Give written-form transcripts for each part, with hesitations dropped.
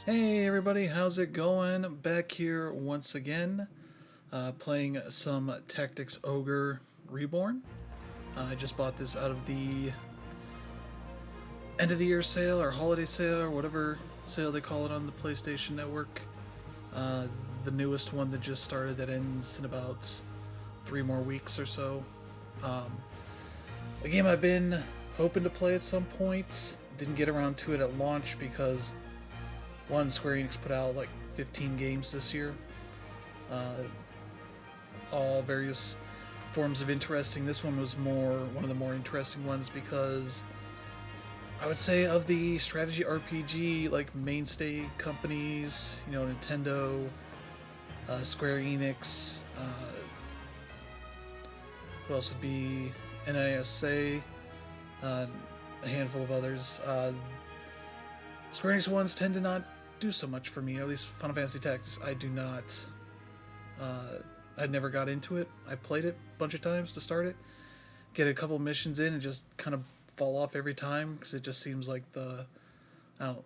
Hey everybody, how's it going? Back here once again, playing some Tactics Ogre Reborn. I just bought this out of the end of the year sale or holiday sale or whatever sale they call it on the PlayStation Network. Uh, the newest one that just started that ends in about 3 more weeks or so. Um, a game I've been hoping to play at some point. Didn't get around to it at launch because one, Square Enix put out like 15 games this year, uh, all various forms of interesting. This one was one of the more interesting ones because I would say of the strategy RPG like mainstay companies, Nintendo, Square Enix, who else would be NISA, a handful of others. Square Enix ones tend to not do so much for me, or at least Final Fantasy Tactics. I do not. I never got into it. I played it a bunch of times to start it, get a couple missions in, and just kind of fall off every time because it just seems like I don't.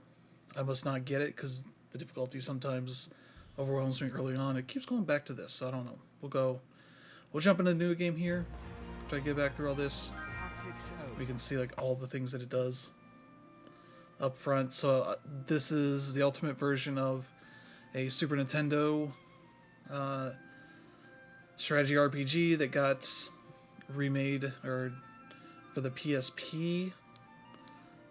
I must not get it because the difficulty sometimes overwhelms me early on. It keeps going back to this, so I don't know. We'll jump into a new game here. Try to get back through all this. Tactics Ogre. We can see like all the things that it does up front. So this is the ultimate version of a Super Nintendo uh, strategy RPG that got remade or for the PSP.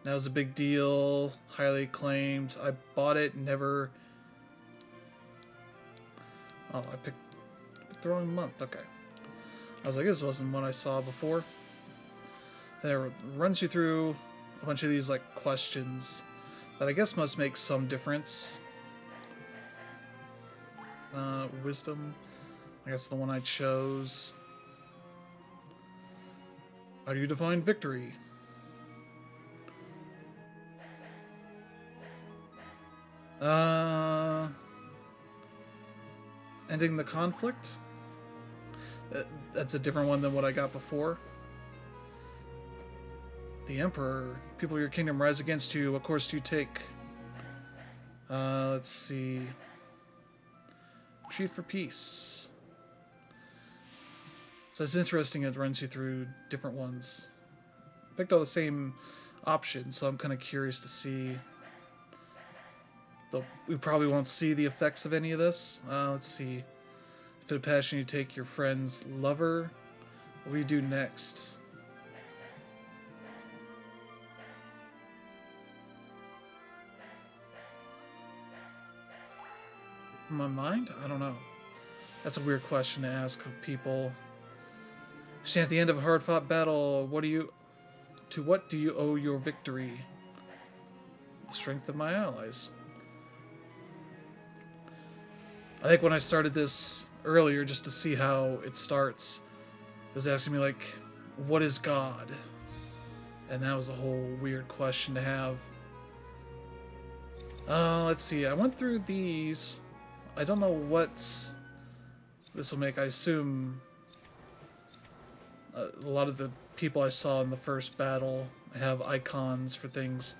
That was a big deal, highly acclaimed. I bought it, never. Oh, I picked the wrong month. Okay, I was like, this wasn't one I saw before. And it runs you through a bunch of these like questions that I guess must make some difference. Wisdom, I guess the one I chose. How do you define victory? Ending the conflict. That's a different one than what I got before. The Emperor. People of your kingdom rise against you. What course do you take? Let's see. Retreat for peace. So it's interesting. It runs you through different ones. I picked all the same options, so I'm kind of curious to see. Though we probably won't see the effects of any of this. Let's see. If it a passion, you take your friend's lover. What do we do next? In my mind? I don't know. That's a weird question to ask of people. Stand at the end of a hard-fought battle. To what do you owe your victory? The strength of my allies. I think when I started this earlier, just to see how it starts, it was asking me like, what is God? And that was a whole weird question to have. Let's see. I went through these. I don't know what this will make. I assume a lot of the people I saw in the first battle have icons for things.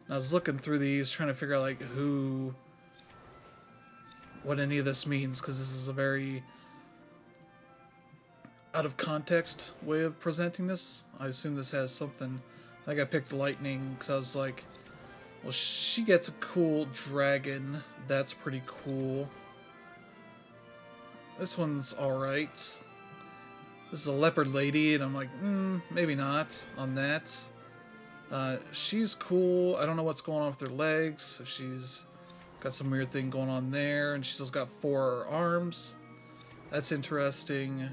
And I was looking through these, trying to figure out like what any of this means, because this is a very out of context way of presenting this. I assume this has something. I think I picked lightning because I was like, well, she gets a cool dragon. That's pretty cool. This one's alright. This is a leopard lady, and I'm like, maybe not on that. She's cool. I don't know what's going on with her legs. If she's got some weird thing going on there, and she's still got 4 arms. That's interesting.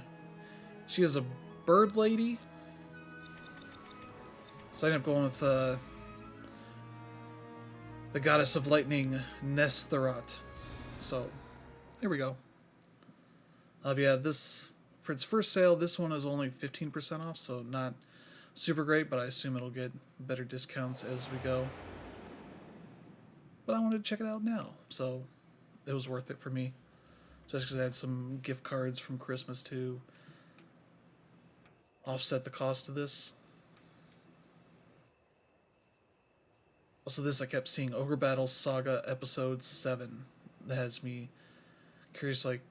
She is a bird lady. So I end up going with the goddess of lightning, Nestharat. So, here we go. Yeah, this for its first sale, this one is only 15% off, so not super great, but I assume it'll get better discounts as we go. But I wanted to check it out now, so it was worth it for me. Just because I had some gift cards from Christmas to offset the cost of this. Also, this I kept seeing Ogre Battle Saga Episode 7. That has me curious, like,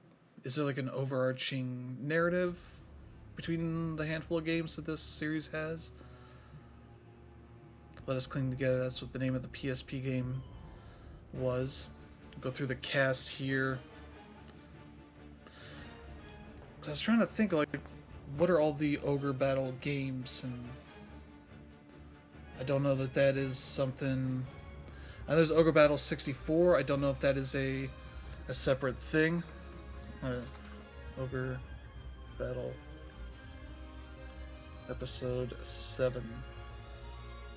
is there like an overarching narrative between the handful of games that this series has? Let Us Cling Together, that's what the name of the PSP game was. Go through the cast here. So I was trying to think, like, what are all the Ogre Battle games? And I don't know that that is something... there's Ogre Battle 64. I don't know if that is a separate thing. Ogre Battle Episode 7.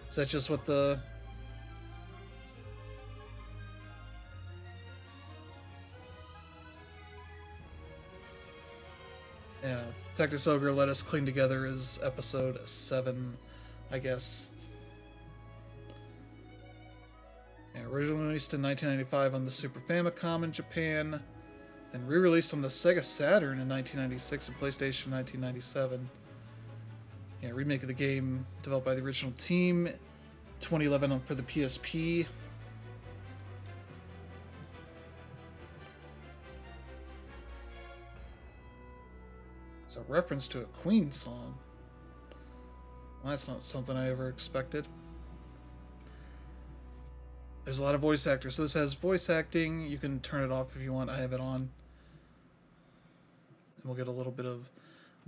Is that just what the... Yeah, Tactics Ogre Let Us Cling Together is Episode 7, I guess. Yeah, originally released in 1995 on the Super Famicom in Japan, and re-released on the Sega Saturn in 1996 and PlayStation in 1997. Yeah, remake of the game developed by the original team, 2011 for the PSP. It's a reference to a Queen song. Well, that's not something I ever expected. There's a lot of voice actors. So this has voice acting. You can turn it off if you want. I have it on. And we'll get a little bit of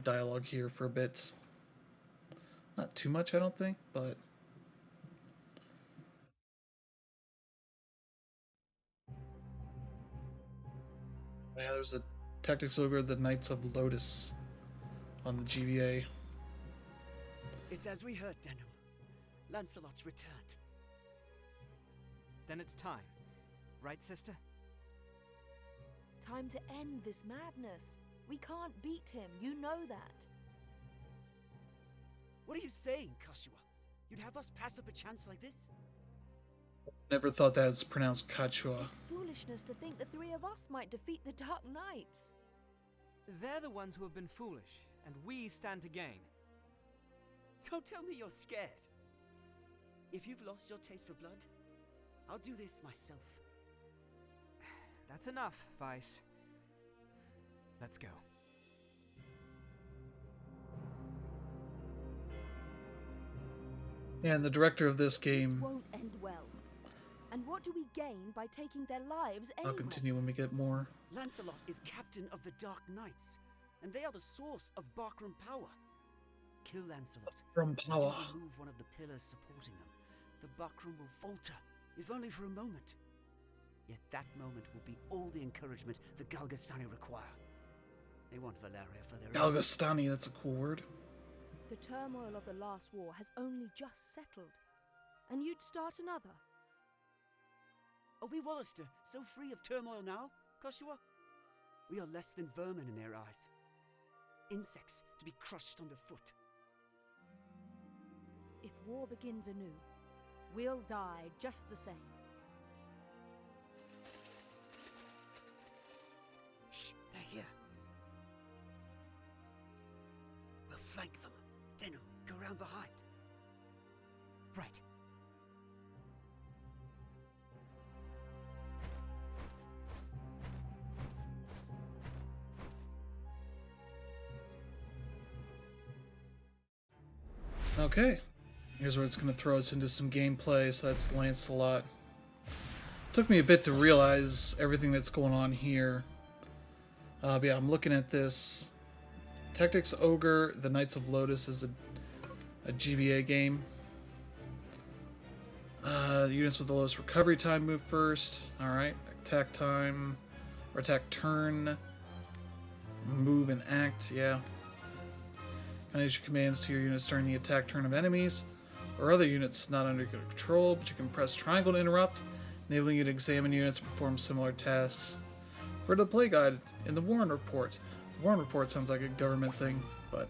dialogue here for a bit. Not too much, I don't think, but... Yeah, there's a Tactics Ogre, the Knights of Lotus on the GBA. It's as we heard, Denim. Lancelot's returned. Then it's time. Right, sister? Time to end this madness. We can't beat him, you know that. What are you saying, Kashua? You'd have us pass up a chance like this? Never thought that was pronounced Kachua. It's foolishness to think the three of us might defeat the Dark Knights. They're the ones who have been foolish, and we stand to gain. Don't tell me you're scared. If you've lost your taste for blood, I'll do this myself. That's enough, Vice. Let's go. And the director of this This game... won't end well. And what do we gain by taking their lives anyway? I'll continue when we get more. Lancelot is captain of the Dark Knights, and they are the source of Barkram power. Kill Lancelot. From power. If you remove one of the pillars supporting them, the Barkram will falter, if only for a moment. Yet that moment will be all the encouragement the Galgastani require. They want Valeria for their own. Galgastani, that's a cool word. The turmoil of the last war has only just settled. And you'd start another. Are we Wallister so free of turmoil now, Kashua? We are less than vermin in their eyes. Insects to be crushed underfoot. If war begins anew, we'll die just the same. Shh, they're here. We'll flank them. Denim, go round behind. Right. Okay, here's where it's going to throw us into some gameplay, so that's Lancelot. Took me a bit to realize everything that's going on here. But yeah, I'm looking at this. Tactics Ogre, the Knights of Lotus is a GBA game. Units with the lowest recovery time move first. Alright, attack time, or attack turn, move and act, yeah. Can issue commands to your units during the attack turn of enemies or other units not under your control, but you can press triangle to interrupt, enabling you to examine units and perform similar tasks. For the play guide in the Warren Report. The Warren Report sounds like a government thing, but...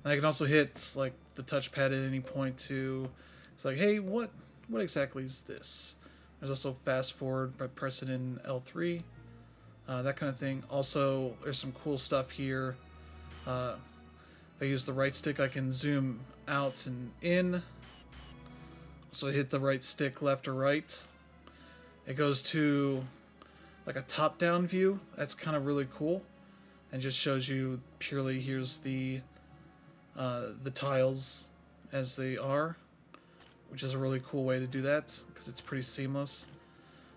And I can also hit like the touchpad at any point to... It's like, hey, what exactly is this? There's also fast forward by pressing in L3. That kind of thing. Also, there's some cool stuff here. If I use the right stick, I can zoom out and in So hit the right stick, left or right. It goes to like a top-down view. That's kind of really cool, and just shows you purely here's the tiles as they are, which is a really cool way to do that because it's pretty seamless.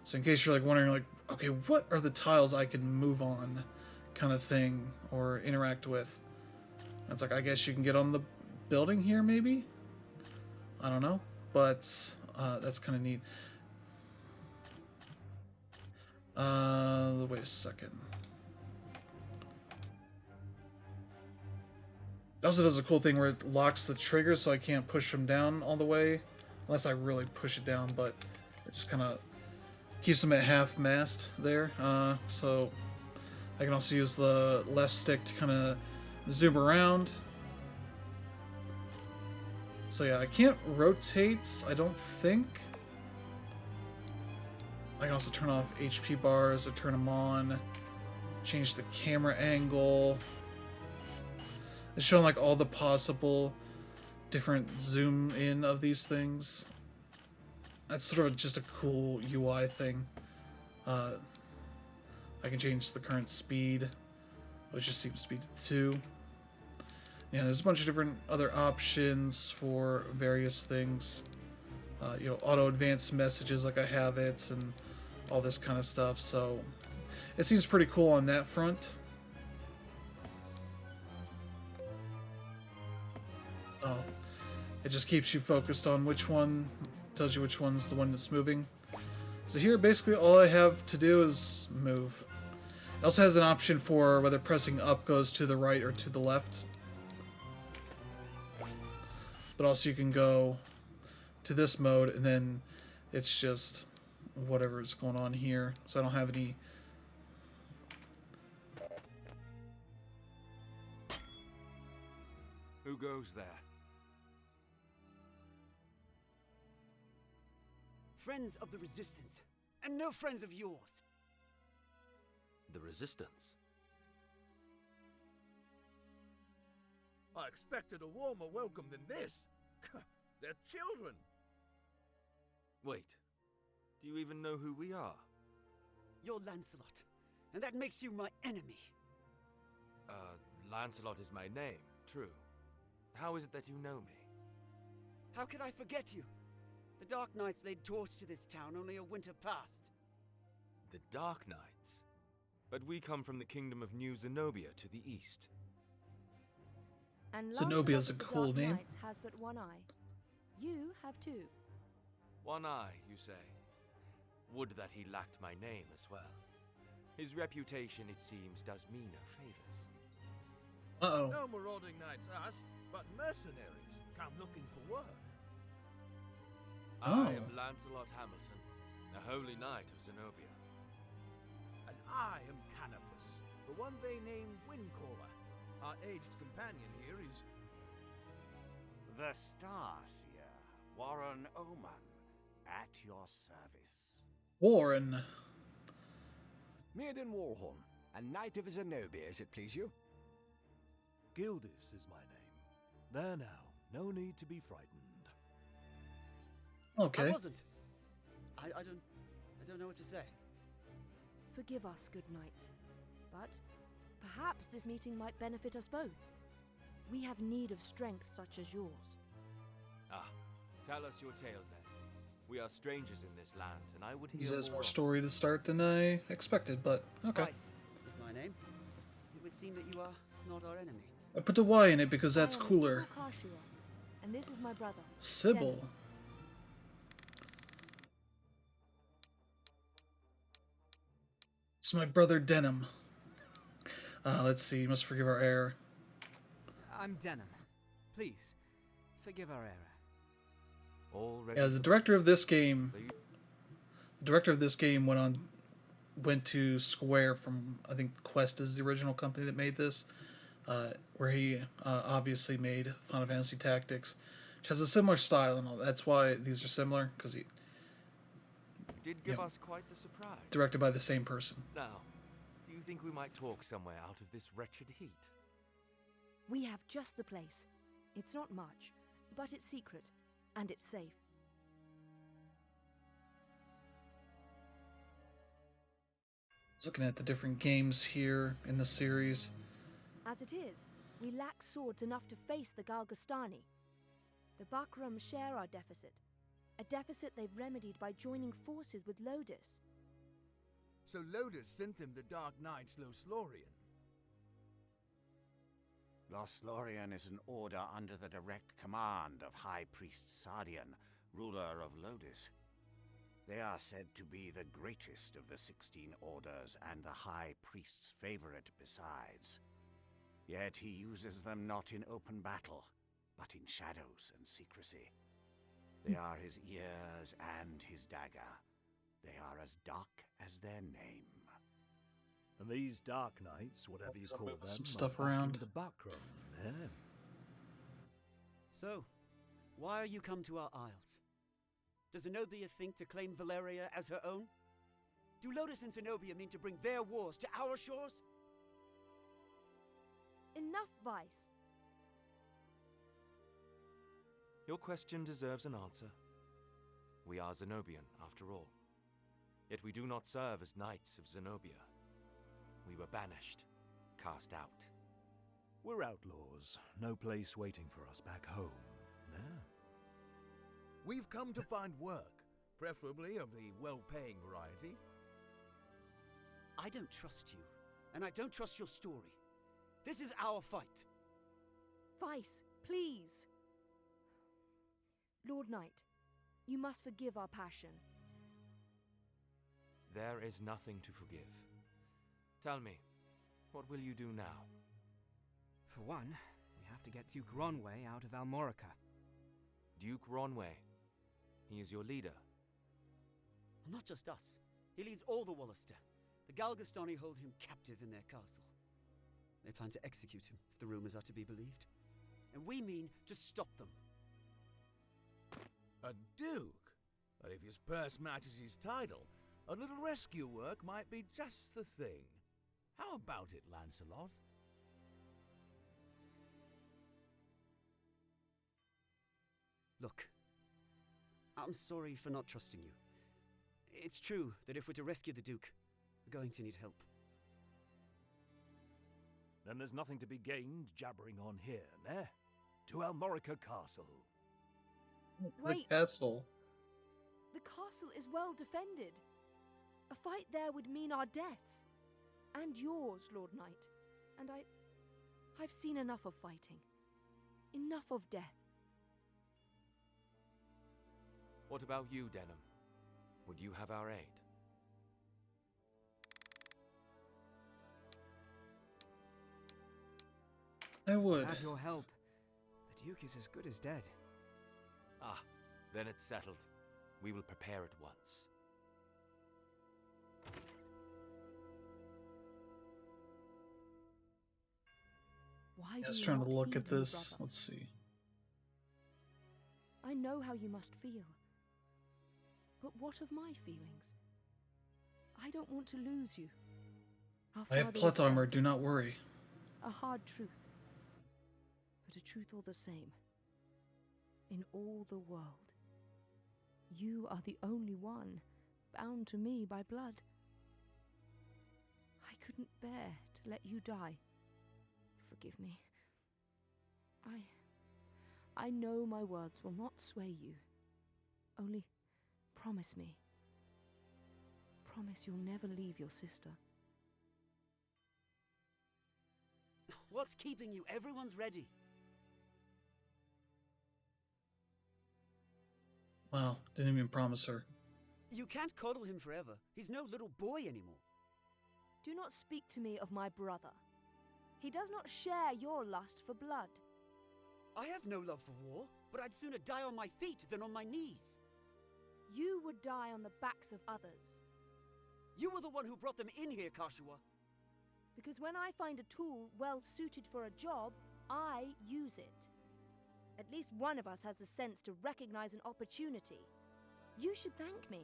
So in case you're like wondering, like, okay, what are the tiles I can move on, kind of thing, or interact with? It's like, I guess you can get on the building here, maybe. I don't know, but that's kind of neat. Wait a second. It also does a cool thing where it locks the trigger, so I can't push them down all the way, unless I really push it down. But it just kind of keeps them at half mast there. So I can also use the left stick to kind of zoom around. So yeah, I can't rotate, I don't think. I can also turn off HP bars or turn them on. Change the camera angle. It's showing like all the possible different zoom in of these things. That's sort of just a cool UI thing. I can change the current speed, which just seems to be 2. Yeah, there's a bunch of different other options for various things. You know, auto advanced messages like I have it, and all this kind of stuff. So it seems pretty cool on that front. Oh, it just keeps you focused on which one, tells you which one's the one that's moving. So here, basically, all I have to do is move. It also has an option for whether pressing up goes to the right or to the left. But also you can go to this mode, and then it's just whatever is going on here. So I don't have any... Who goes there? Friends of the Resistance, and no friends of yours. The Resistance? I expected a warmer welcome than this. They're children. Wait, do you even know who we are? You're Lancelot, and that makes you my enemy. Lancelot is my name, true. How is it that you know me? How could I forget you? The Dark Knights laid torch to this town only a winter past. The Dark Knights? But we come from the kingdom of New Zenobia to the east. And Zenobia's a Lancelot of the cool Dark name. Knights has but one eye. You have 2. One eye, you say? Would that he lacked my name as well. His reputation, it seems, does me no favors. Uh-oh. No marauding knights us, but mercenaries come looking for work. Oh. I am Lancelot Hamilton, a holy knight of Zenobia. And I am Canopus, the one they name Windcaller. Our aged companion here is... The Starseer, Warren Oman, at your service. Warren. Mirden Warhorn, a knight of Zenobia, as it please you. Gildis is my name. There now, no need to be frightened. Okay. I wasn't. I don't know what to say. Forgive us, good knights, but perhaps this meeting might benefit us both. We have need of strength such as yours. Ah, tell us your tale then. We are strangers in this land, and I would hear He has more of- story to start than I expected, but okay. Price is my name. It would seem that you are not our enemy. I put the Y in it because that's I am cooler. Sybil Karshiwa, and this is my brother. Sybil. Denny. It's my brother Denim. Let's see, you must forgive our error. I'm Denim. Please, forgive our error. Already Yeah, the director of this game went to Square from, I think Quest is the original company that made this, where he obviously made Final Fantasy Tactics, which has a similar style and all. That's why these are similar, because he did give Yeah. us quite the surprise. directed by the same person. Now, do you think we might talk somewhere out of this wretched heat? We have just the place. It's not much, but it's secret, and it's safe. Looking at the different games here in the series. As it is, we lack swords enough to face the Galgastani. The Bakram share our deficit, a deficit they've remedied by joining forces with Lodis. So Lodis sent them the Dark Knight's Loslorian. Loslorian is an order under the direct command of High Priest Sardian, ruler of Lodis. They are said to be the greatest of the 16 orders and the High Priest's favorite besides. Yet he uses them not in open battle, but in shadows and secrecy. They are his ears and his dagger. They are as dark as their name. And these Dark Knights, whatever you call them, Some stuff are backing around. the Bakram, yeah. So, why are you come to our isles? Does Zenobia think to claim Valeria as her own? Do Lodis and Zenobia mean to bring their wars to our shores? Enough, Vice. Your question deserves an answer. We are Zenobian, after all. Yet we do not serve as knights of Zenobia. We were banished, cast out. We're outlaws. No place waiting for us back home. Yeah. We've come to find work, preferably of the well-paying variety. I don't trust you, and I don't trust your story. This is our fight. Vice, please. Lord Knight, you must forgive our passion. There is nothing to forgive. Tell me, what will you do now? For one, we have to get Duke Ronway out of Almorica. Duke Ronway. He is your leader. Not just us. He leads all the Wallister. The Galgastani hold him captive in their castle. They plan to execute him, if the rumors are to be believed. And we mean to stop them. A duke? But if his purse matches his title, a little rescue work might be just the thing. How about it, Lancelot? Look, I'm sorry for not trusting you. It's true that if we're to rescue the Duke, we're going to need help. Then there's nothing to be gained jabbering on here, ne? To Almorica Castle. Wait. The castle. The castle is well defended. A fight there would mean our deaths. And yours, Lord Knight. And I've seen enough of fighting. Enough of death. What about you, Denham? Would you have our aid? I would. Have your help. The Duke is as good as dead. Ah, then it's settled. We will prepare at once. Why I do was you trying to not look heed at me, this. brother? Let's see. I know how you must feel. But what of my feelings? I don't want to lose you. Our I have father plot is armor, dead. do not worry. A hard truth. But a truth all the same. In all the world. You are the only one bound to me by blood. I couldn't bear to let you die. Forgive me. I know my words will not sway you. Only promise me. Promise you'll never leave your sister. What's keeping you? Everyone's ready. Wow, didn't even promise her. You can't coddle him forever. He's no little boy anymore. Do not speak to me of my brother. He does not share your lust for blood. I have no love for war, but I'd sooner die on my feet than on my knees. You would die on the backs of others. You were the one who brought them in here, Kashua. Because when I find a tool well suited for a job, I use it. At least one of us has the sense to recognize an opportunity. You should thank me.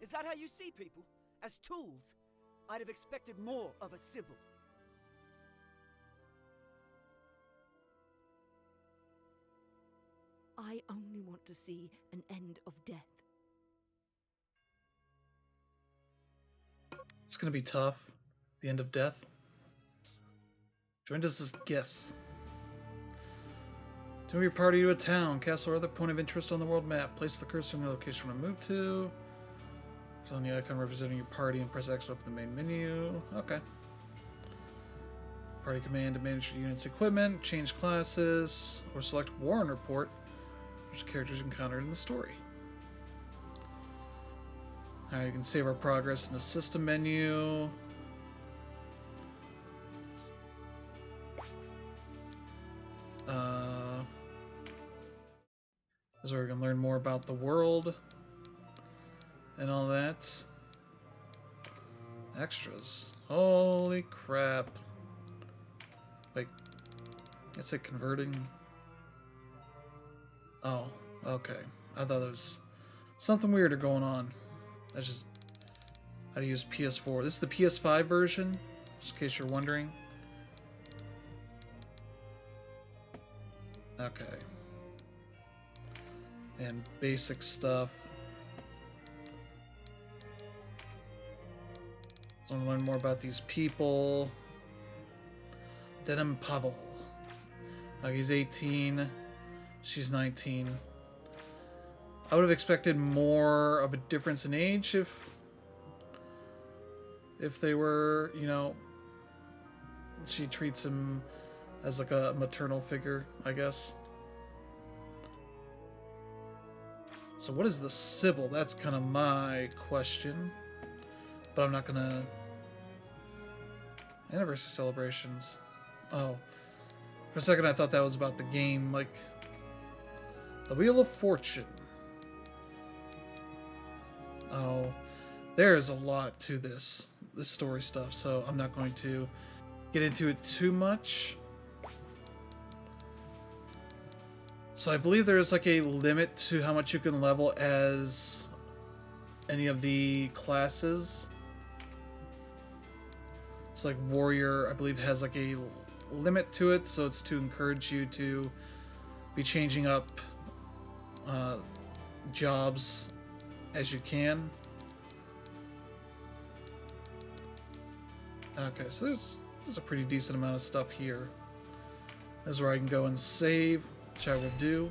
Is that how you see people? As tools? I'd have expected more of a Sybil. I only want to see an end of death. It's gonna be tough. The end of death. Join us as guests. To move your party to a town, castle, or other point of interest on the world map. Place the cursor in the location you want to move to. Click on the icon representing your party and press X to open the main menu. Okay. Party command to manage your unit's equipment, change classes, or select War and Report, which characters encountered in the story. Alright, you can save our progress in the system menu. This is where we can learn more about the world and all that. Extras. Holy crap. Wait, I said converting. Oh, okay. I thought there was something weirder going on. That's just how to use PS4. This is the PS5 version, just in case you're wondering. Okay. And basic stuff. So I want to learn more about these people. Denim Pavel. He's 18. She's 19. I would have expected more of a difference in age if they were, you know, she treats him as like a maternal figure, I guess. So what is the Sybil? That's kind of my question. But I'm not gonna... Anniversary celebrations. Oh. For a second I thought that was about the game, like... The Wheel of Fortune. Oh. There's a lot to this story stuff, so I'm not going to get into it too much. So I believe there is like a limit to how much you can level as any of the classes. So like Warrior, I believe, has like a limit to it, so it's to encourage you to be changing up jobs as you can. Okay, so there's a pretty decent amount of stuff here. This is where I can go and save, which I will do.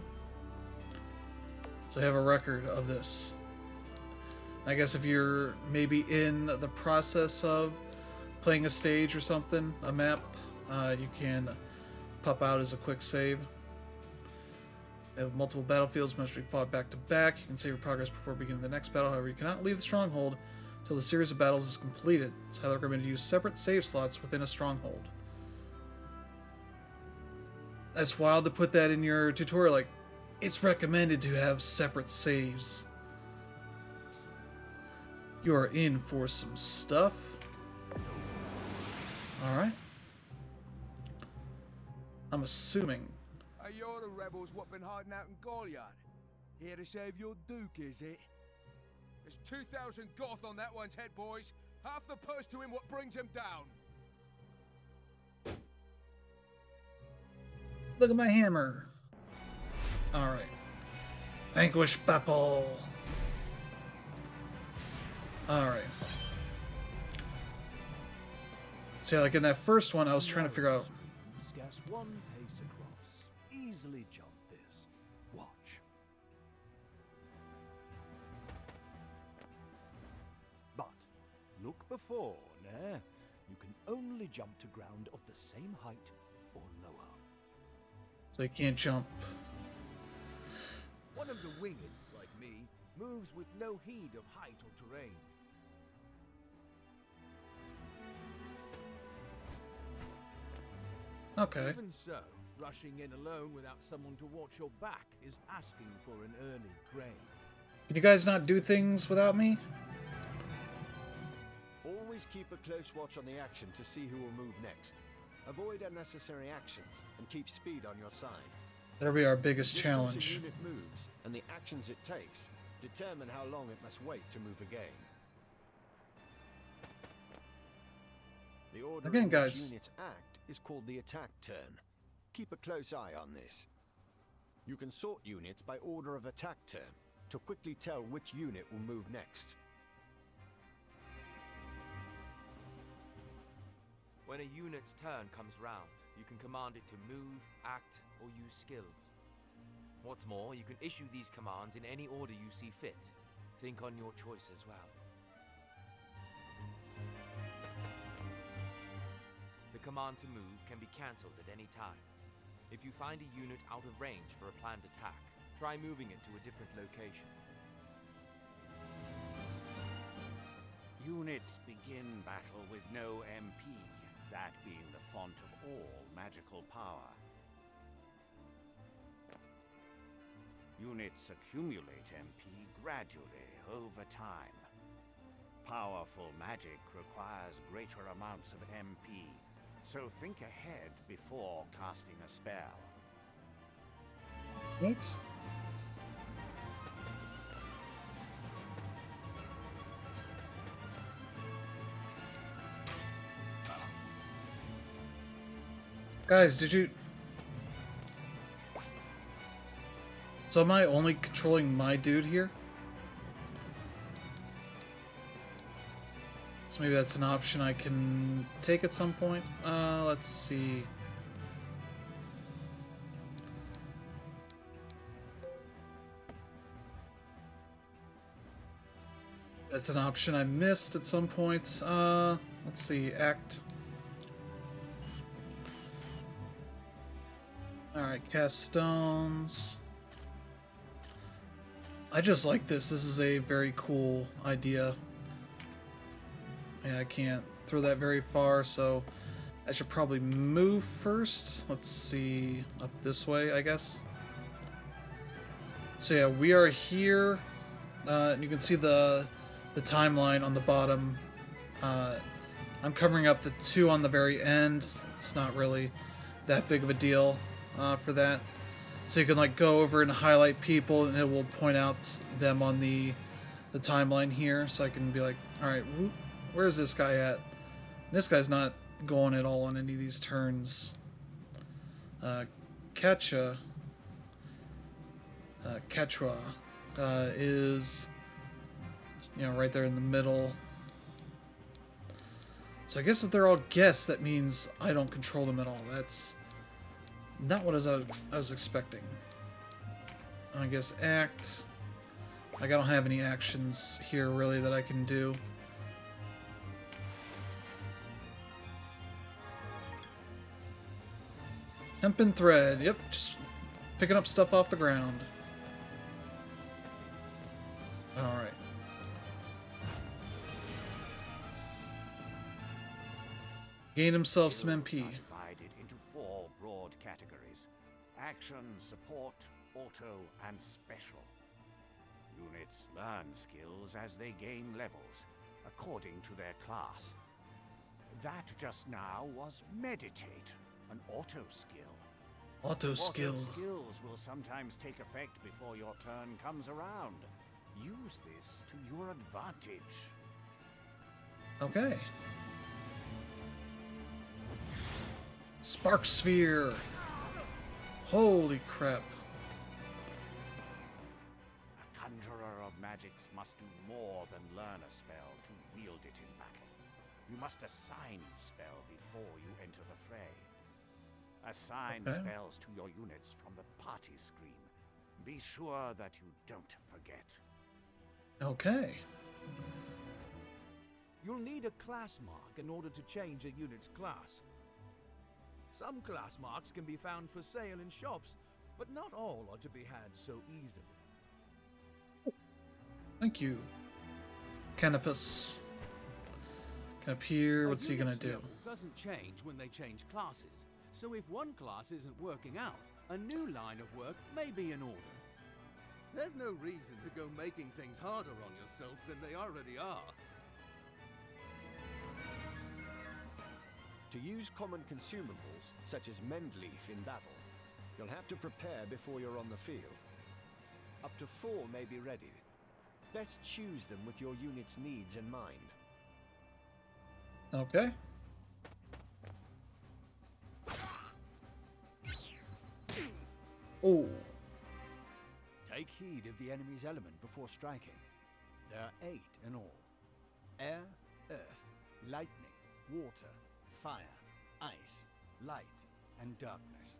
So I have a record of this. I guess if you're maybe in the process of playing a stage or something, a map, you can pop out as a quick save. You have multiple battlefields must be fought back to back. You can save your progress before beginning the next battle. However, you cannot leave the stronghold until the series of battles is completed. It's highly recommended to use separate save slots within a stronghold. That's wild to put that in your tutorial. Like, it's recommended to have separate saves. You are in for some stuff. Alright. I'm assuming. Are you the rebels what been hiding out in Goliard? Here to save your duke, is it? There's 2,000 goth on that one's head, boys. Half the purse to him what brings him down. Look at my hammer. Alright. Vanquish Bapple. Alright. So yeah, like in that first one, I was trying to figure out... Scarce one pace across. Easily jump this. Watch. But look before, nah. You can only jump to ground of the same height or lower. So you can't jump. One of the winged, like me, moves with no heed of height or terrain. Okay. Even so, rushing in alone without someone to watch your back is asking for an early grave. Can you guys not do things without me? Always keep a close watch on the action to see who will move next. Avoid unnecessary actions and keep speed on your side. That'll be our biggest The distance challenge. a unit moves and the actions it takes determine how long it must wait to move again. The order Again, in which guys. units act is called the attack turn. Keep a close eye on this. You can sort units by order of attack turn to quickly tell which unit will move next. When a unit's turn comes round, you can command it to move, act, or use skills. What's more, you can issue these commands in any order you see fit. Think on your choice as well. The command to move can be cancelled at any time. If you find a unit out of range for a planned attack, try moving it to a different location. Units begin battle with no MP, that being the font of all magical power. Units accumulate MP gradually over time. Powerful magic requires greater amounts of MP, so think ahead before casting a spell. What? Guys, did you... So am I only controlling my dude here? So maybe that's an option I can take at some point. Let's see. That's an option I missed at some point. Let's see, act. Alright, cast stones. I just like this. This is a very cool idea. Yeah, I can't throw that very far, so I should probably move first. Let's see, up this way, I guess. So yeah, we are here. And you can see the timeline on the bottom. I'm covering up the 2 on the very end. It's not really that big of a deal for that. So you can like go over and highlight people, and it will point out them on the timeline here. So I can be like, all right, where's this guy at? And this guy's not going at all on any of these turns. Quechua is, you know, right there in the middle. So I guess if they're all guests, that means I don't control them at all. That's not what I was expecting. I guess act. Like, I don't have any actions here really that I can do. Hempen thread. Yep, just picking up stuff off the ground. Alright. Gain himself some MP. Divided into 4 broad categories: action, support, auto, and special. Units learn skills as they gain levels, according to their class. That just now was meditate, an auto skill. Auto skill. Auto skills will sometimes take effect before your turn comes around. Use this to your advantage. Okay. Spark Sphere. Holy crap. A conjurer of magics must do more than learn a spell to wield it in battle. You must assign each spell before you enter the fray. Assign spells to your units from the party screen. Be sure that you don't forget. Okay. You'll need a class mark in order to change a unit's class. Some class marks can be found for sale in shops, but not all are to be had so easily. Thank you. Canopus. Up here, what's he gonna do? Level doesn't change when they change classes, so if one class isn't working out, a new line of work may be in order. There's no reason to go making things harder on yourself than they already are. To use common consumables, such as Mendleaf in battle, you'll have to prepare before you're on the field. Up to 4 may be ready. Best choose them with your unit's needs in mind. Okay. Oh. Take heed of the enemy's element before striking. There are 8 in all. Air, earth, lightning, water, fire, ice, light, and darkness.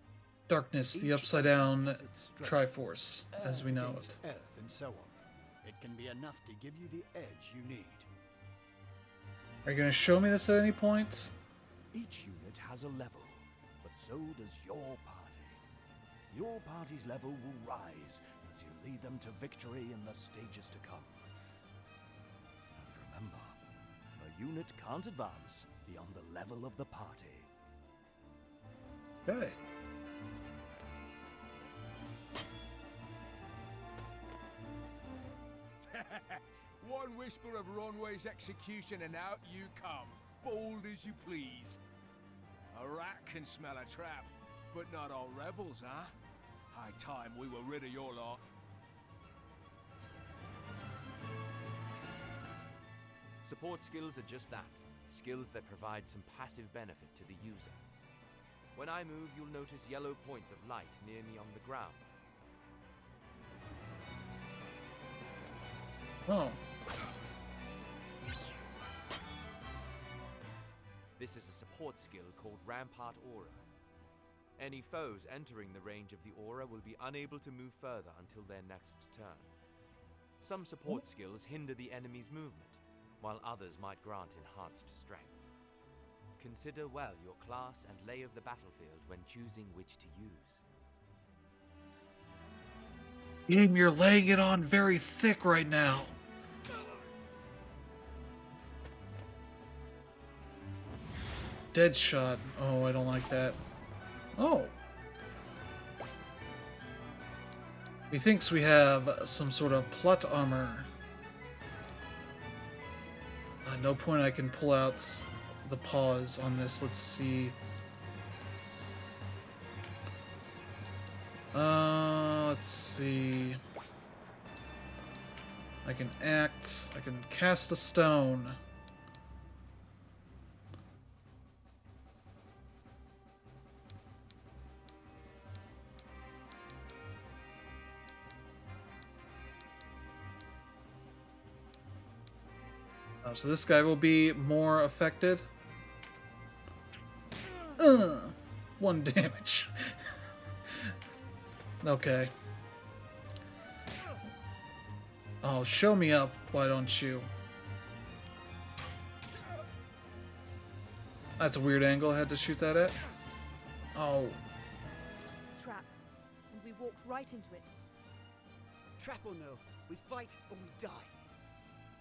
Darkness, the Each upside element down has its strength. Triforce, as we know Against it. Earth and so on. It can be enough to give you the edge you need. Are you going to show me this at any point? Each unit has a level, but so does your party. Your party's level will rise as you lead them to victory in the stages to come. And remember, a unit can't advance beyond the level of the party. Okay. One whisper of Ronway's execution and out you come, bold as you please. A rat can smell a trap, but not all rebels, huh? High time we were rid of your lot. Support skills are just that, skills that provide some passive benefit to the user. When I move, you'll notice yellow points of light near me on the ground. Oh. This is a support skill called Rampart Aura. Any foes entering the range of the aura will be unable to move further until their next turn. Some support skills hinder the enemy's movement, while others might grant enhanced strength. Consider well your class and lay of the battlefield when choosing which to use. Game, you're laying it on very thick right now. Dead shot. Oh, I don't like that. Oh. He thinks we have some sort of plot armor. At no point I can pull out the pause on this. Let's see. Let's see. I can act. I can cast a stone. Oh, so this guy will be more affected. 1 damage. Okay. Oh, show me up, why don't you? That's a weird angle I had to shoot that at. Oh. Trap, and we walked right into it. Trap or no, we fight or we die.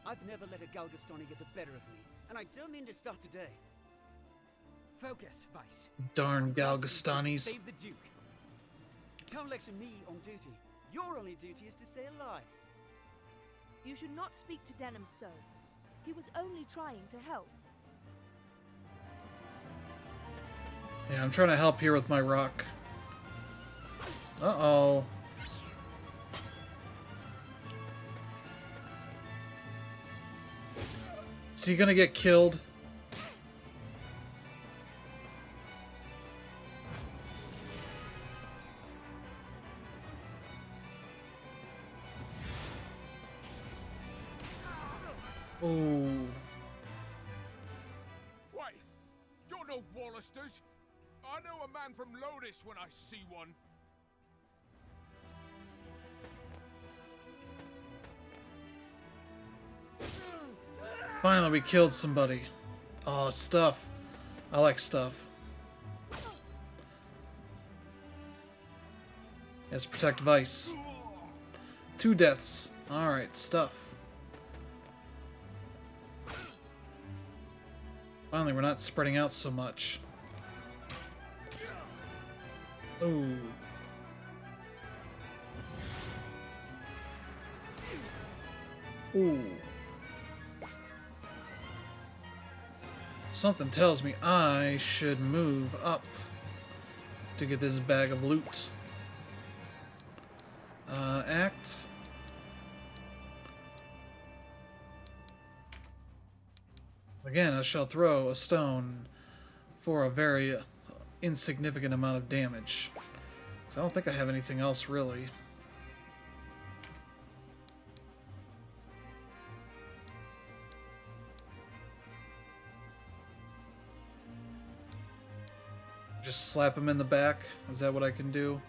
I've never let a Galgastani get the better of me, and I don't mean to start today. Focus, Vice. Darn Galgastanis. Save the Duke. Don't lecture me on duty. Your only duty is to stay alive. You should not speak to Denham so. He was only trying to help. Yeah, I'm trying to help here with my rock. Uh-oh. Is he gonna get killed? Ooh. Wait, you're no Wallisters. I know a man from Lotus when I see one. Finally, we killed somebody. Oh, stuff. I like stuff. Let's protect Vice. 2 deaths. Alright, stuff. Finally, we're not spreading out so much. Ooh. Ooh. Something tells me I should move up to get this bag of loot. Act. Again, I shall throw a stone for a very insignificant amount of damage. 'Cause I don't think I have anything else really. Just slap him in the back. Is that what I can do?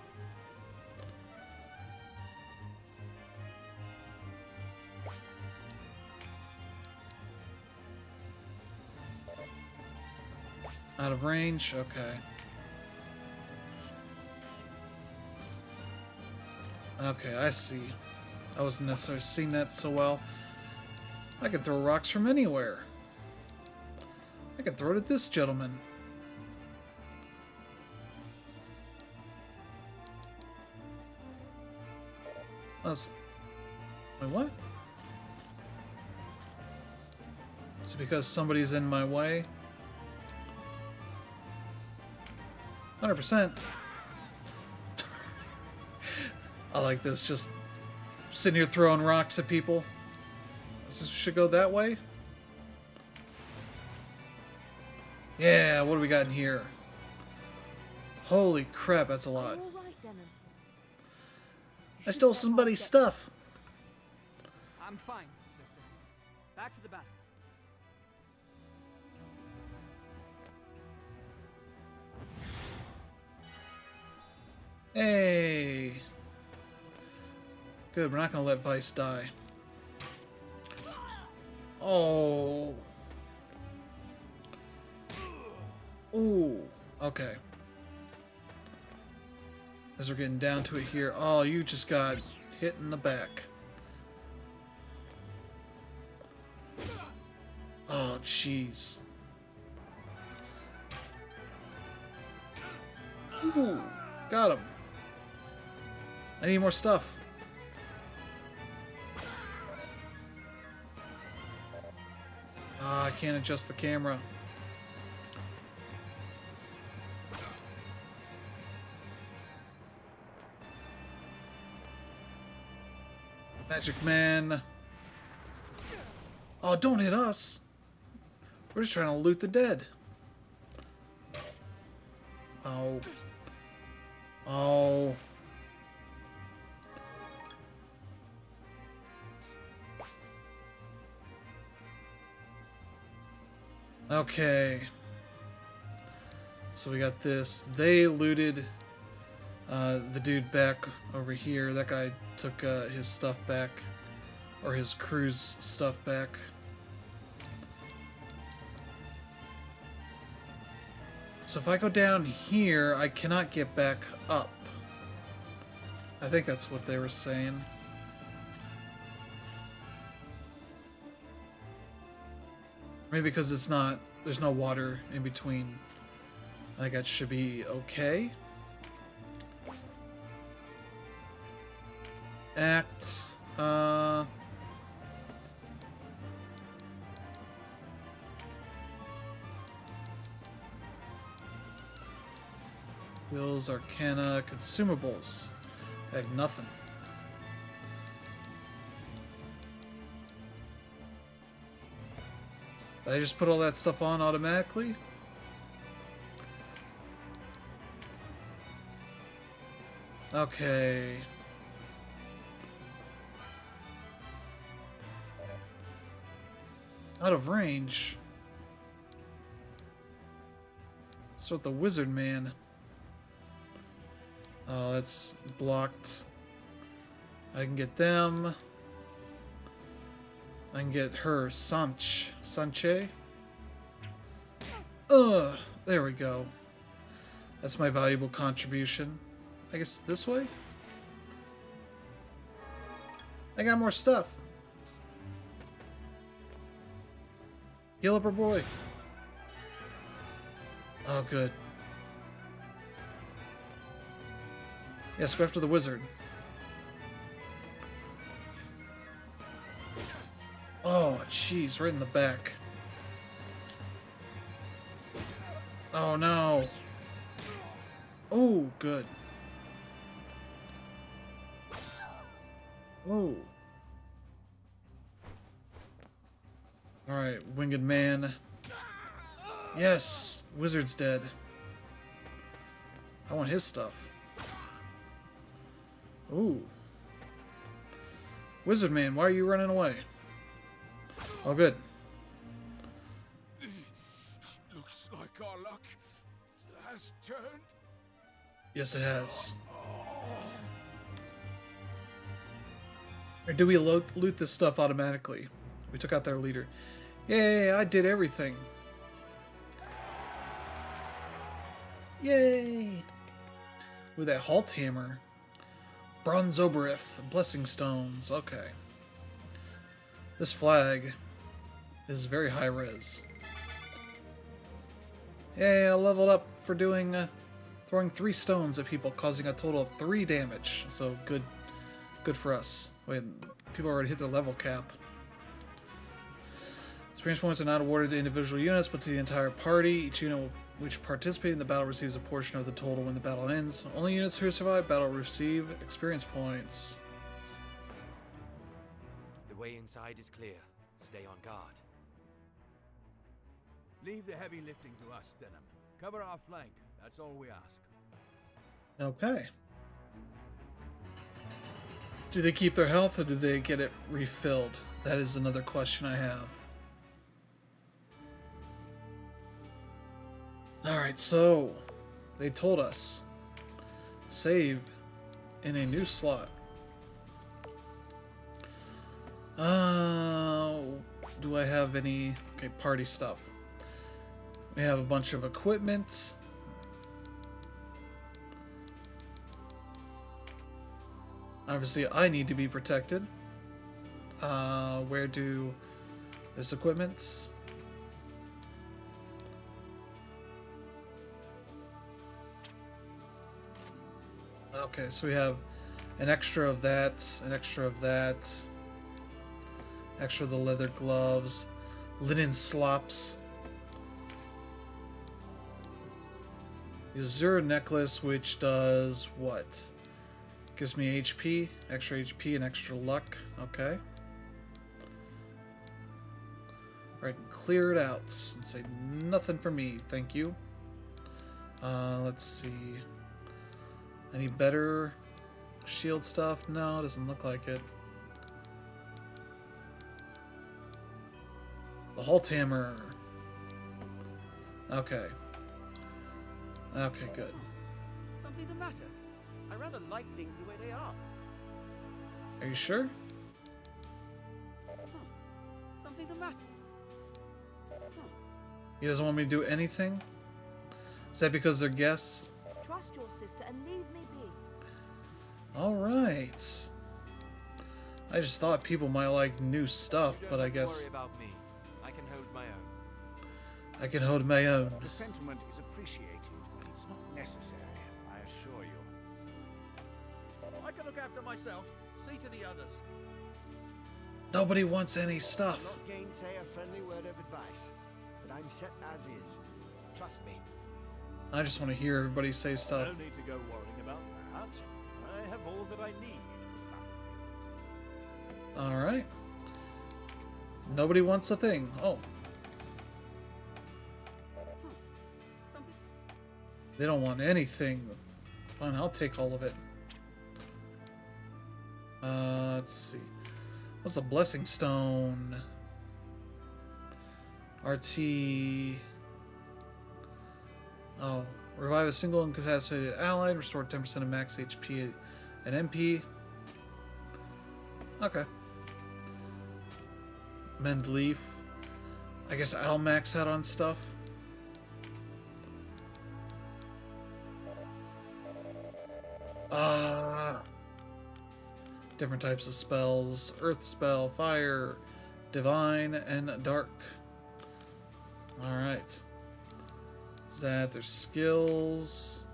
Out of range? Okay. Okay, I see. I wasn't necessarily seeing that so well. I can throw rocks from anywhere. I can throw it at this gentleman. Wait, what? Is it because somebody's in my way? 100%. I like this, just sitting here throwing rocks at people. This should go that way? Yeah, what do we got in here? Holy crap, that's a lot. I stole somebody's stuff. I'm fine, sister. Back to the battle. Hey. Good, we're not gonna let Vice die. Oh. Ooh. Okay. As we're getting down to it here. Oh, you just got hit in the back. Oh, jeez. Ooh. Got him. I need more stuff. I can't adjust the camera. Magic Man. Oh, don't hit us. We're just trying to loot the dead. Oh. Oh. Okay. So we got this. They looted the dude back over here. That guy took his stuff back. Or his crew's stuff back. So if I go down here, I cannot get back up. I think that's what they were saying. Maybe because it's not, there's no water in between. I think that should be okay. Act, Wills, Arcana, Consumables. I have nothing. Did I just put all that stuff on automatically? Okay. Out of range. Start the Wizard Man. Oh, that's blocked. I can get them. I can get her, Sanche. There we go. That's my valuable contribution. I guess this way? I got more stuff. Heal up her boy. Oh, good. Yes, go after the wizard. Oh, jeez, right in the back. Oh, no. Oh, good. Oh. Alright, Winged Man. Yes, wizard's dead. I want his stuff. Ooh. Wizard Man, why are you running away? Oh, good. Looks like our luck has turned. Yes, it has. Or do we loot this stuff automatically? We took out their leader. Yay, I did everything. Yay! With that halt hammer. Bronze Oberith, blessing stones. Okay. This flag is very high res. Yay, I leveled up for doing throwing 3 stones at people, causing a total of 3 damage. So good for us. Wait, people already hit the level cap. Experience points are not awarded to individual units, but to the entire party. Each unit which participated in the battle receives a portion of the total when the battle ends. Only units who survive battle receive experience points. The way inside is clear. Stay on guard. Leave the heavy lifting to us, Denham. Cover our flank. That's all we ask. Okay. Do they keep their health or do they get it refilled? That is another question I have. Alright, so they told us save in a new slot. Do I have any party stuff? We have a bunch of equipment. Obviously, I need to be protected. Where do this equipment? Okay, so we have an extra of that, an extra of that, extra of the leather gloves, linen slops, the Azure necklace, which does what? Gives me HP, and extra luck. Okay. Alright, clear it out and say nothing for me, thank you. Let's see. Any better shield stuff? No, doesn't look like it. The halt hammer. Okay. Okay, good. Something the matter? I rather like things the way they are. Are you sure? Something the matter? He doesn't want me to do anything? Is that because they're guests? Trust your sister and leave me be. Alright. I just thought people might like new stuff, but I guess... Don't worry about me. I can hold my own. I can hold my own. The sentiment is appreciated, but it's not necessary, I assure you. I can look after myself. See to the others. Nobody wants any I'll stuff. not gainsay a friendly word of advice, but I'm set as is. Trust me. I just want to hear everybody say stuff. No need to go worrying about that. I have all that I need for the battlefield. Alright. Nobody wants a thing. Oh. Something. They don't want anything. Fine, I'll take all of it. Let's see. What's a blessing stone? RT. Oh. Revive a single incapacitated ally. Restore 10% of max HP and MP. Okay. Mend leaf. I guess I'll max out on stuff. Different types of spells. Earth spell, fire, divine, and dark. Alright. Is that their skills?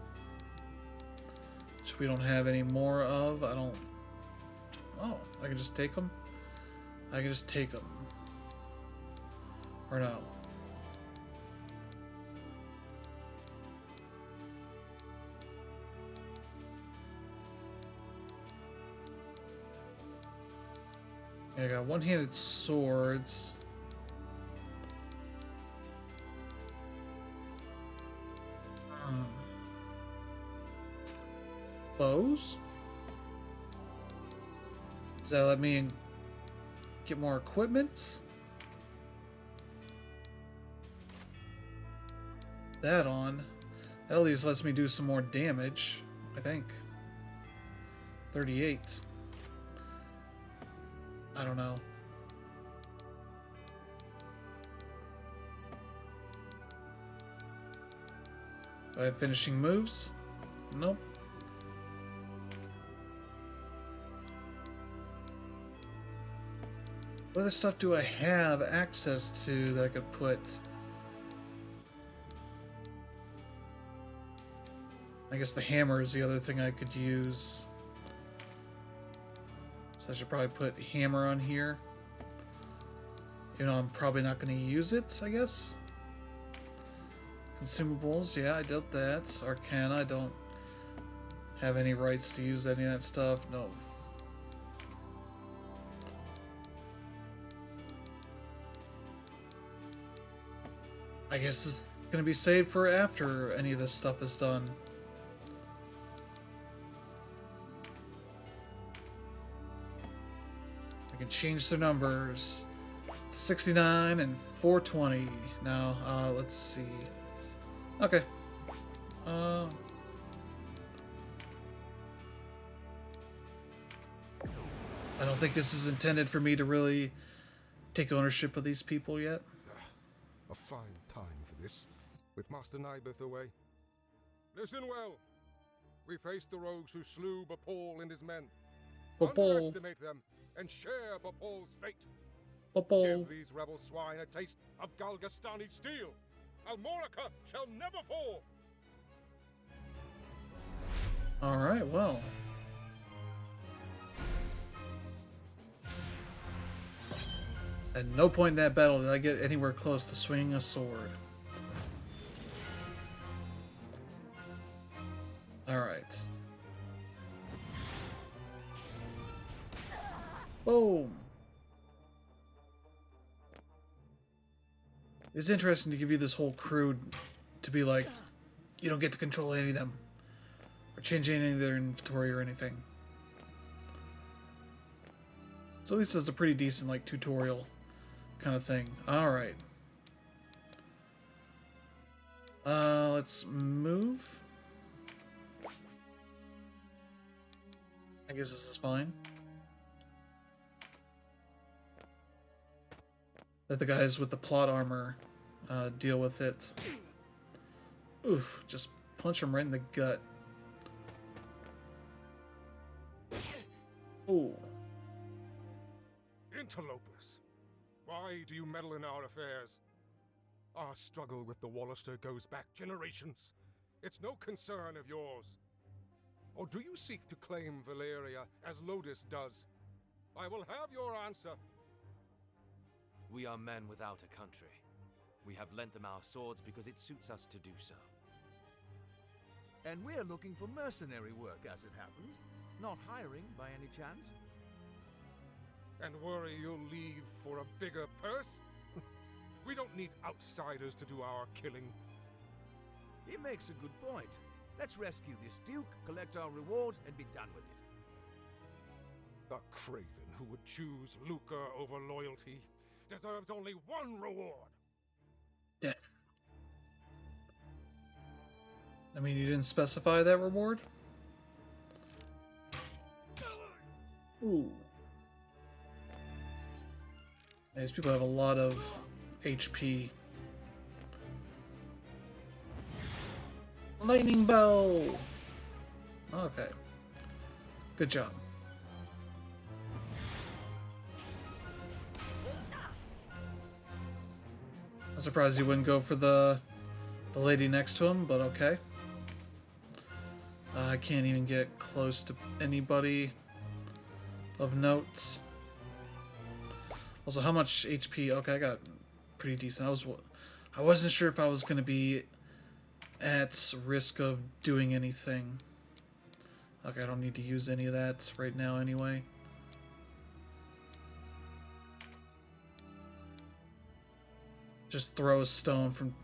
Which we don't have any more of. I don't... Oh, I can just take them? I can just take them. Or no. I got one-handed swords. Bows? Does that let me get more equipment? That on. That at least lets me do some more damage, I think. 38. I don't know. Do I have finishing moves? Nope. What other stuff do I have access to that I could put? I guess the hammer is the other thing I could use. So I should probably put hammer on here. You know, I'm probably not going to use it, I guess. Consumables, yeah, I did that. Arcana, I don't have any rights to use any of that stuff. No. I guess it's going to be saved for after any of this stuff is done. I can change the numbers. 69 and 420. Now, let's see. Okay. I don't think this is intended for me to really take ownership of these people yet. A fine time for this, with Master Nibeth away. Listen well. We faced the rogues who slew Bapal and his men. Underestimate them and share Bapal's fate. Give these rebel swine a taste of Galgastani steel. Almorica shall never fall. Alright, well. At no point in that battle did I get anywhere close to swinging a sword. Alright. Boom! It's interesting to give you this whole crew to be like, you don't get to control any of them. Or change any of their inventory or anything. So at least it's a pretty decent, like, tutorial kind of thing. Alright. Let's move. I guess this is fine. Let the guys with the plot armor deal with it. Oof, just punch him right in the gut. Ooh. Interlopers, why do you meddle in our affairs? Our struggle with the Wallister goes back generations. It's no concern of yours. Or do you seek to claim Valeria as Lodis does? I will have your answer. We are men without a country. We have lent them our swords because it suits us to do so. And we're looking for mercenary work, as it happens. Not hiring, by any chance. And worry you'll leave for a bigger purse? We don't need outsiders to do our killing. He makes a good point. Let's rescue this Duke, collect our reward, and be done with it. A craven who would choose lucre over loyalty deserves only one reward. Death. I mean, you didn't specify that reward? Ooh. These people have a lot of HP. Lightning bow! Okay. Good job. I'm surprised you wouldn't go for the lady next to him, but okay. I can't even get close to anybody of note. Also, how much HP? Okay, I got pretty decent. I wasn't sure if I was going to be at risk of doing anything. Okay, I don't need to use any of that right now anyway. Just throw a stone from...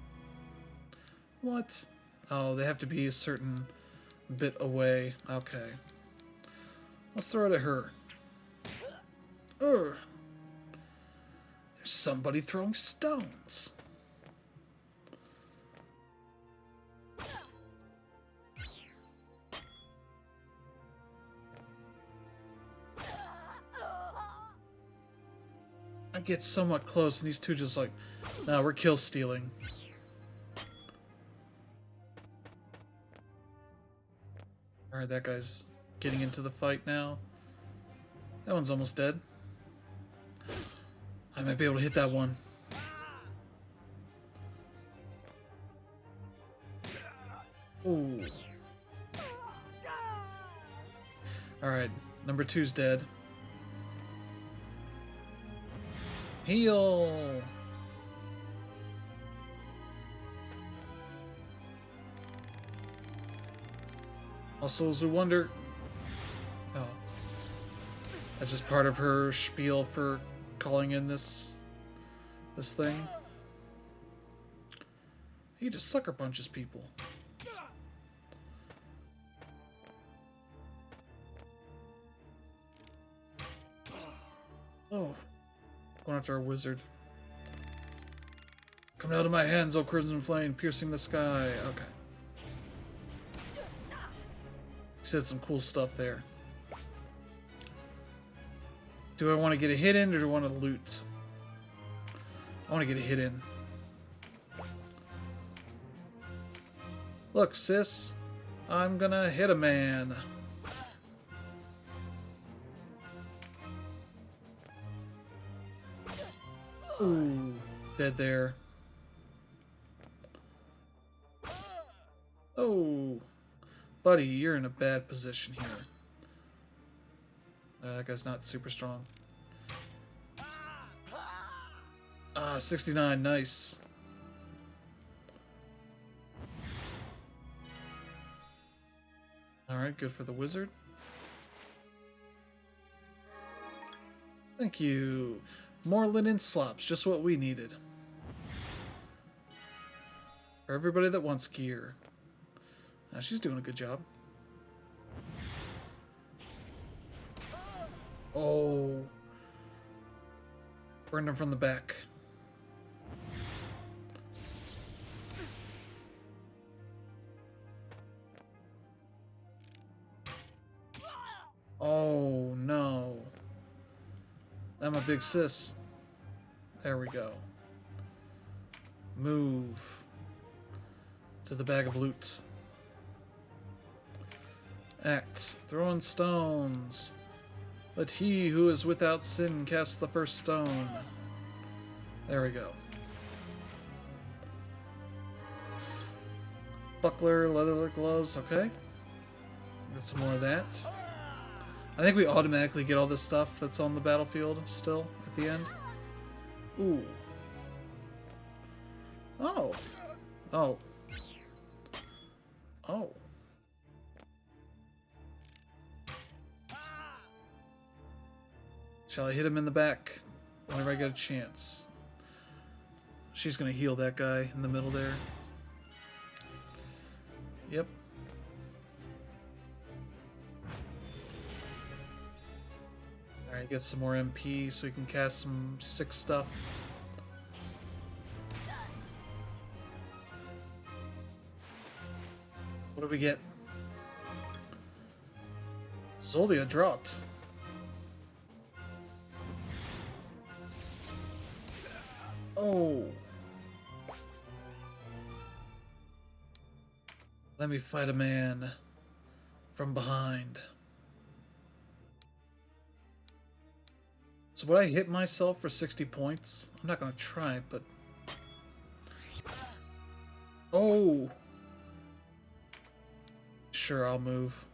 What? Oh, they have to be a certain bit away. Okay. Let's throw it at her. There's somebody throwing stones. get somewhat close, and these two just like, nah, we're kill stealing. Alright, that guy's getting into the fight now. That one's almost dead. I might be able to hit that one. Ooh. Alright, number 2's dead. Heal! Also, as we wonder... Oh. That's just part of her spiel for calling in this thing. He just sucker punches people. Oh. Going after our wizard. Come out of my hands, O Crimson Flame, piercing the sky. Okay. He said some cool stuff there. Do I want to get a hit in, or do I want to loot? I want to get a hit in. Look, sis. I'm gonna hit a man. Ooh, dead there. Oh, buddy, you're in a bad position here. That guy's not super strong. 69, nice. Alright, good for the wizard. Thank you. More linen slops, just what we needed. For everybody that wants gear. She's doing a good job. Oh. Burned him from the back. Oh, no. I'm a big sis. There we go. Move to the bag of loot. Act. Throwing stones. Let he who is without sin cast the first stone. There we go. Buckler, leather gloves, okay. Get some more of that. I think we automatically get all this stuff that's on the battlefield still at the end. Ooh. Oh. Oh. Oh. Shall I hit him in the back whenever I get a chance? She's gonna heal that guy in the middle there. Yep. Alright, get some more MP so we can cast some sick stuff. What do we get? Zoldia dropped. Oh. Let me fight a man from behind. So would I hit myself for 60 points? I'm not gonna try it, but... Oh! Sure, I'll move.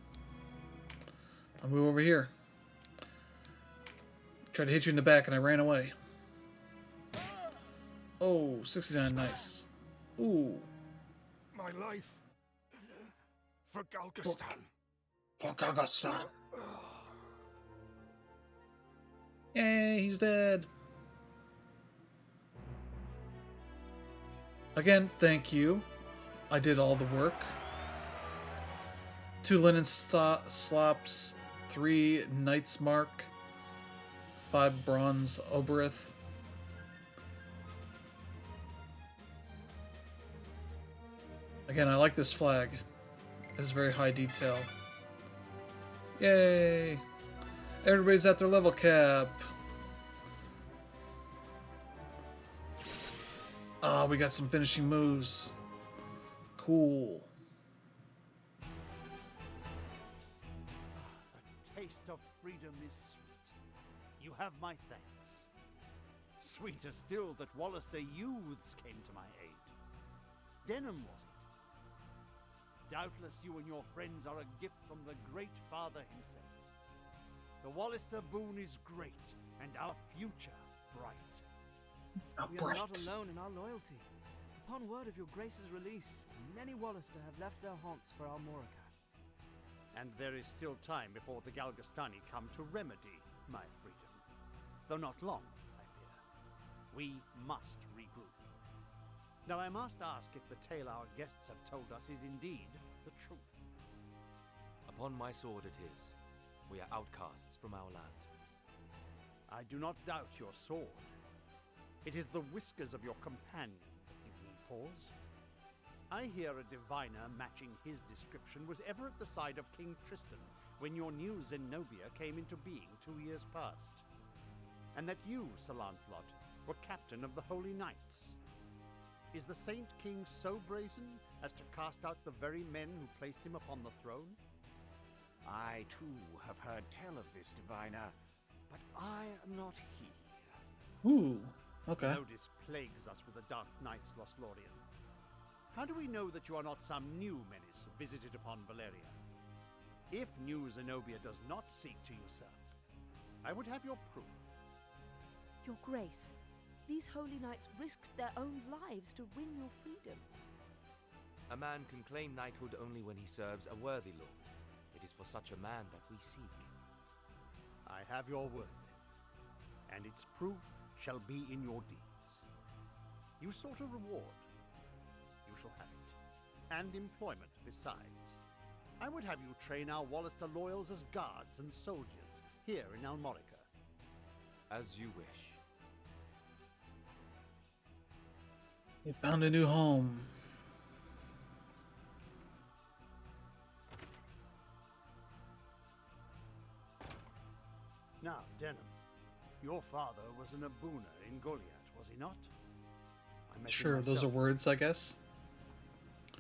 I'll move over here. Tried to hit you in the back and I ran away. Oh, 69, nice. Ooh. My life. For Galgastan. For Galgastan. Yay, he's dead. Again, thank you. I did all the work. 2 linen slops, 3 knight's mark, 5 bronze obereth. Again, I like this flag. It's very high detail. Yay! Everybody's at their level cap. Ah, we got some finishing moves. Cool. The taste of freedom is sweet. You have my thanks. Sweeter still that Wallister youths came to my aid. Denham, was it? Doubtless you and your friends are a gift from the Great Father himself. The Wallister boon is great, and our future bright. We are not alone in our loyalty. Upon word of your Grace's release, many Wallister have left their haunts for Almorica. And there is still time before the Galgastani come to remedy my freedom. Though not long, I fear. We must regroup. Now I must ask if the tale our guests have told us is indeed the truth. Upon my sword it is. We are outcasts from our land. I do not doubt your sword. It is the whiskers of your companion that give me pause. I hear a diviner matching his description was ever at the side of King Tristan when your new Zenobia came into being 2 years past. And that you, Sir Lancelot, were captain of the Holy Knights. Is the Saint King so brazen as to cast out the very men who placed him upon the throne? I too have heard tell of this diviner, but I am not he. Ooh, okay. Notice plagues us with the Dark Knights, Lost Lorien. How do we know that you are not some new menace visited upon Valeria? If new Zenobia does not seek to usurp, I would have your proof. Your Grace, these holy knights risked their own lives to win your freedom. A man can claim knighthood only when he serves a worthy lord. It is for such a man that we seek. I have your word, then, and its proof shall be in your deeds. You sought a reward. You shall have it, and employment besides. I would have you train our Wallister loyals as guards and soldiers here in Almorica. As you wish. We found a new home. Now, Denham, your father was an Abuna in Goliath, was he not? I met him Sure, those are myself. words, I guess.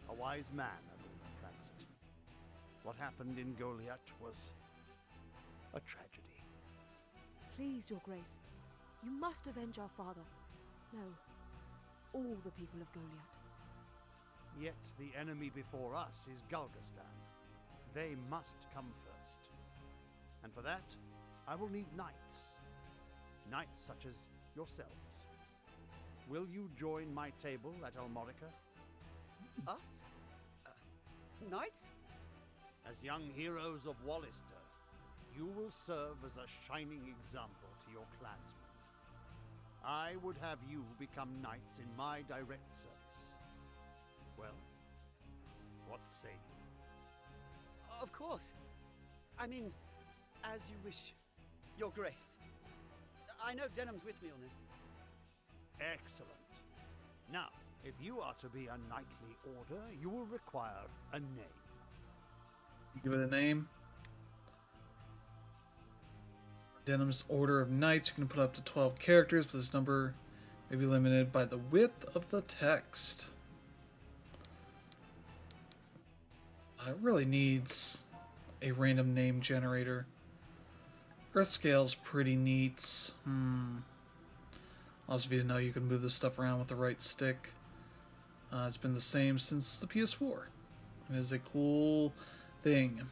A wise man, Abuna Cranston. What happened in Goliath was a tragedy. Please, Your Grace, you must avenge our father. No, all the people of Goliath. Yet the enemy before us is Galgastan. They must come first. And for that, I will need knights. Knights such as yourselves. Will you join my table at Almorica? Us? Knights? As young heroes of Wallister, you will serve as a shining example to your clansmen. I would have you become knights in my direct service. Well, what say you? Of course. I mean, as you wish, Your Grace. I know Denham's with me on this. Excellent. Now, if you are to be a knightly order, you will require a name. Give it a name. Denham's Order of Knights. You can put up to 12 characters, but this number may be limited by the width of the text. It really needs a random name generator. Earth scale's pretty neat. Also, if you didn't know, you can move this stuff around with the right stick. It's been the same since the PS4. It is a cool thing.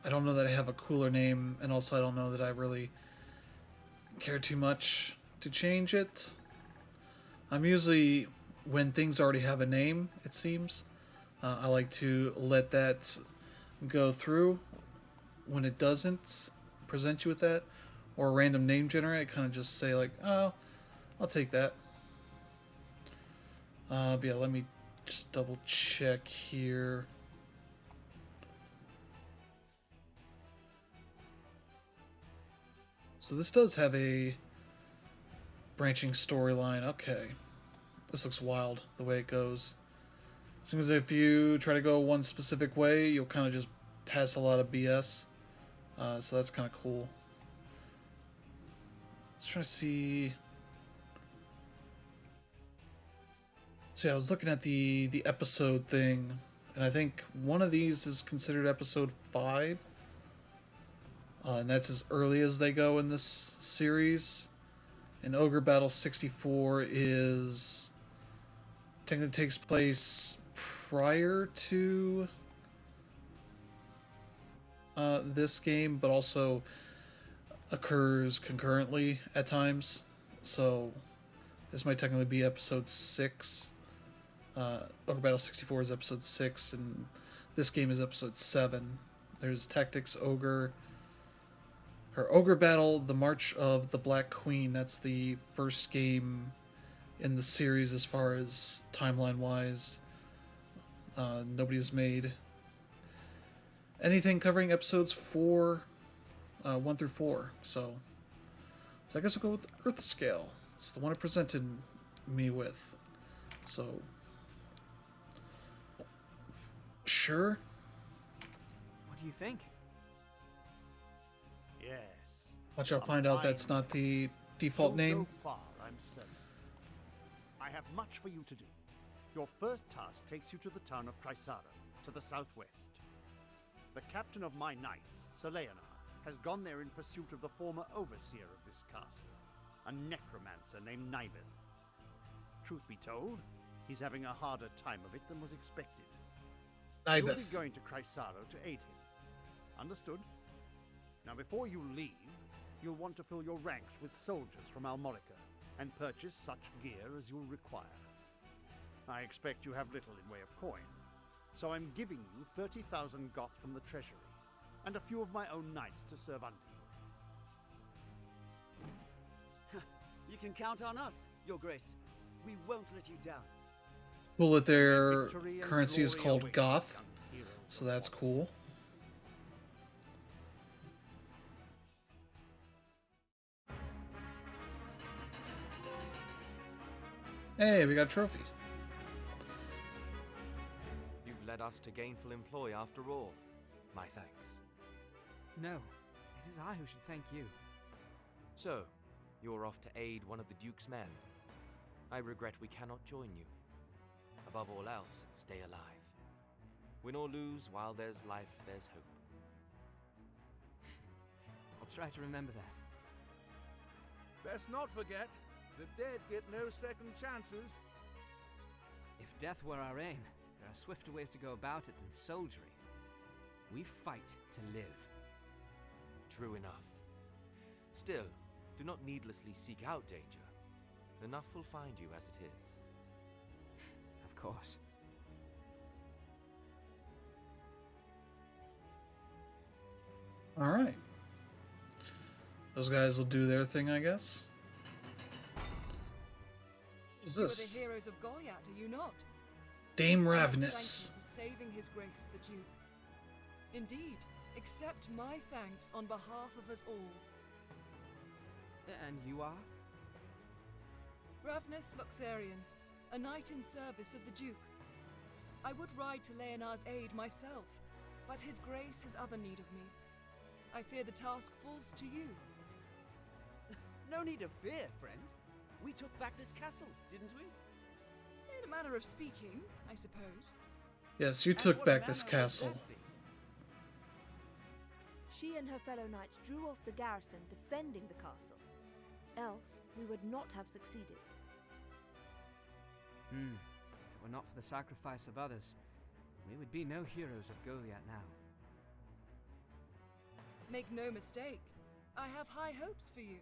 I don't know that I have a cooler name, and also I don't know that I really care too much to change it. I'm usually, when things already have a name, it seems, I like to let that go through. When it doesn't present you with that, or a random name generator, I kind of just say like, oh, I'll take that. But yeah, let me just double check here. So this does have a branching storyline. Okay. This looks wild, the way it goes. Seems if you try to go one specific way, you'll kind of just pass a lot of BS. So that's kind of cool. Just trying to see So yeah, I was looking at the episode thing, and I think one of these is considered episode 5. And that's as early as they go in this series. And Ogre Battle 64 is technically takes place prior to this game, but also occurs concurrently at times. So this might technically be episode 6. Ogre Battle 64 is episode 6, and this game is episode 7. There's Tactics Ogre. Her Ogre Battle, The March of the Black Queen. That's the first game in the series as far as timeline-wise. Nobody's made anything covering episodes 1 through 4. So I guess we'll go with Earth Scale. It's the one it presented me with. So, sure. What do you think? Yes. Watch out, find out that's not the default name. Go far, I'm certain. I have much for you to do. Your first task takes you to the town of Chrysara, to the southwest. The captain of my knights, Sir Leonard, has gone there in pursuit of the former overseer of this castle, a necromancer named Nibeth. Truth be told, he's having a harder time of it than was expected. You'll be going to Chrysara to aid him. Understood? Now before you leave, you'll want to fill your ranks with soldiers from Almorica and purchase such gear as you'll require. I expect you have little in way of coin, so I'm giving you 30,000 goth from the treasury, and a few of my own knights to serve under you. You can count on us, Your Grace. We won't let you down. Cool that their currency is called goth, so that's cool. Hey, we got a trophy. You've led us to gainful employ after all. My thanks. No, it is I who should thank you. So, you're off to aid one of the Duke's men. I regret we cannot join you. Above all else, stay alive. Win or lose, while there's life, there's hope. I'll try to remember that. Best not forget, the dead get no second chances. If death were our aim, there are swifter ways to go about it than soldiery. We fight to live. True enough. Still, do not needlessly seek out danger. Enough will find you as it is. Of course. All right. Those guys will do their thing, I guess. What's this? You are the heroes of Goliath, are you not? Dame Ravenous. Thank you for saving His Grace the Duke. Indeed, accept my thanks on behalf of us all. And you are? Ravenous Luxarian, a knight in service of the Duke. I would ride to Leonard's aid myself, but His Grace has other need of me. I fear the task falls to you. No need of fear, friend. We took back this castle, didn't we? In a manner of speaking, I suppose. Yes, you took back this castle. She and her fellow knights drew off the garrison defending the castle. Else, we would not have succeeded. If it were not for the sacrifice of others, we would be no heroes of Goliath now. Make no mistake, I have high hopes for you.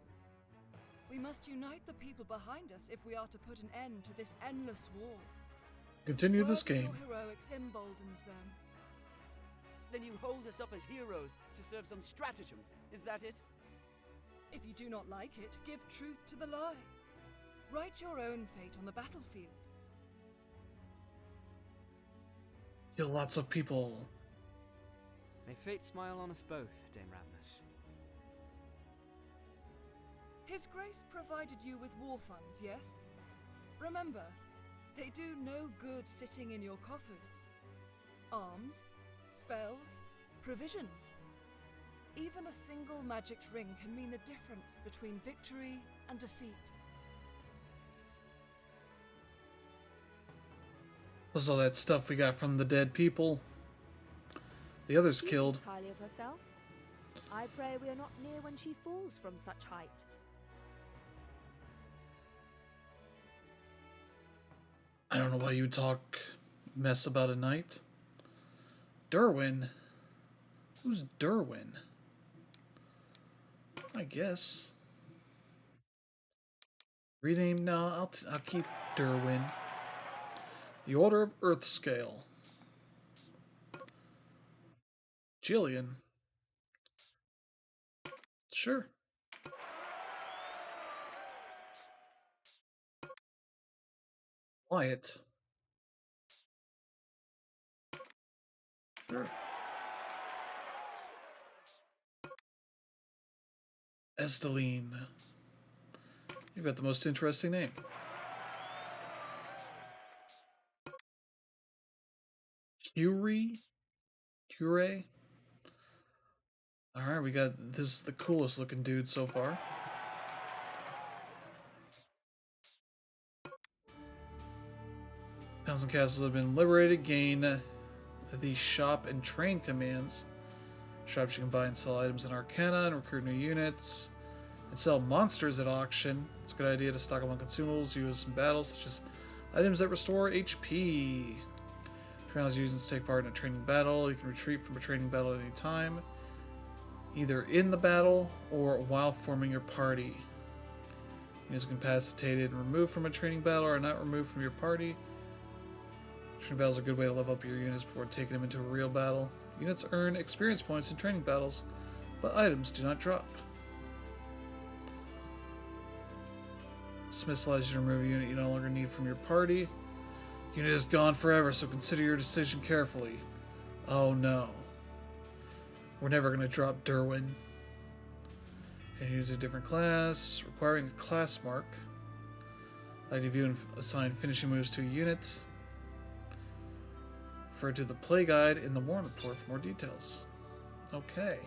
We must unite the people behind us if we are to put an end to this endless war. Continue this Word of game. your heroics emboldens them. Then you hold us up as heroes to serve some stratagem, is that it? If you do not like it, give truth to the lie. Write your own fate on the battlefield. Kill lots of people. May fate smile on us both, Dame Ravenous. His Grace provided you with war funds, yes? Remember, they do no good sitting in your coffers. Arms, spells, provisions. Even a single magic ring can mean the difference between victory and defeat. Was all that stuff we got from the dead people? The others She killed. thinks highly of herself. I pray we are not near when she falls from such height. I don't know why you talk mess about a knight. Derwin? Who's Derwin? I guess. Rename? No, I'll keep Derwin. The Order of Earthscale. Jillian. Sure. Wyatt. Sure. Esteline. You've got the most interesting name. Curie? Cure? Alright, we got this is the coolest looking dude so far. Towns and castles have been liberated. Gain the shop and train commands. Shops you can buy and sell items in Arcana and recruit new units. And sell monsters at auction. It's a good idea to stock up on consumables used in battles, such as items that restore HP. Trainers used to take part in a training battle. You can retreat from a training battle at any time, either in the battle or while forming your party. Units incapacitated and removed from a training battle are not removed from your party. Training battles are a good way to level up your units before taking them into a real battle. Units earn experience points in training battles, but items do not drop. Smith allows you to remove a unit you no longer need from your party. Unit is gone forever, so consider your decision carefully. Oh no. We're never going to drop Derwin. And use a different class, requiring a class mark. I give you and assign finishing moves to a unit. Refer to the play guide in the Warren report for more details. Okay.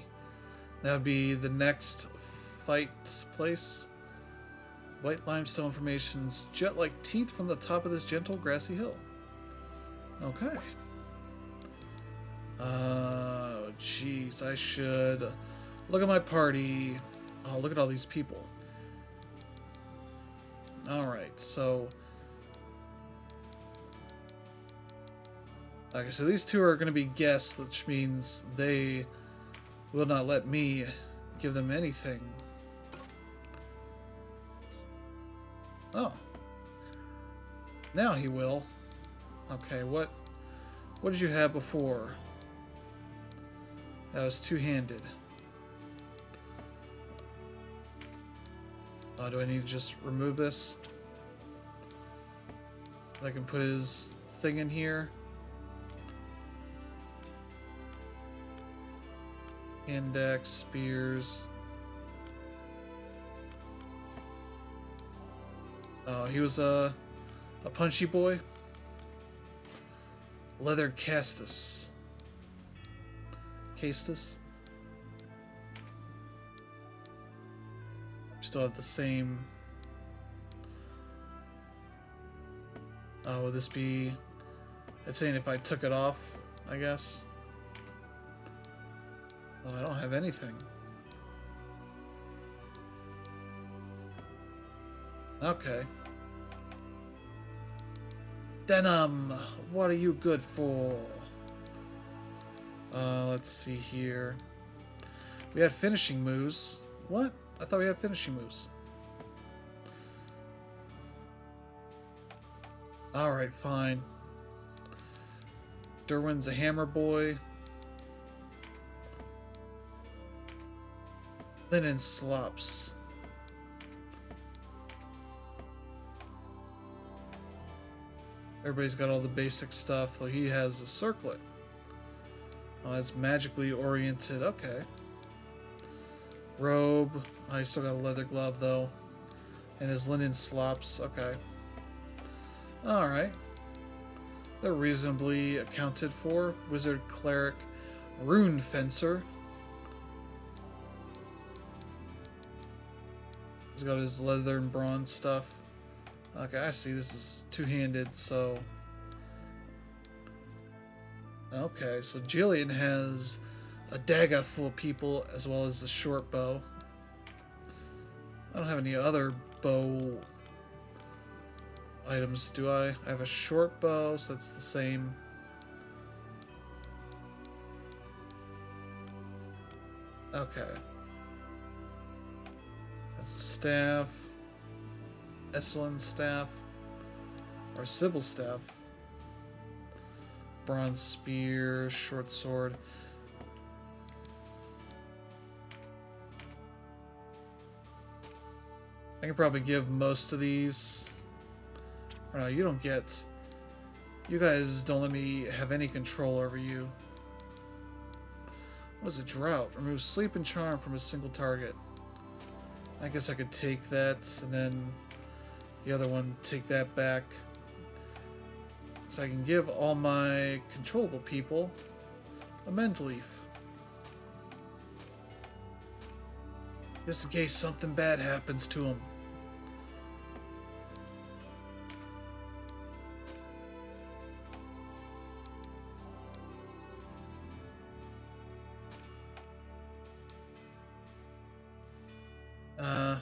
That would be the next fight place. White limestone formations jet like teeth from the top of this gentle grassy hill. Okay. Jeez, I should look at my party. Oh, look at all these people. Alright, so okay, so these two are going to be guests, which means they will not let me give them anything. Oh. Now he will. Okay, what did you have before? That was two-handed. Oh, do I need to just remove this? I can put his thing in here. Index, spears. Oh, he was a punchy boy. Leather castus. Castus. Still have the same. Oh, would this be? It's saying if I took it off, I guess. Oh, I don't have anything. Okay. Denim, what are you good for? Let's see here. We had finishing moves. What? I thought we had finishing moves. Alright, fine. Derwin's a hammer boy. Linen slops. Everybody's got all the basic stuff, though he has a circlet. Oh, that's magically oriented. Okay. Robe. Oh, he's still got a leather glove, though. And his linen slops. Okay. Alright. They're reasonably accounted for. Wizard, cleric, rune fencer. He's got his leather and bronze stuff. Okay, I see this is two-handed, so Okay, so Jillian has a dagger full of people as well as the short bow. I don't have any other bow items, do I? I have a short bow, so that's the same. Okay. That's a staff. Esselin's staff. Or Sybil's staff. Bronze spear, short sword. I can probably give most of these. Or no, you don't get... You guys don't let me have any control over you. What is a drought? Remove sleep and charm from a single target. I guess I could take that, and then the other one, take that back. So I can give all my controllable people a mend leaf. Just in case something bad happens to them. I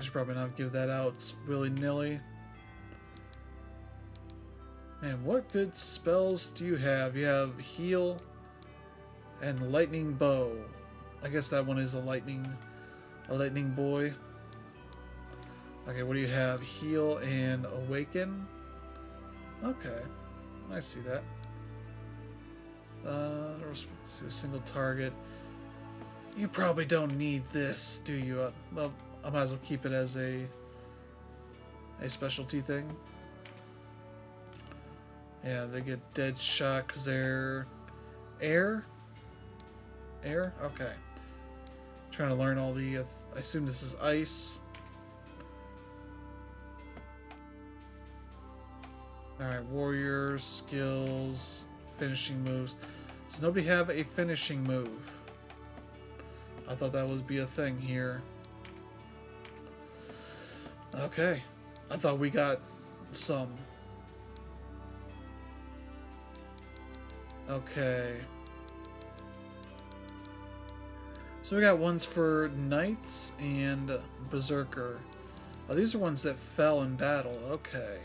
should probably not give that out willy-nilly. Man, what good spells do you have? You have heal and lightning bow. I guess that one is a lightning boy. Okay, what do you have? Heal and awaken. Okay, I see that. To a single target. You probably don't need this, do you? I might as well keep it as a specialty thing. Yeah, they get dead shot because they're air. Air? Okay. Trying to learn all the... I assume this is ice. Alright, warriors, skills, finishing moves. Does nobody have a finishing move? I thought that would be a thing here. Okay. I thought we got some. Okay. So we got ones for Knights and Berserker. Oh, these are ones that fell in battle. Okay.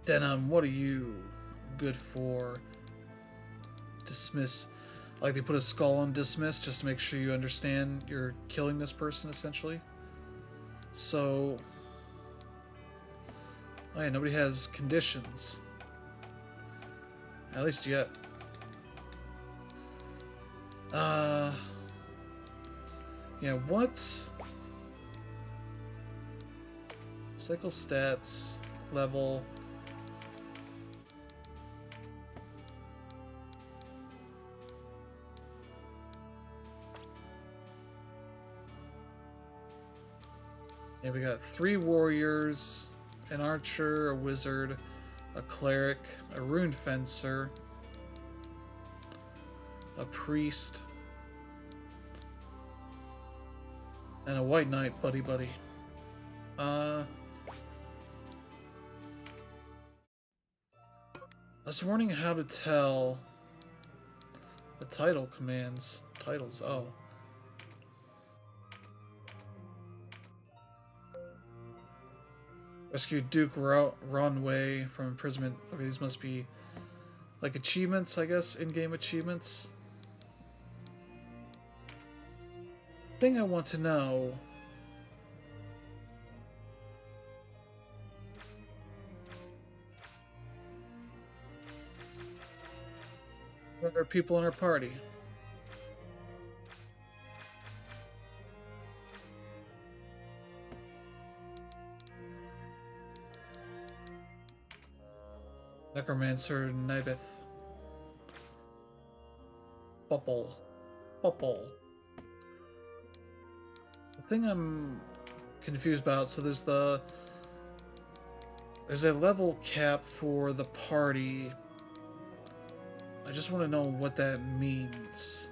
Denim, what are you good for? Dismiss. Like they put a skull on dismiss just to make sure you understand you're killing this person, essentially. So... Oh yeah, nobody has conditions. At least yet. Yeah, what? Cycle stats, level... Yeah, we got 3 warriors, an archer, a wizard, a cleric, a rune fencer, a priest, and a white knight, buddy. I was wondering how to tell the title commands. Titles, oh. Rescue Duke Ronway from imprisonment. Okay, these must be like achievements, I guess, in-game achievements. Thing I want to know. Are there people in our party? Necromancer Nibeth. Bubble. The thing I'm confused about, so there's a level cap for the party. I just want to know what that means.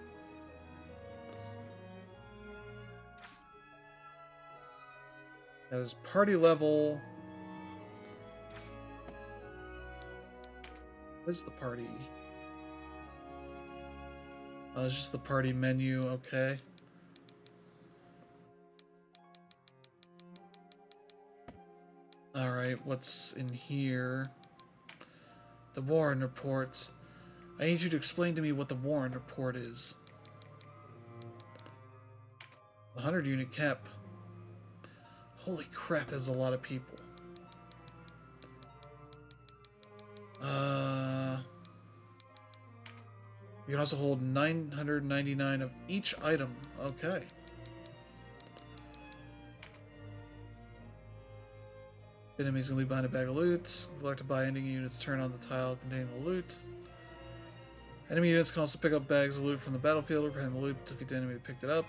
There's party level Where's the party? Oh, it's just the party menu, okay. Alright, what's in here? The Warren Report. I need you to explain to me what the Warren Report is. 100 unit cap. Holy crap, that's a lot of people. You can also hold 999 of each item. Okay. Enemies can leave behind a bag of loot. Collect to buy ending units, turn on the tile containing the loot. Enemy units can also pick up bags of loot from the battlefield or prevent the loot to defeat the enemy that picked it up.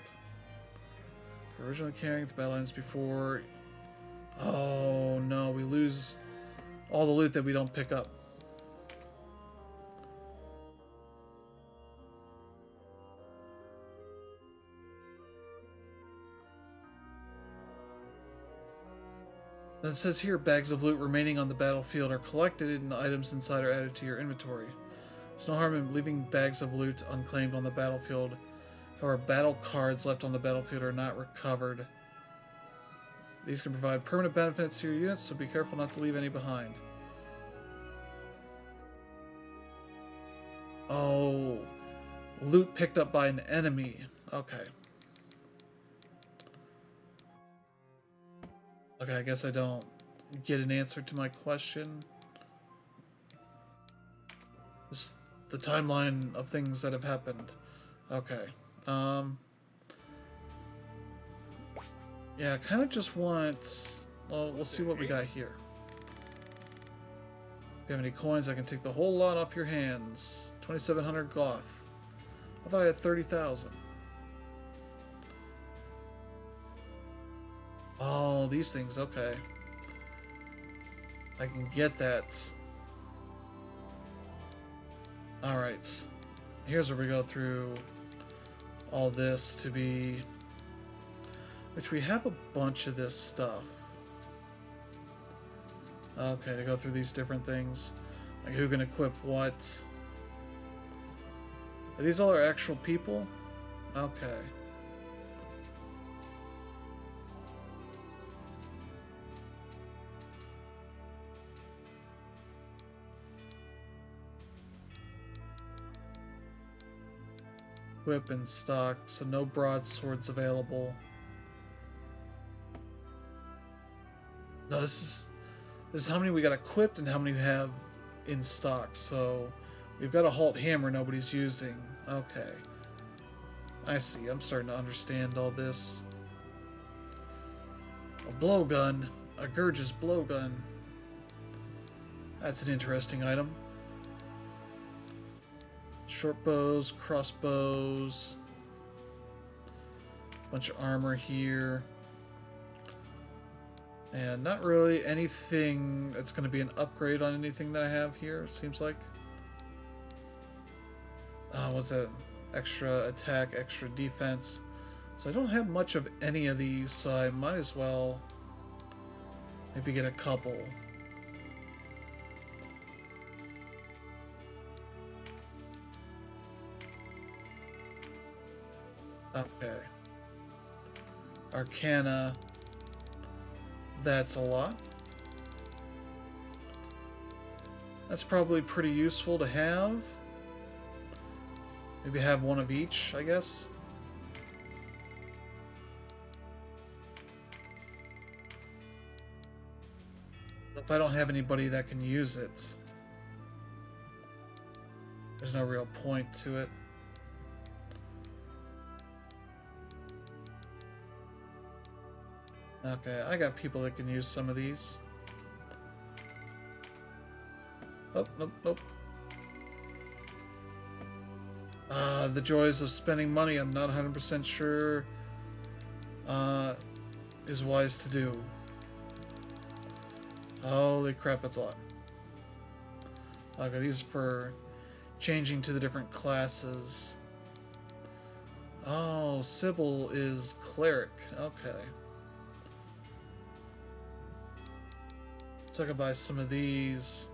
Originally carrying the battle ends before. Oh no, we lose all the loot that we don't pick up. Then it says here, bags of loot remaining on the battlefield are collected and the items inside are added to your inventory. There's no harm in leaving bags of loot unclaimed on the battlefield. However, battle cards left on the battlefield are not recovered. These can provide permanent benefits to your units, so be careful not to leave any behind. Oh, loot picked up by an enemy. Okay. Okay, I guess I don't get an answer to my question. Just the timeline of things that have happened. Okay. Yeah, I kind of just want... Well, we'll see what we got here. If you have any coins, I can take the whole lot off your hands. 2,700 Goth. I thought I had 30,000. Oh, these things, okay. I can get that. Alright. Here's where we go through all this to be... Which we have a bunch of this stuff. Okay, to go through these different things. Like who can equip what. Are these all our actual people? Okay. Whip in stock, so no broadswords available. No, this is how many we got equipped and how many we have in stock. So we've got a halt hammer nobody's using. Okay. I see. I'm starting to understand all this. A blowgun. A Gurge's blowgun. That's an interesting item. Short bows, crossbows. Bunch of armor here. And not really anything that's going to be an upgrade on anything that I have here, it seems like. What's that? Extra attack, extra defense. So I don't have much of any of these, so I might as well maybe get a couple. Okay. Arcana. That's a lot. That's probably pretty useful to have. Maybe have one of each, I guess. If I don't have anybody that can use it, there's no real point to it. Okay, I got people that can use some of these. Oh, nope, nope. The joys of spending money, I'm not 100% sure is wise to do. Holy crap, that's a lot. Okay, these are for changing to the different classes. Oh, Sybil is cleric. Okay. So I can buy some of these.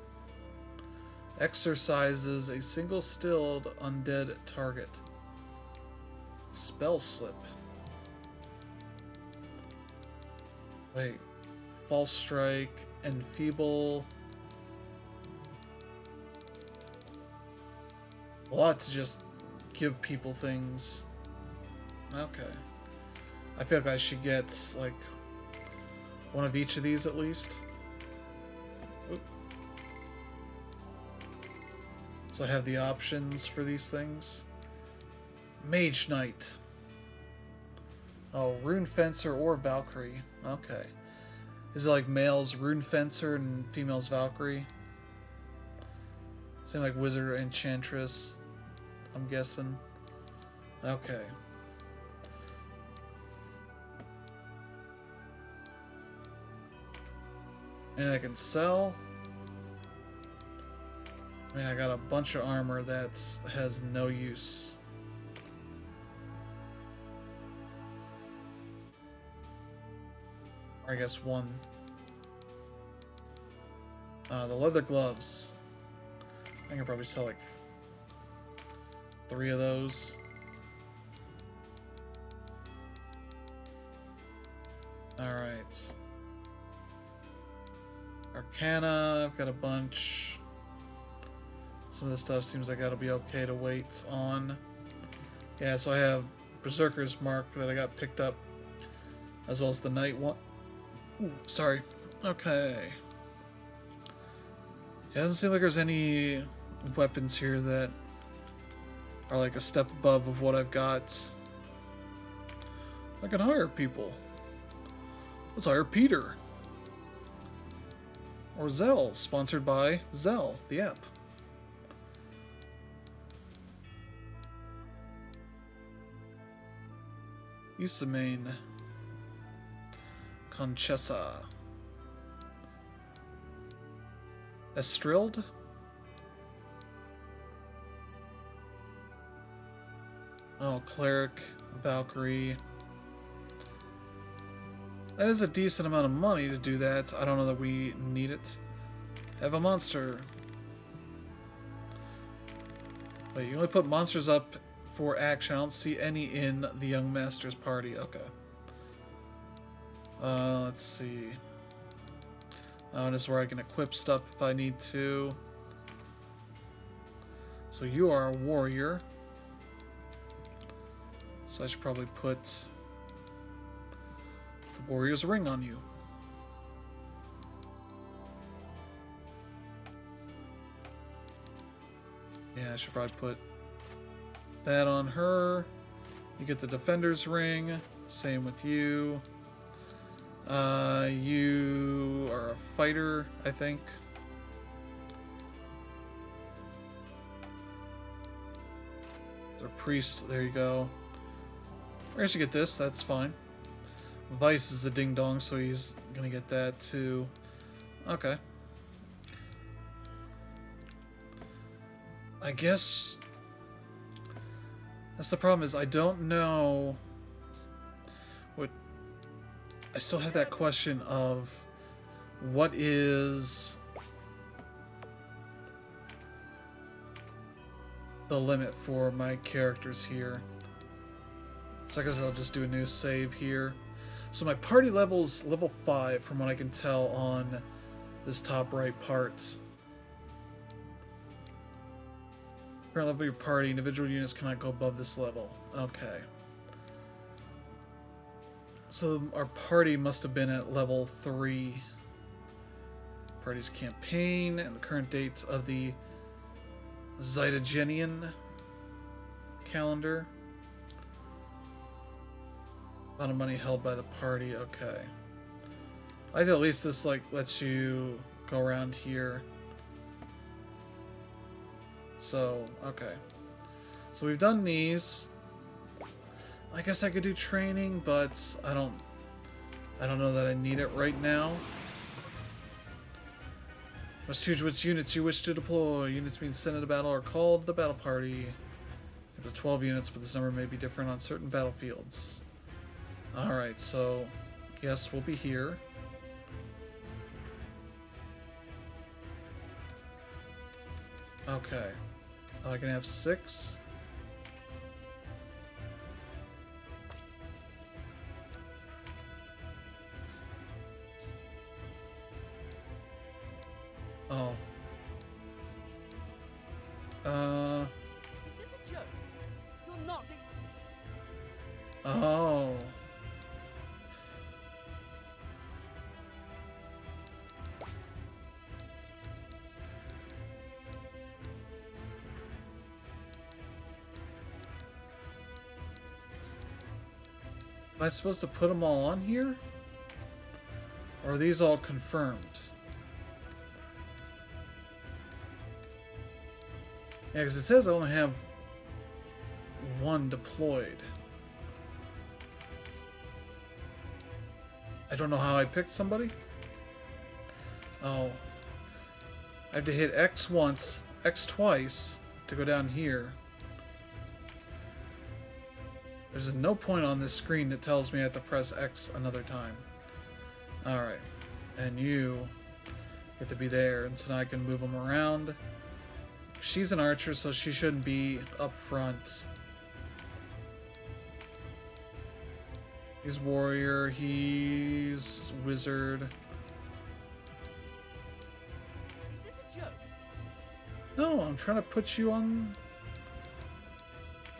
Exercises a single stilled undead target. Spell slip. Wait. False strike. Enfeeble. A lot to just give people things. Okay. I feel like I should get, like, one of each of these at least. Oop. So I have the options for these things. Mage Knight. Oh, Rune Fencer or Valkyrie. Okay. Is it like males Rune Fencer and females Valkyrie? Same like Wizard or Enchantress, I'm guessing. Okay. And I can sell. I mean, I got a bunch of armor that has no use. Or I guess one. The leather gloves. I can probably sell like 3 of those. Alright. Arcana, I've got a bunch. Some of this stuff seems like that'll be okay to wait on. Yeah, so I have Berserker's Mark that I got picked up, as well as the Night one. Ooh, sorry. Okay. It doesn't seem like there's any weapons here that are like a step above of what I've got. I can hire people. Let's hire Peter. Or Zell, sponsored by Zell, the app. Isamane. Conchessa. Estrilled? Oh, Cleric, Valkyrie. That is a decent amount of money to do that. I don't know that we need it. Have a monster. Wait, you only put monsters up for action. I don't see any in the Young Master's party. Okay. Let's see. Oh, this is where I can equip stuff if I need to. So you are a warrior. So I should probably put the warrior's ring on you. Yeah, I should probably put that on her. You get the defender's ring. Same with you. You are a fighter, I think. Or priest, there you go. I should get this, that's fine. Vice is a ding dong, so he's gonna get that too. Okay. I guess that's the problem, is I don't know what. I still have that question of what is the limit for my characters here. So I guess I'll just do a new save here. So my party level's level 5 from what I can tell on this top right part. Current level of your party, individual units cannot go above this level. Okay. So our party must have been at level 3. Party's campaign and the current date of the Zytogenian calendar. Amount of money held by the party, okay. I think at least this like lets you go around here. So, okay. So we've done these. I guess I could do training, but I don't know that I need it right now. Must choose which units you wish to deploy. Units being sent into battle are called the battle party. Up to 12 units, but this number may be different on certain battlefields. Alright, so yes, we'll be here. Okay. I can have 6. Oh. Is this a joke? You're not the... Oh. Am I supposed to put them all on here? Or are these all confirmed? Yeah, because it says I only have 1 deployed. I don't know how I picked somebody. Oh. I have to hit X once, X twice to go down here. There's no point on this screen that tells me I have to press X another time. Alright. And you get to be there, and so now I can move them around. She's an archer, so she shouldn't be up front. He's warrior, he's wizard. Is this a joke? No, I'm trying to put you on...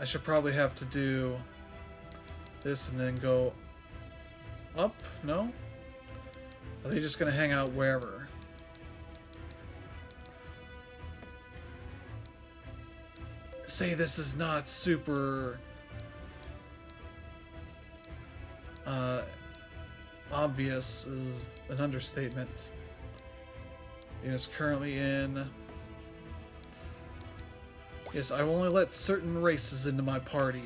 I should probably have to do this and then go up? No? Are they just gonna hang out wherever? Say this is not super obvious is an understatement. It is currently in... Yes, I will only let certain races into my party.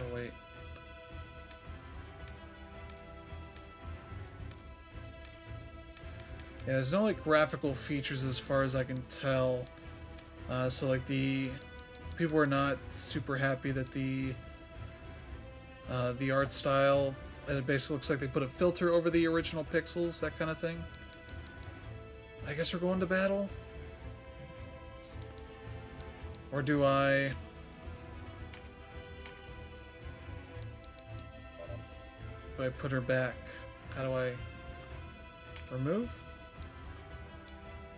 Oh, wait. Yeah, there's no, like, graphical features as far as I can tell. So, like, the... People are not super happy that the art style, and it basically looks like they put a filter over the original pixels, that kind of thing. I guess we're going to battle? Or do I... Do I put her back? How do I... Remove?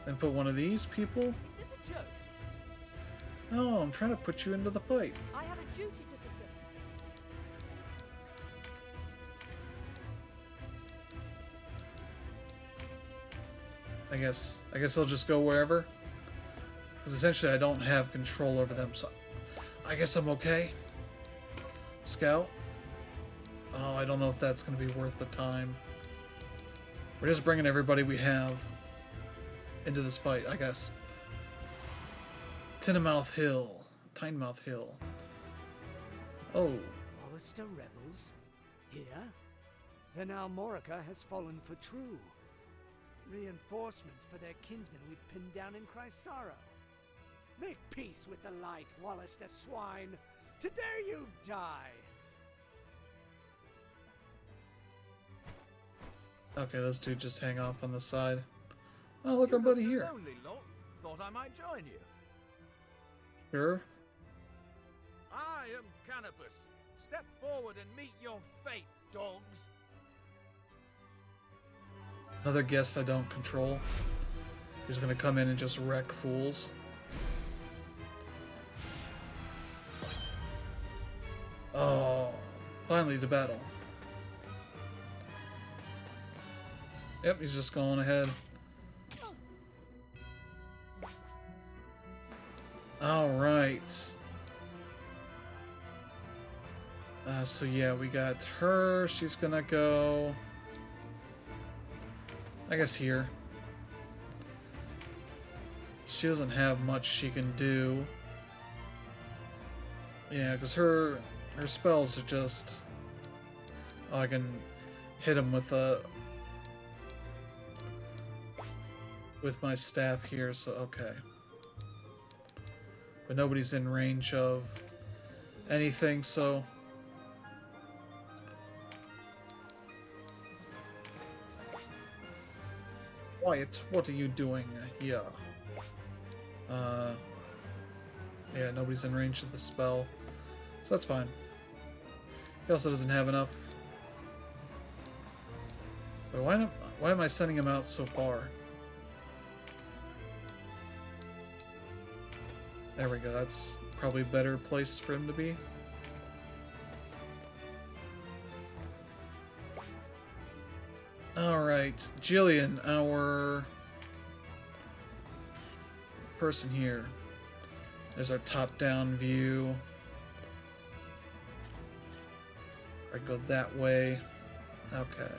Then put one of these people? Is this a joke? No, I'm trying to put you into the fight. I have a duty to fulfill. I guess I'll just go wherever. Because essentially I don't have control over them, so I guess I'm okay. Scout? Oh, I don't know if that's going to be worth the time. We're just bringing everybody we have into this fight, I guess. Tynmouth Hill. Oh. Hollister rebels? Here? Then Almorica has fallen for true. Reinforcements for their kinsmen we've pinned down in Chrysara. Make peace with the light, Wallister swine! Today you die! Okay, those two just hang off on the side. Oh, look, our buddy here. Lonely lot. Thought I might join you. Sure. I am Canopus. Step forward and meet your fate, dogs. Another guest I don't control. Who's gonna come in and just wreck fools. Oh, finally to battle. Yep, he's just going ahead. Alright. So yeah, we got her. She's gonna go... I guess here. She doesn't have much she can do. Yeah, because her spells are just... Oh, I can hit him with a... with my staff here, so okay. But nobody's in range of anything, so... Quiet, what are you doing here? Yeah, nobody's in range of the spell. So that's fine. He also doesn't have enough. But why am I sending him out so far? There we go, that's probably a better place for him to be. Alright, Jillian, our person here. There's our top-down view. I go that way. Okay.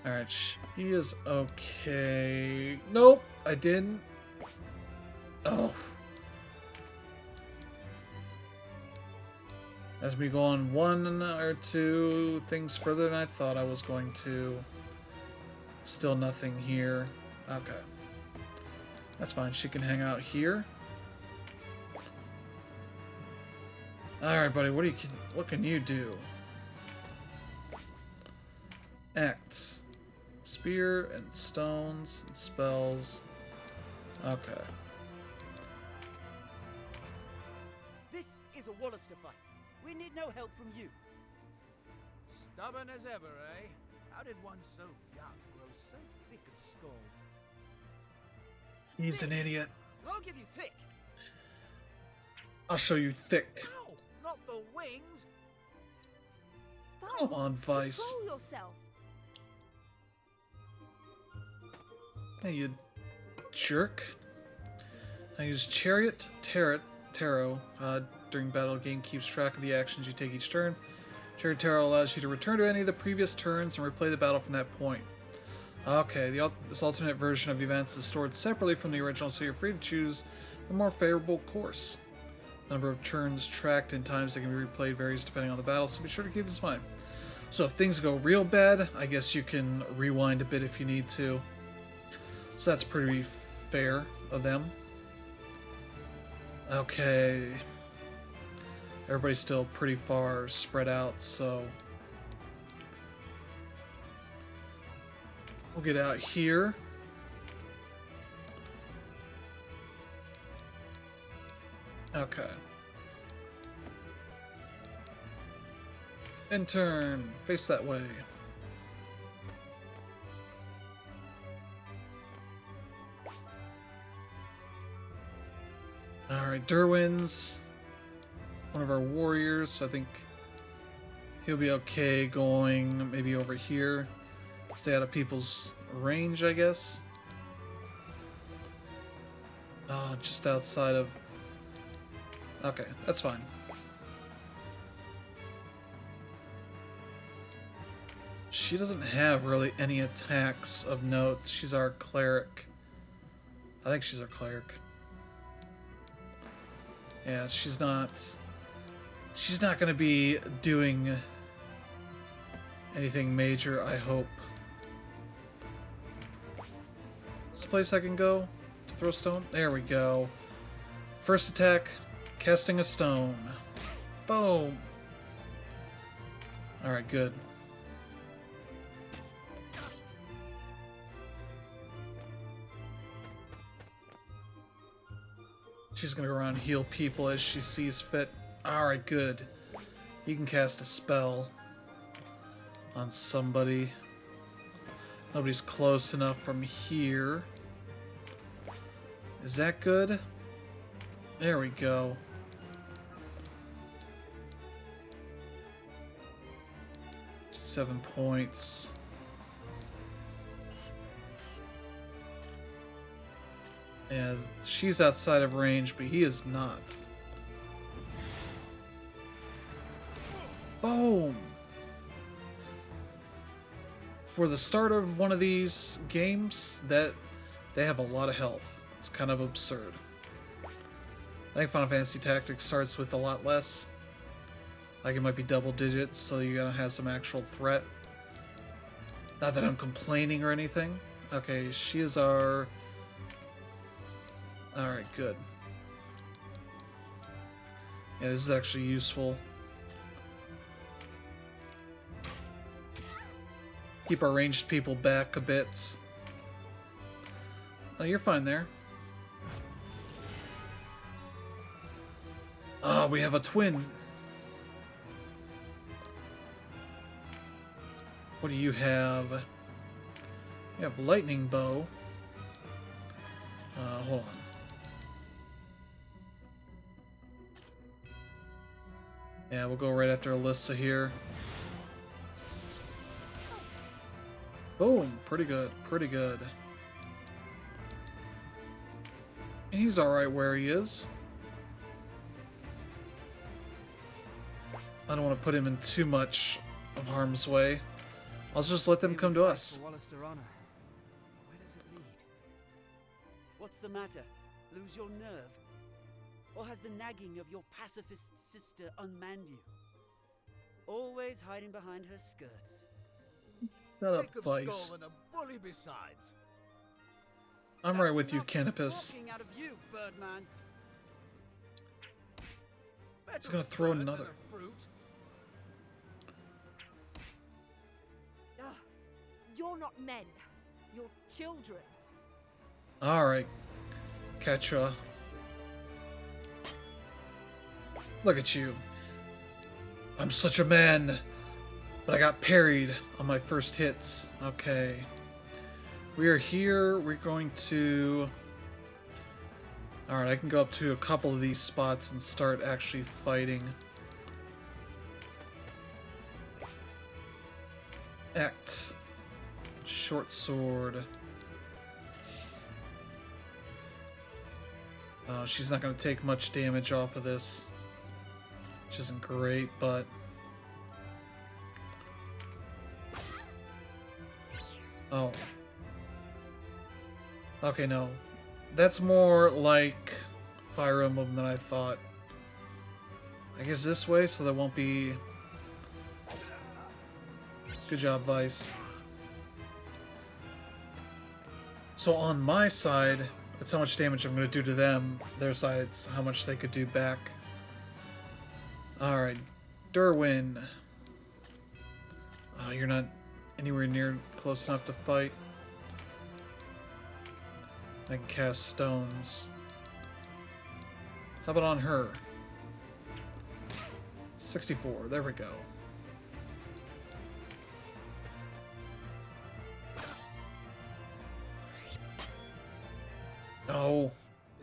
Alright, she is okay. Nope, I didn't. Oh. As we go on one or two things further than I thought I was going to. Still nothing here. Okay. That's fine. She can hang out here. Alright, buddy. What can you do? Act. Spear and stones and spells. Okay. This is a Wallace fight. We need no help from you. Stubborn as ever, eh? How did one so young grow so thick of skull? He's an idiot. I'll give you thick. I'll show you thick. Ow! Not the wings! Vice, Come on, Vice. control yourself. Hey, you jerk. I use Chariot Tarot. During battle, the game keeps track of the actions you take each turn. Chariot Tarot allows you to return to any of the previous turns and replay the battle from that point. Okay, this alternate version of events is stored separately from the original, so you're free to choose the more favorable course. The number of turns tracked and times that can be replayed varies depending on the battle, so be sure to keep this in mind. So if things go real bad, I guess you can rewind a bit if you need to. So that's pretty fair of them. Okay. Everybody's still pretty far spread out, so we'll get out here. Okay. In turn, face that way. Alright, Derwin's one of our warriors, so I think he'll be okay going maybe over here. Stay out of people's range, I guess. Oh, just outside of... Okay, that's fine. She doesn't have really any attacks of note. She's our cleric. I think she's our cleric. Yeah, she's not going to be doing anything major, I hope. Is this a place I can go to throw stone? There we go. First attack, casting a stone. Boom. Alright, good. She's gonna go around and heal people as she sees fit. Alright, good. You can cast a spell on somebody. Nobody's close enough from here. Is that good? There we go. $7 points. Yeah, she's outside of range, but he is not. Boom! For the start of one of these games, that they have a lot of health. It's kind of absurd. I think Final Fantasy Tactics starts with a lot less. Like it might be double digits, so you gotta have some actual threat. Not that I'm complaining or anything. Okay, she is our... Alright, good. Yeah, this is actually useful. Keep our ranged people back a bit. Oh, you're fine there. Ah, we have a twin. What do you have? You have lightning bow. Hold on. Yeah, we'll go right after Alyssa here. Boom! Pretty good, pretty good. And he's alright where he is. I don't want to put him in too much of harm's way. I'll just let them come to us. Where does it lead? What's the matter? Lose your nerve? Or has the nagging of your pacifist sister unmanned you? Always hiding behind her skirts. Shut up, Thick of Vice. skull and a bully besides. I'm right with you, Canopus. Walking out of you, Birdman. He's gonna throw Better another. than a fruit. Ugh, you're not men. You're children. Alright. Ketra. Look at you. I'm such a man. But I got parried on my first hits. Okay. We are here. We're going to... Alright, I can go up to a couple of these spots and start actually fighting. Act. Short sword. She's not going to take much damage off of this. Which isn't great, but... Oh. Okay, no. That's more like Fire Emblem than I thought. I guess this way, so there won't be... Good job, Vice. So on my side, that's how much damage I'm going to do to them. Their side, it's how much they could do back. Alright. Derwin. You're not anywhere near close enough to fight. I can cast stones. How about on her? 64. There we go. No.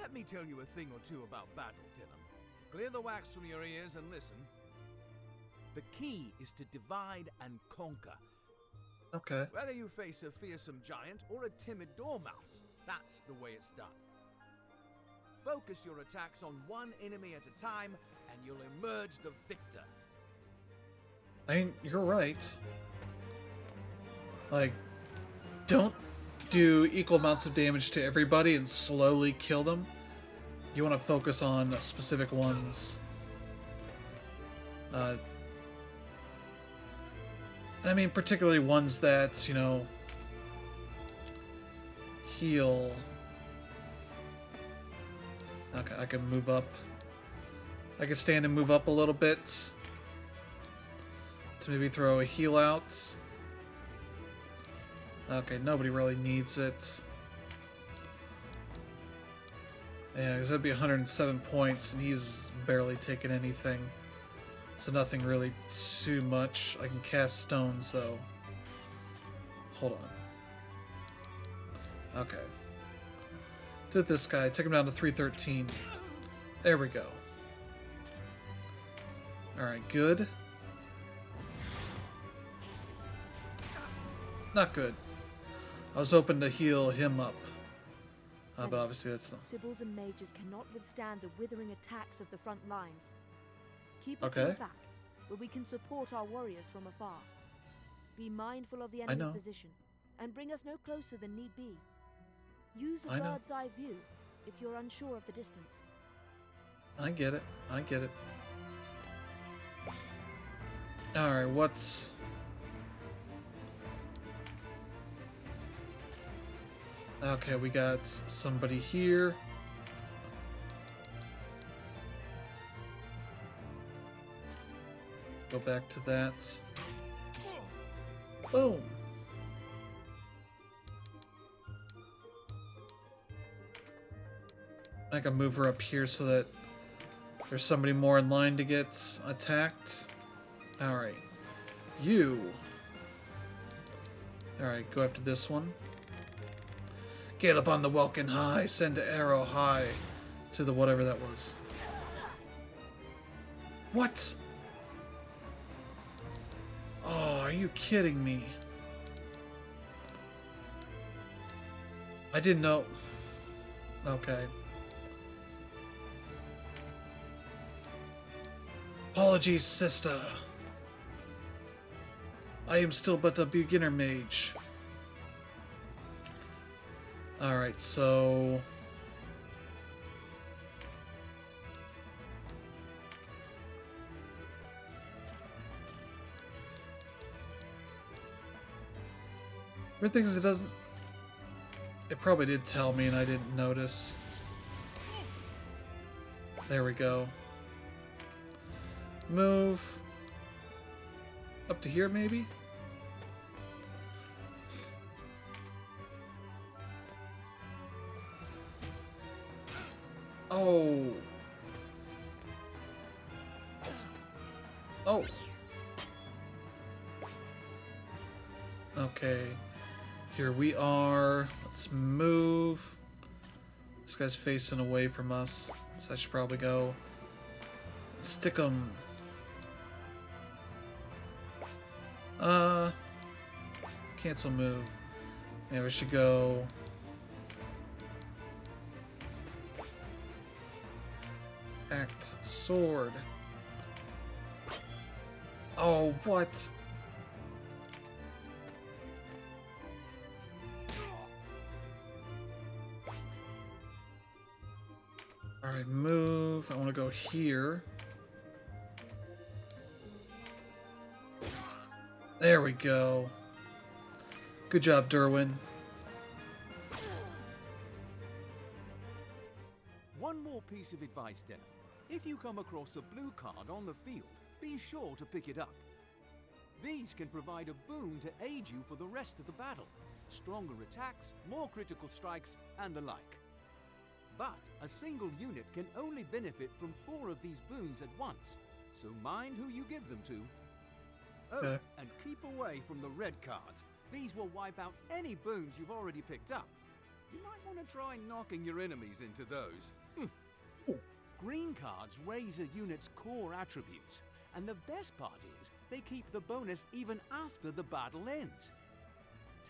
Let me tell you a thing or two about battle, Dylan. Clear the wax from your ears and listen. The key is to divide and conquer. Okay. Whether you face a fearsome giant or a timid dormouse, that's the way it's done. Focus your attacks on one enemy at a time, and you'll emerge the victor. I mean, you're right. Like, don't do equal amounts of damage to everybody and slowly kill them. You want to focus on specific ones. I mean, particularly ones that, you know, heal. Okay, I can move up. I can stand and move up a little bit. To maybe throw a heal out. Okay, nobody really needs it. Yeah, because that'd be 107 points, and he's barely taken anything. So nothing really too much. I can cast stones, though. Hold on. Okay. Did this guy. Take him down to 313. There we go. Alright, good. Not good. I was hoping to heal him up. But obviously that's not... Sibyls and mages cannot withstand the withering attacks of the front lines. Keep us Okay. in the back, where we can support our warriors from afar. Be mindful of the enemy's position, and bring us no closer than need be. Use a bird's eye view if you're unsure of the distance. I get it. I get it. Alright, what's... Okay, we got somebody here. Go back to that. Boom. I can move her up here so that there's somebody more in line to get attacked. Alright. You. Alright, go after this one. Get up on the Welkin high. Send the arrow high to the whatever that was. What? Oh, are you kidding me? I didn't know. Okay. Apologies, sister. I am still but a beginner mage. Alright, so... weird thing is it doesn't... it probably did tell me and I didn't notice. There we go. Move up to here, maybe? Oh. Oh. Okay. Here we are. Let's move. This guy's facing away from us, so I should probably go stick him. Cancel move. Yeah, we should go. Act sword. Oh, what? Alright, move. I want to go here. There we go. Good job, Derwin. One more piece of advice, Denim. If you come across a blue card on the field, be sure to pick it up. These can provide a boon to aid you for the rest of the battle. Stronger attacks, more critical strikes, and the like. But a single unit can only benefit from 4 of these boons at once, so mind who you give them to. Oh, okay. And keep away from the red cards. These will wipe out any boons you've already picked up. You might want to try knocking your enemies into those. Green cards raise a unit's core attributes, and the best part is they keep the bonus even after the battle ends.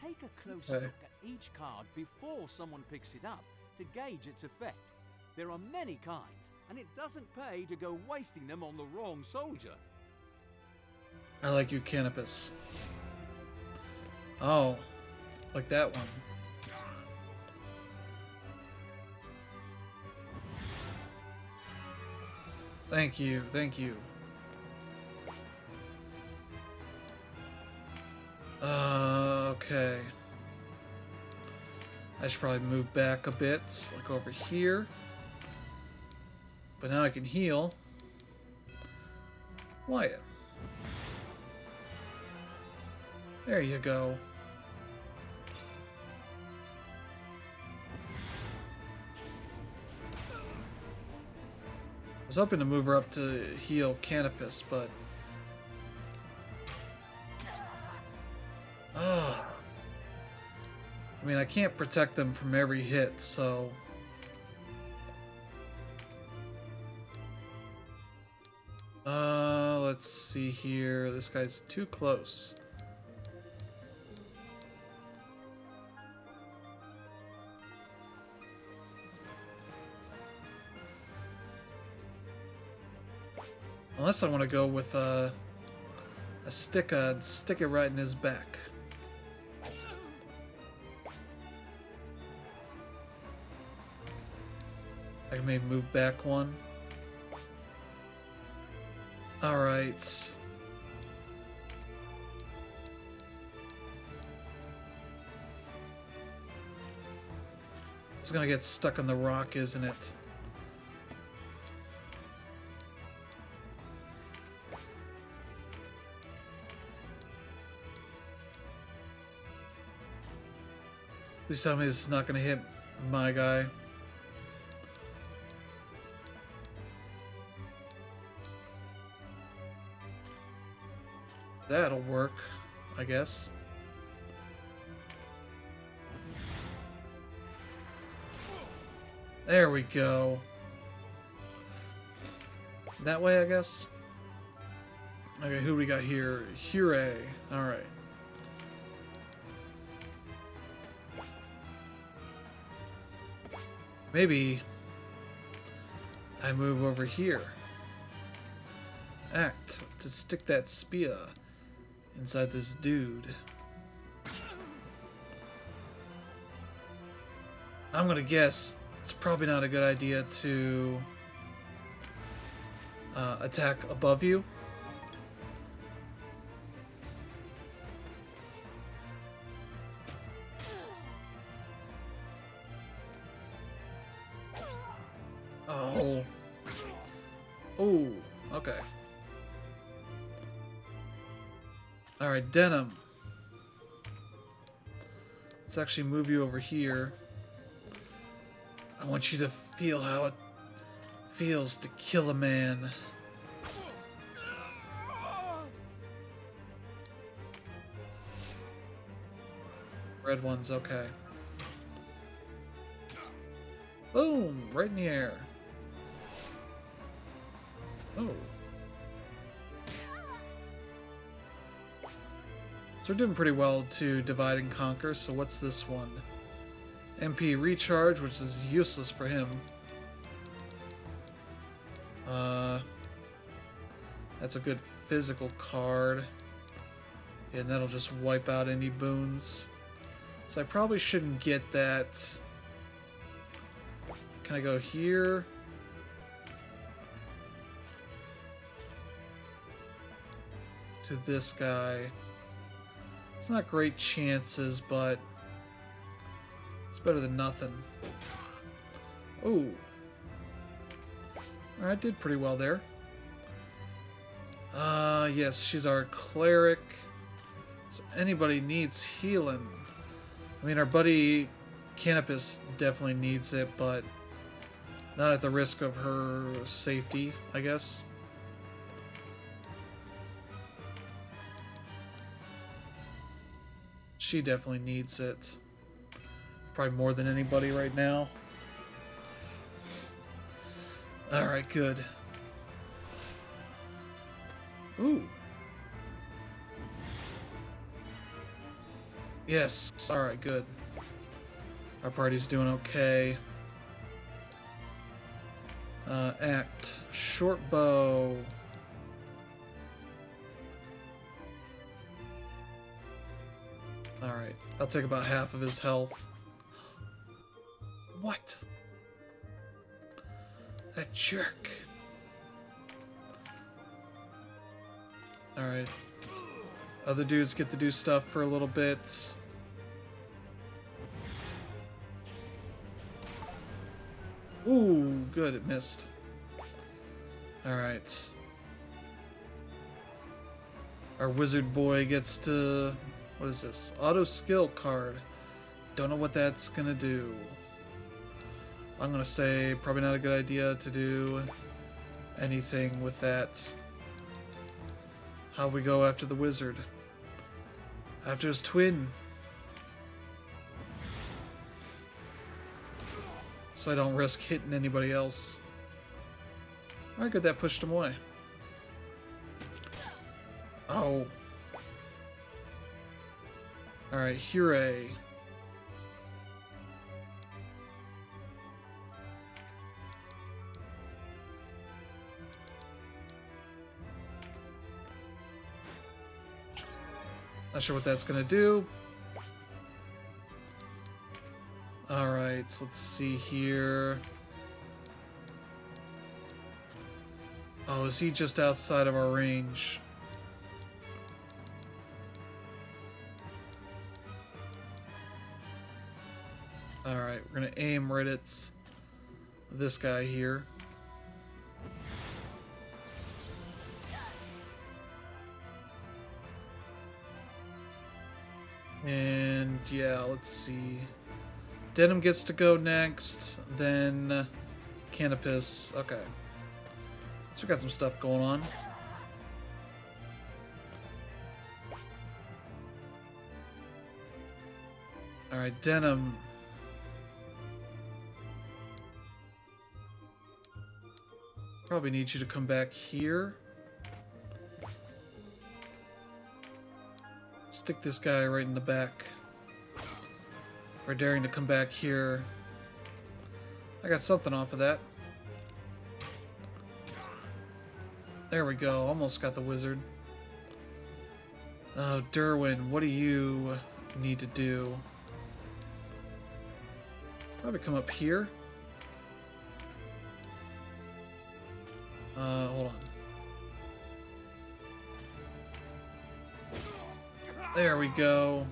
Take a close look at each card before someone picks it up to gauge its effect. There are many kinds, and it doesn't pay to go wasting them on the wrong soldier. I like you, Canopus. Oh, like that one. Thank you, thank you. Okay. I should probably move back a bit, like over here. But now I can heal. Wyatt. There you go. I was hoping to move her up to heal Canopus, but... I mean, I can't protect them from every hit, so... Let's see here. This guy's too close. Unless I want to go with a stick it right in his back. I can maybe move back one. Alright. It's gonna get stuck on the rock, isn't it? Please tell me this is not gonna hit my guy. That'll work, I guess. There we go. That way, I guess. Okay, who we got here? Hure. Alright. Maybe I move over here. Act to stick that spear inside this dude. I'm gonna guess it's probably not a good idea to attack above you. Oh. Oh, okay. Alright, Denim. Let's actually move you over here. I want you to feel how it feels to kill a man. Red one's okay. Boom! Right in the air. Oh. So we're doing pretty well to divide and conquer, so what's this one? MP recharge, which is useless for him. That's a good physical card. And that'll just wipe out any boons. So I probably shouldn't get that. Can I go here? To this guy. It's not great chances, but it's better than nothing. Oh. Alright, did pretty well there. Yes, she's our cleric. So anybody needs healing. I mean, our buddy Canopus definitely needs it, but not at the risk of her safety, I guess. She definitely needs it. Probably more than anybody right now. Alright, good. Ooh. Yes. Alright, good. Our party's doing okay. Act. Short bow. Alright. I'll take about half of his health. What? That jerk. Alright. Other dudes get to do stuff for a little bit. Ooh, good, it missed. Alright. Our wizard boy gets to... What is this? Auto skill card. Don't know what that's gonna do. I'm gonna say probably not a good idea to do anything with that. How we go after the wizard? After his twin. So I don't risk hitting anybody else. Alright, good, that pushed him away. Oh. Alright, Hure. Not sure what that's gonna do. Alright, so let's see here. Oh, is he just outside of our range? Alright, we're gonna aim right at this guy here. And yeah, let's see. Denim gets to go next, then Canopus. Okay. So we got some stuff going on. Alright, Denim. Probably need you to come back here. Stick this guy right in the back. For daring to come back here. I got something off of that. There we go. Almost got the wizard. Oh, Derwin, what do you need to do? Probably come up here. Hold on. There we go.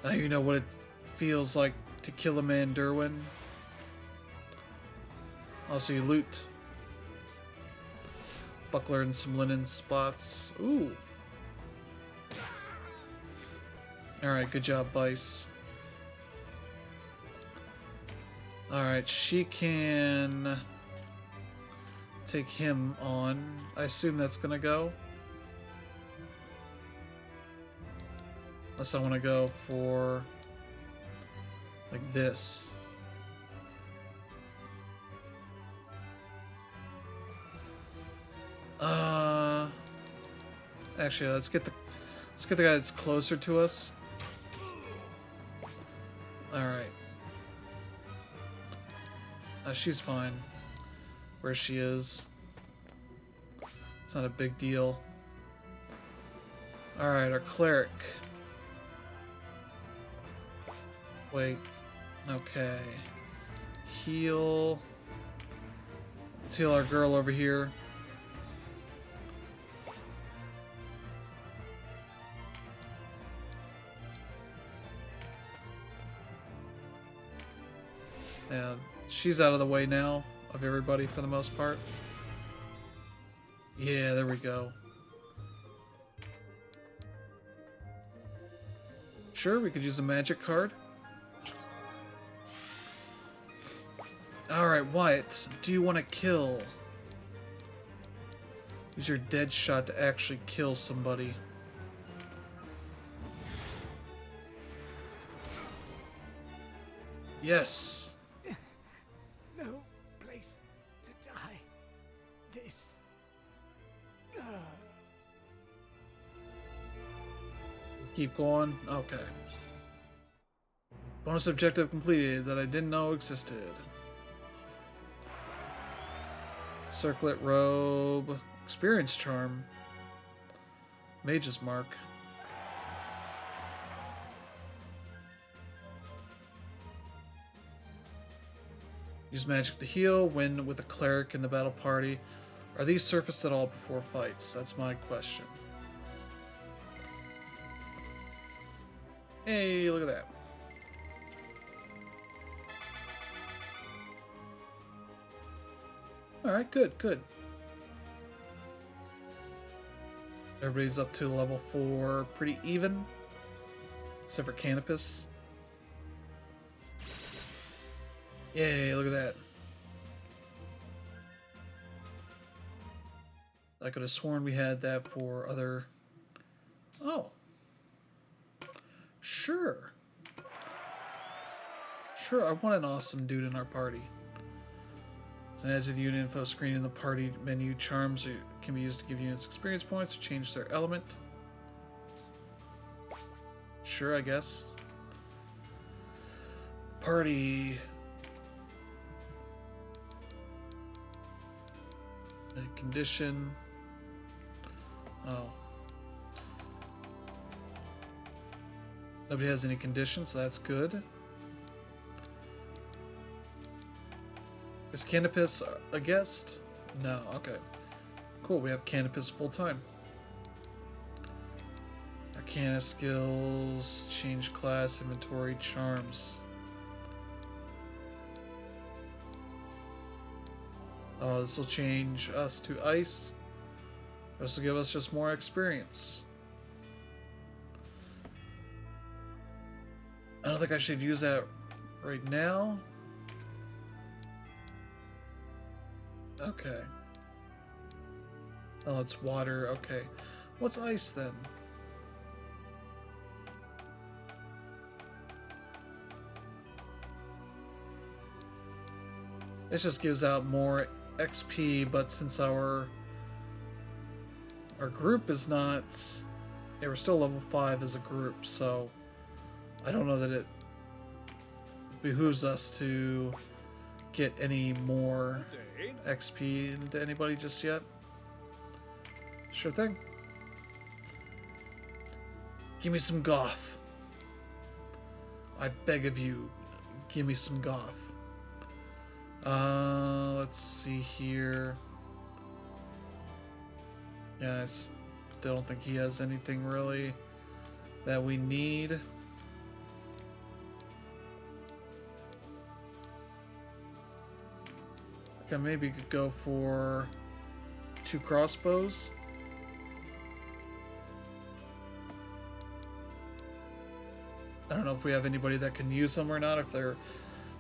Now you know what it feels like to kill a man, Derwin. Also, you loot. Buckler and some linen spots. Ooh. Alright, good job, Vice. Alright, she can take him on. I assume that's gonna go. Unless I want to go for like this. Actually, let's get the guy that's closer to us. All right. She's fine where she is. It's not a big deal. All right, our cleric. Wait. Okay. Heal. Let's heal our girl over here. Yeah, she's out of the way now of everybody for the most part. Yeah, there we go. Sure, we could use a magic card. Alright, Wyatt, do you want to kill? Use your dead shot to actually kill somebody. Yes. No place to die. This. Keep going. Okay. Bonus objective completed that I didn't know existed. Circlet robe. Experience charm. Mage's mark. Use magic to heal. Win with a cleric in the battle party. Are these surfaced at all before fights? That's my question. Hey, look at that. Alright, good, good. Everybody's up to level 4 pretty even. Except for Canopus. Yay, look at that. I could have sworn we had that for other... Oh. Sure. Sure, I want an awesome dude in our party. Add to the unit info screen in the party menu. Charms can be used to give units experience points or change their element. Sure, I guess. Party... Condition. Oh. Nobody has any conditions, so that's good. Is Canopus a guest? No, okay. Cool, we have Canopus full time. Arcana skills, change class, inventory, charms. Oh, this will change us to ice. This will give us just more experience. I don't think I should use that right now. Okay. Oh, it's water. Okay. What's ice then? This just gives out more XP, but since our group is not... Yeah, we're still level 5 as a group, so I don't know that it behooves us to get any more XP into anybody just yet. Sure thing. Give me some goth. I beg of you, give me some goth. Let's see here. Yeah, I still don't think he has anything really that we need. I maybe could go for 2 crossbows. I don't know if we have anybody that can use them or not, if they're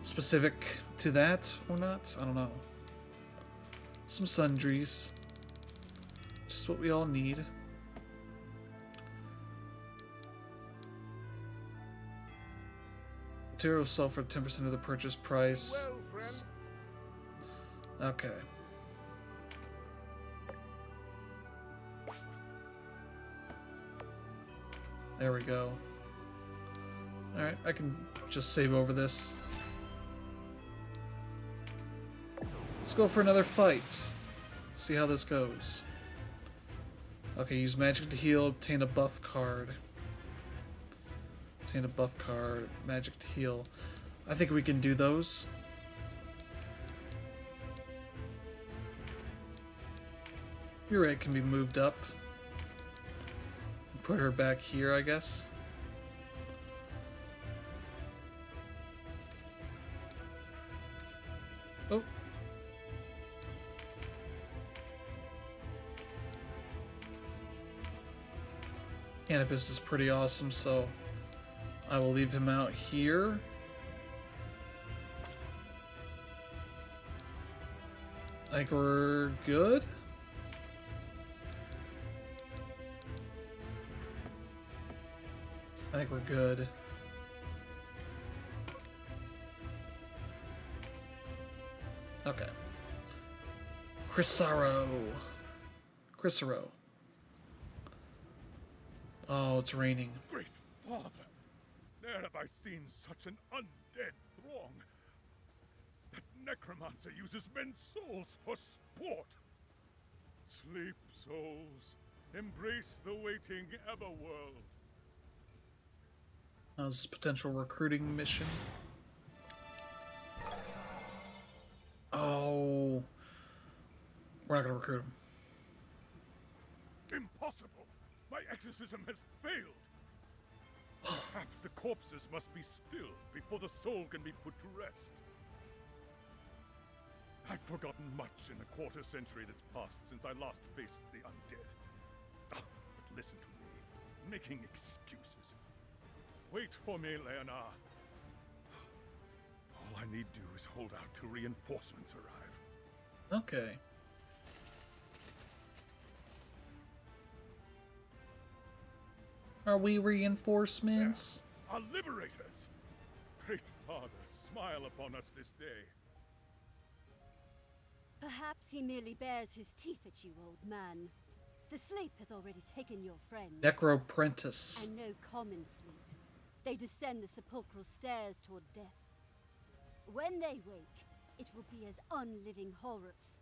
specific to that or not. I don't know. Some sundries. Just what we all need. Materials sell for 10% of the purchase price. Well, friend. Okay. There we go. Alright, I can just save over this. Let's go for another fight. See how this goes. Okay, use magic to heal, obtain a buff card. Obtain a buff card, magic to heal. I think we can do those. Murray can be moved up. Put her back here, I guess. Oh. Cannabis is pretty awesome, so I will leave him out here. I think we're good. I think we're good. Okay. Crisaro. Oh, it's raining. Great Father! Ne'er have I seen such an undead throng. That necromancer uses men's souls for sport. Sleep, souls. Embrace the waiting everworld. That was a potential recruiting mission. Oh. We're not gonna recruit him. Impossible! My exorcism has failed! Perhaps the corpses must be still before the soul can be put to rest. I've forgotten much in the quarter century that's passed since I last faced the undead. But listen to me, making excuses. Wait for me, Leonard. All I need do is hold out till reinforcements arrive. Okay. Are we reinforcements? Yeah, our liberators! Great Father, smile upon us this day. Perhaps he merely bares his teeth at you, old man. The sleep has already taken your friend. Necroprentice. And no common sleep. They descend the sepulchral stairs toward death. When they wake, it will be as unliving horrors.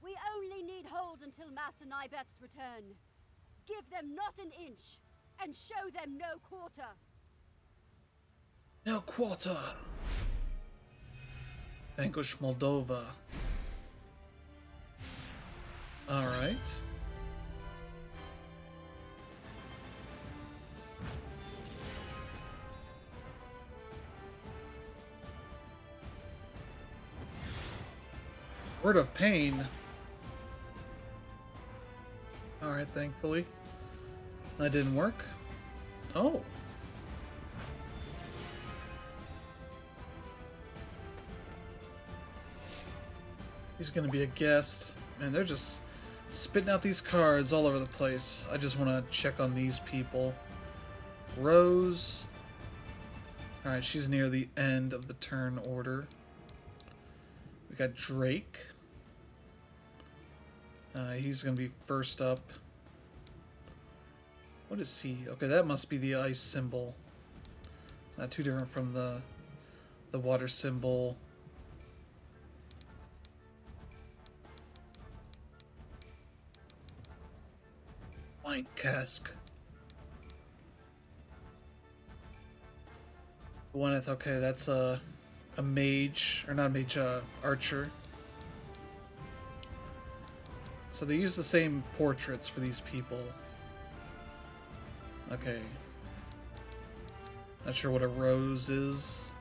We only need hold until Master Nybeth's return. Give them not an inch, and show them no quarter. No quarter. Vanquish Moldova. Alright. Word of Pain. Alright, thankfully. That didn't work. Oh. He's gonna be a guest. Man, they're just spitting out these cards all over the place. I just want to check on these people. Rose. Alright, she's near the end of the turn order. We got Drake. He's going to be first up. What is he? Okay, that must be the ice symbol. It's not too different from the water symbol. Wine cask. Gwyneth, okay, that's a mage, or not a mage, archer. So they use the same portraits for these people. Okay. Not sure what a rose is.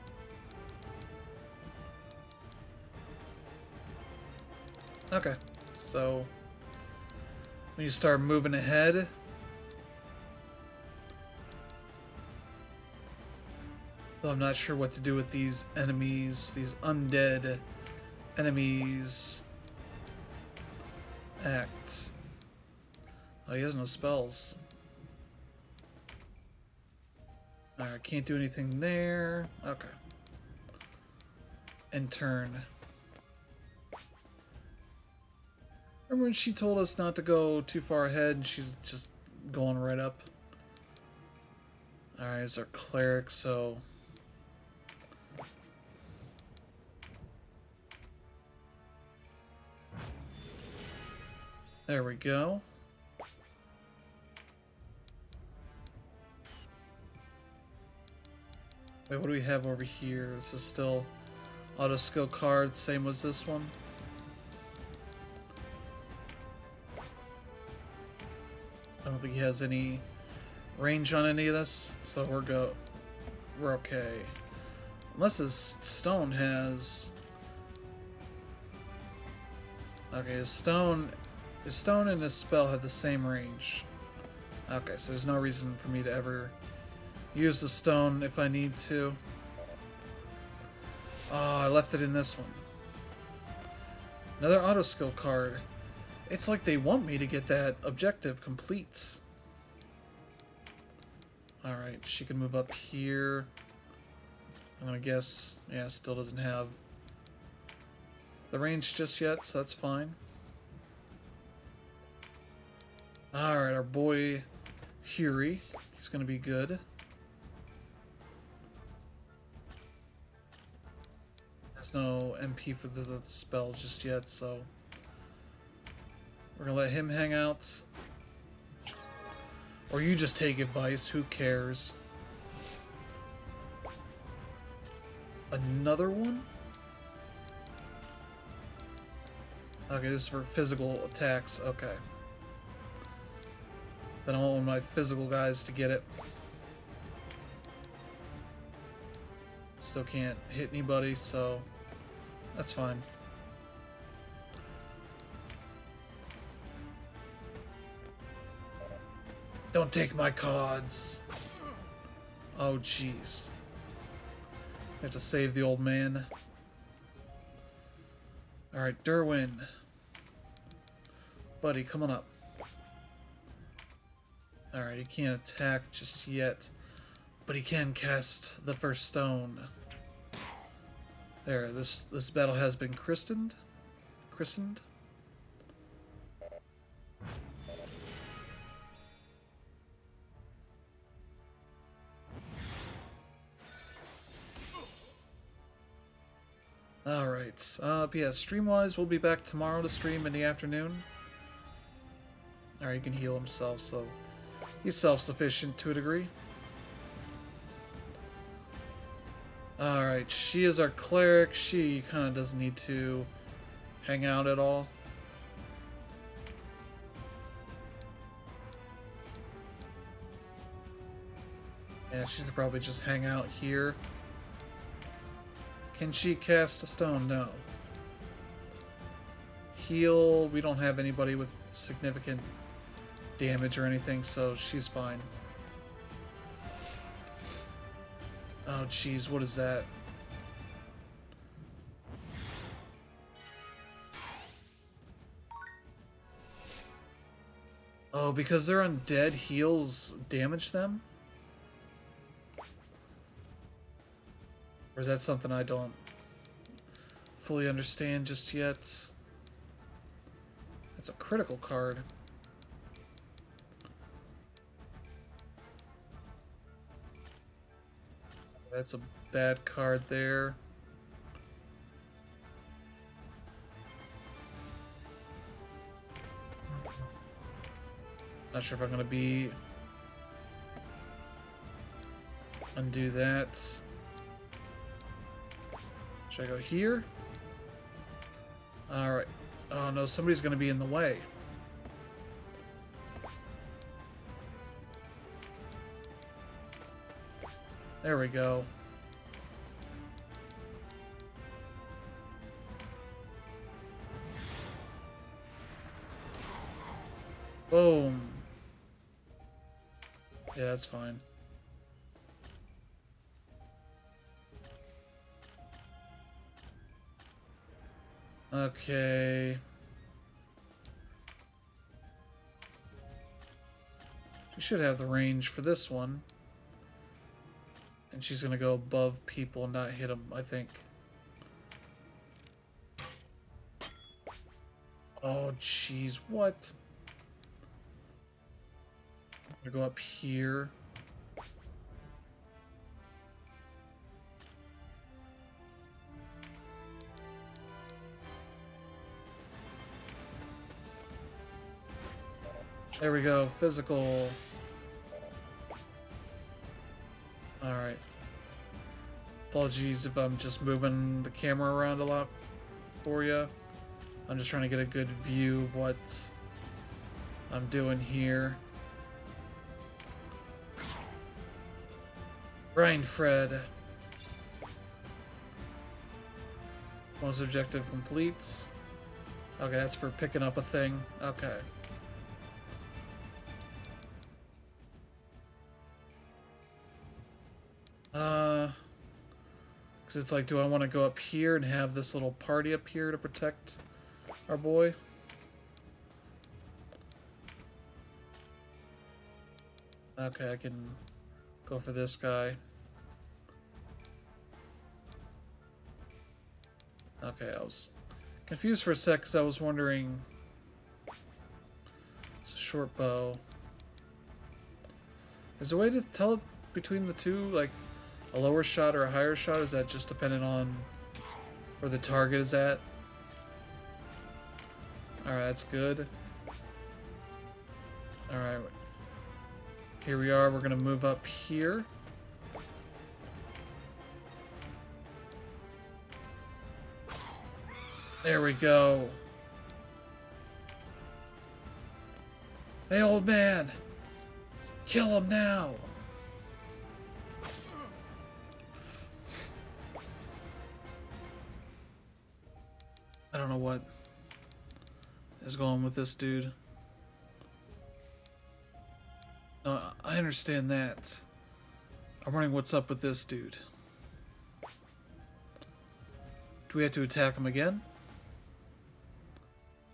Okay, so when you start moving ahead, though I'm not sure what to do with these enemies, these undead enemies. Act. Oh, he has no spells. Alright, can't do anything there. Okay. And turn. Remember when she told us not to go too far ahead and she's just going right up? Alright, it's our cleric, so... There we go. Wait, what do we have over here? This is still auto skill card, same as this one. I don't think he has any range on any of this, so we're okay. Unless his stone has... Okay, his stone and his spell have the same range. Okay, so there's no reason for me to ever use the stone if I need to. Oh, I left it in this one. Another auto skill card. It's like they want me to get that objective complete. Alright, she can move up here. I'm gonna guess, yeah, still doesn't have the range just yet, so that's fine. Alright, our boy Huri. He's gonna be good. There's no MP for the spell just yet, so we're gonna let him hang out. Or you just take advice, who cares? Another one? Okay, this is for physical attacks, okay. Then I want my physical guys to get it. Still can't hit anybody, so that's fine. Don't take my cards. Oh, jeez. I have to save the old man. Alright, Derwin. Buddy, come on up. Alright, he can't attack just yet. But he can cast the first stone. There, this battle has been christened. Alright, yeah, stream-wise, we'll be back tomorrow to stream in the afternoon. Alright, he can heal himself, so he's self-sufficient to a degree. Alright, she is our cleric. She kind of doesn't need to hang out at all. Yeah, she's probably just hang out here. Can she cast a stone? No. Heal, we don't have anybody with significant damage or anything, so she's fine. Oh, jeez, what is that? Oh, because they're undead, heals damage them? Or is that something I don't fully understand just yet? It's a critical card. That's a bad card there. Not sure if I'm gonna be... Undo that. Should I go here? Alright. Oh no, somebody's gonna be in the way. There we go. Boom. Yeah, that's fine. Okay. She should have the range for this one. And she's gonna go above people and not hit them, I think. Oh, jeez, what? I'm gonna go up here. There we go, physical. Alright. Apologies if I'm just moving the camera around a lot for you. I'm just trying to get a good view of what I'm doing here. Grind Fred. Bonus objective complete. Okay, that's for picking up a thing. Okay. Because it's like, do I want to go up here and have this little party up here to protect our boy? Okay, I can go for this guy. Okay, I was confused for a sec because I was wondering... It's a short bow. Is there a way to tell it between the two? Like, a lower shot or a higher shot? Is that just dependent on where the target is at? Alright, that's good. Alright. Here we are. We're going to move up here. There we go. Hey, old man. Kill him now. I don't know what is going with this dude. No, I understand that. I'm wondering what's up with this dude. Do we have to attack him again?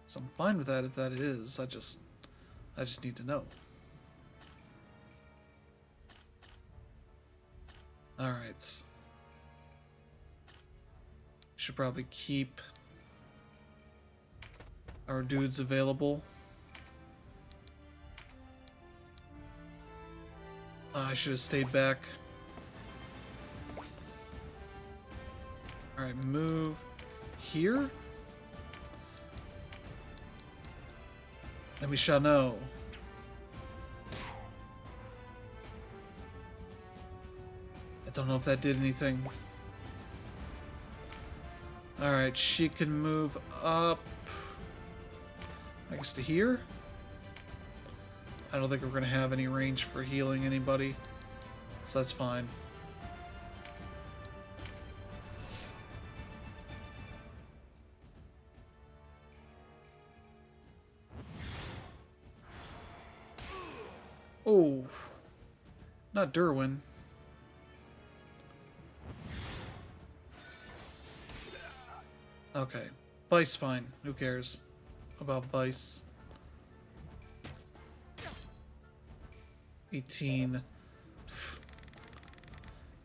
So I'm fine with that if that is. I just need to know. Alright. Should probably keep our dudes available. I should have stayed back. Alright, move here. And we shall know. I don't know if that did anything. Alright, she can move up. I guess to here? I don't think we're going to have any range for healing anybody. So that's fine. Oh. Not Derwin. Okay. Vice fine. Who cares about Vice? 18.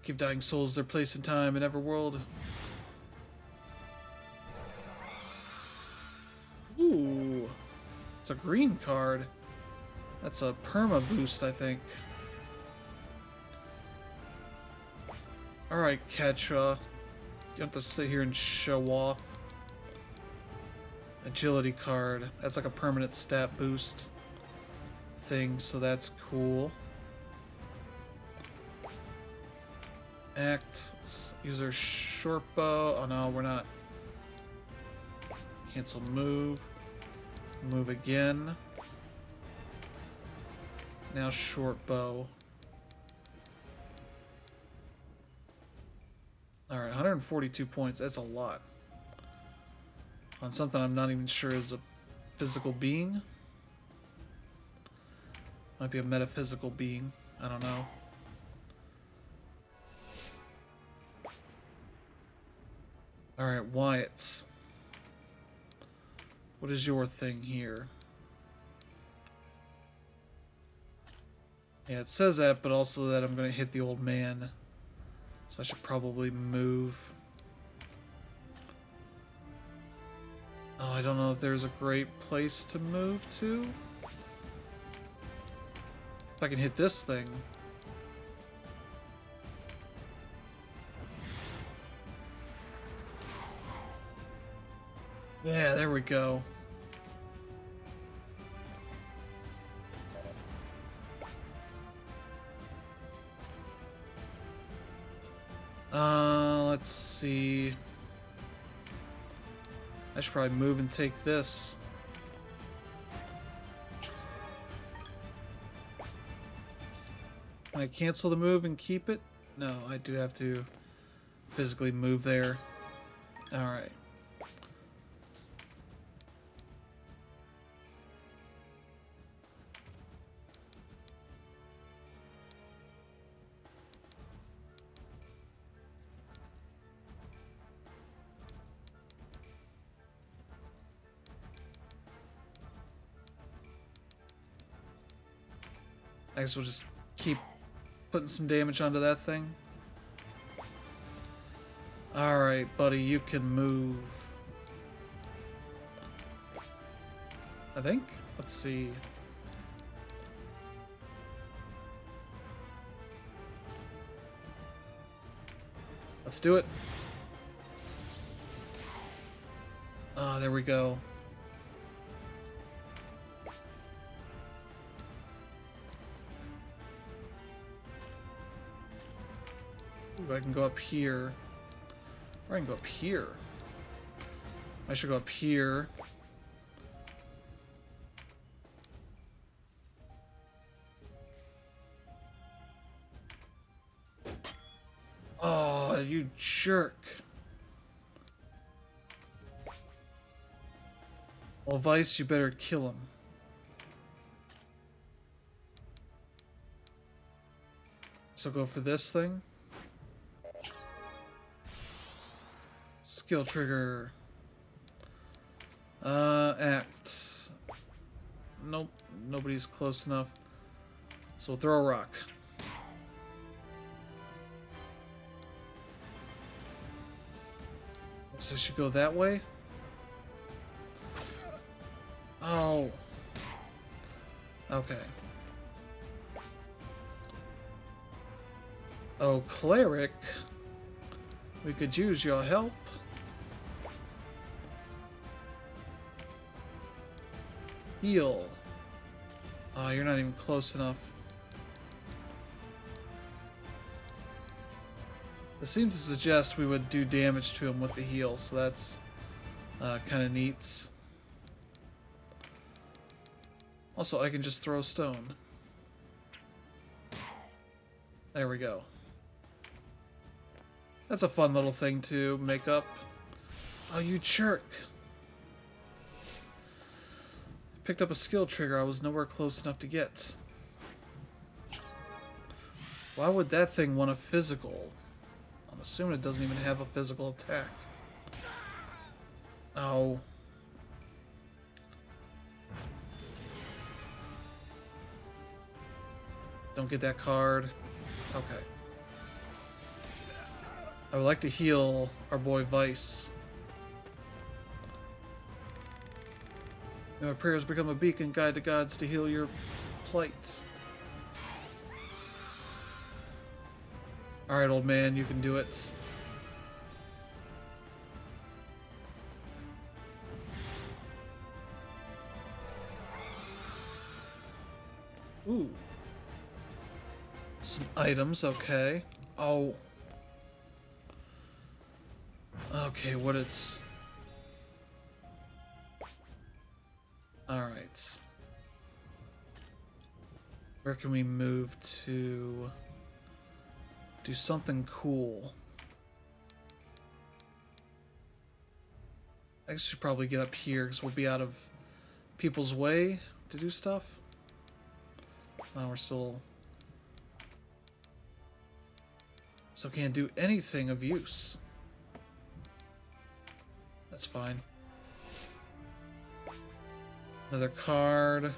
Give dying souls their place in time in Everworld. Ooh. It's a green card. That's a perma boost, I think. Alright, Ketra. You have to sit here and show off. Agility card. That's like a permanent stat boost thing, so that's cool. Act. Let's use our short bow. Oh no, we're not. Cancel move. Move again. Now short bow. Alright, 142 points. That's a lot. On something I'm not even sure is a physical being. Might be a metaphysical being. I don't know. Alright, Wyatt. What is your thing here? Yeah, it says that, but also that I'm going to hit the old man. So I should probably move. Oh, I don't know if there's a great place to move to. If I can hit this thing. Yeah, there we go. Let's see. I should probably move and take this. Can I cancel the move and keep it? No, I do have to physically move there. Alright. I guess we'll just keep putting some damage onto that thing. Alright, buddy, you can move. I think? Let's see. Let's do it. Ah, there we go. Ooh, I can go up here. Or I can go up here. I should go up here. Oh, you jerk. Well, Vice, you better kill him. So go for this thing. Skill trigger. Act. Nope, nobody's close enough. So we'll throw a rock. So I should go that way? Oh. Okay. Oh, cleric. We could use your help. Heal. Oh, you're not even close enough. It seems to suggest we would do damage to him with the heal, so that's kind of neat. Also, I can just throw a stone. There we go. That's a fun little thing to make up. Oh, you jerk. Picked up a skill trigger I was nowhere close enough to get. Why would that thing want a physical? I'm assuming it doesn't even have a physical attack. Oh. Don't get that card. Okay. I would like to heal our boy Vice. May my prayers become a beacon guide to gods to heal your plight. Alright, old man, you can do it. Ooh. Some items, okay. Oh. Okay, what it's... Alright. Where can we move to do something cool? I guess we should probably get up here because we'll be out of people's way to do stuff. We're still... So can't do anything of use. That's fine. Another card.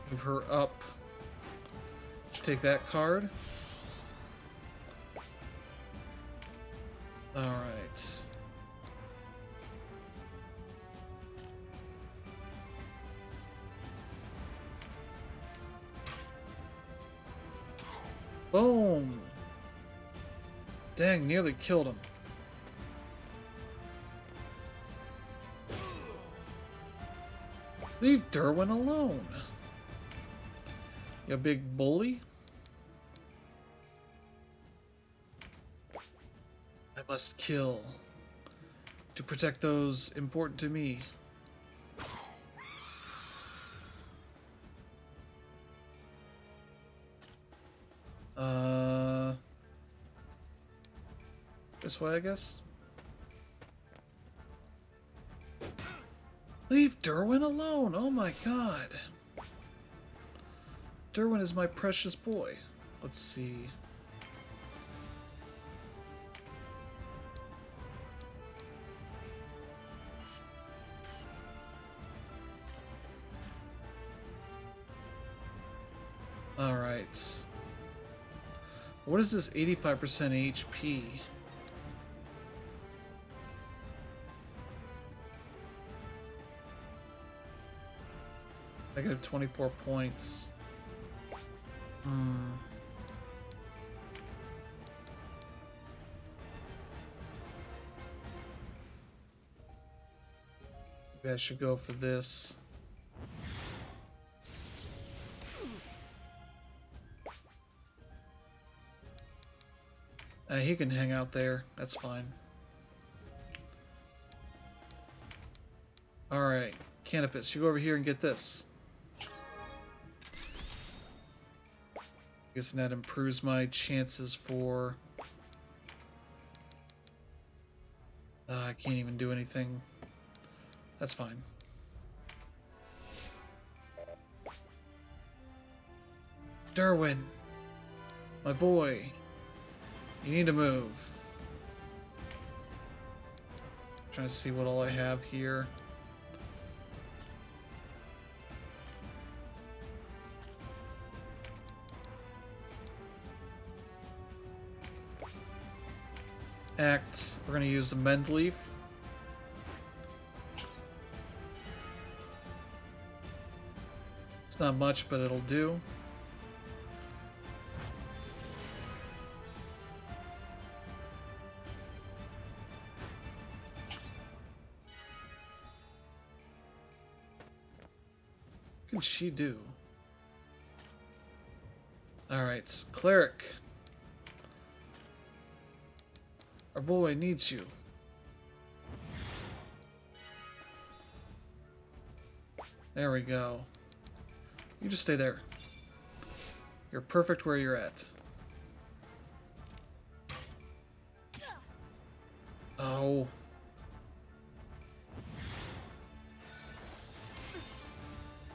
Move her up. Just take that card. Alright. Boom! Dang, nearly killed him. Leave Derwin alone. You big bully. I must kill to protect those important to me. This way, I guess? Leave Derwin alone! Oh my god! Derwin is my precious boy. Let's see. Alright. What is this 85% HP? Negative 24 points. Maybe I should go for this. He can hang out there. That's fine. Alright. Canopus, you go over here and get this. Guessing that improves my chances for... I can't even do anything. That's fine. Derwin! My boy! You need to move. I'm trying to see what all I have here. Act. We're going to use the Mend Leaf. It's not much, but it'll do. What can she do? Alright, Cleric. Our boy needs you. There we go. You just stay there. You're perfect where you're at. Oh.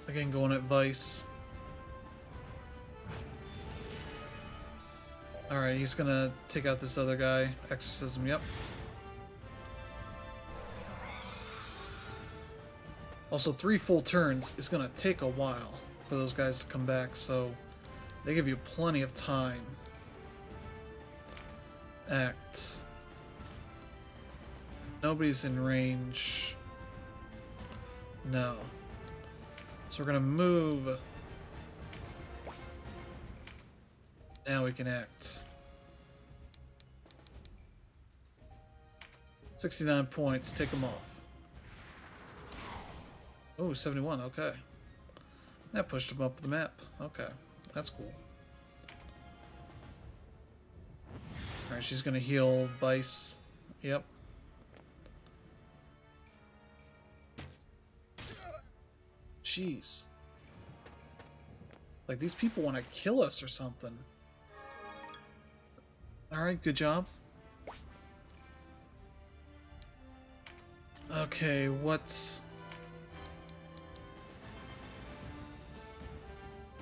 Again, going at Vice. Alright, he's gonna take out this other guy. Exorcism, yep. Also, 3 full turns is gonna take a while for those guys to come back, so they give you plenty of time act. Nobody's in range. No. So we're gonna move. Now we can act. 69 points. Take them off. Oh, 71. Okay. That pushed him up the map. Okay. That's cool. Alright, she's gonna heal Vice. Yep. Jeez. Like, these people want to kill us or something. Alright, good job. Okay, what's...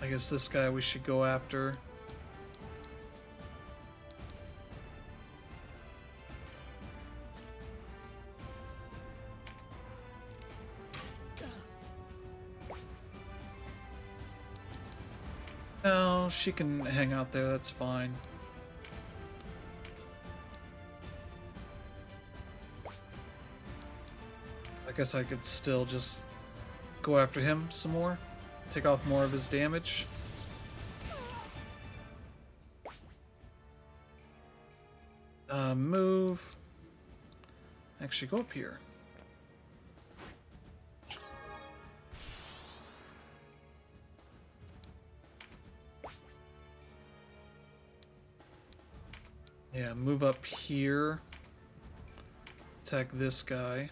I guess this guy we should go after. No, she can hang out there, that's fine. I guess I could still just go after him some more. Take off more of his damage. Move. Actually, go up here. Yeah, move up here. Attack this guy.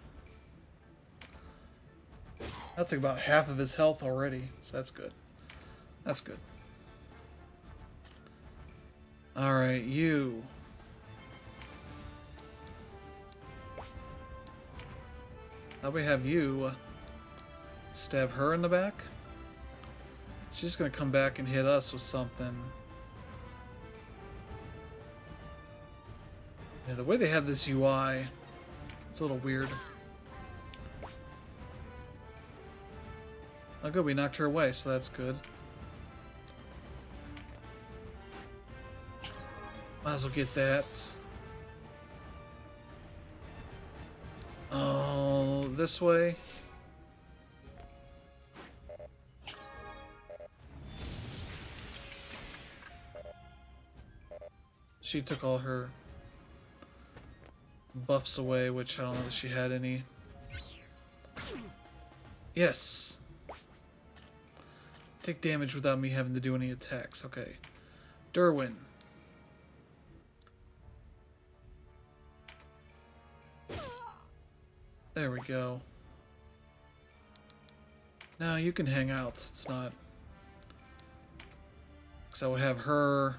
That's like about half of his health already, so that's good. That's good. Alright, you. Now we have you stab her in the back. She's gonna come back and hit us with something. Yeah, the way they have this UI, it's a little weird. Oh good, we knocked her away, so that's good. Might as well get that. Oh, this way. She took all her buffs away, which I don't know if she had any. Yes. Take damage without me having to do any attacks. Okay. Derwin. There we go. Now you can hang out. It's not... Because I would have her...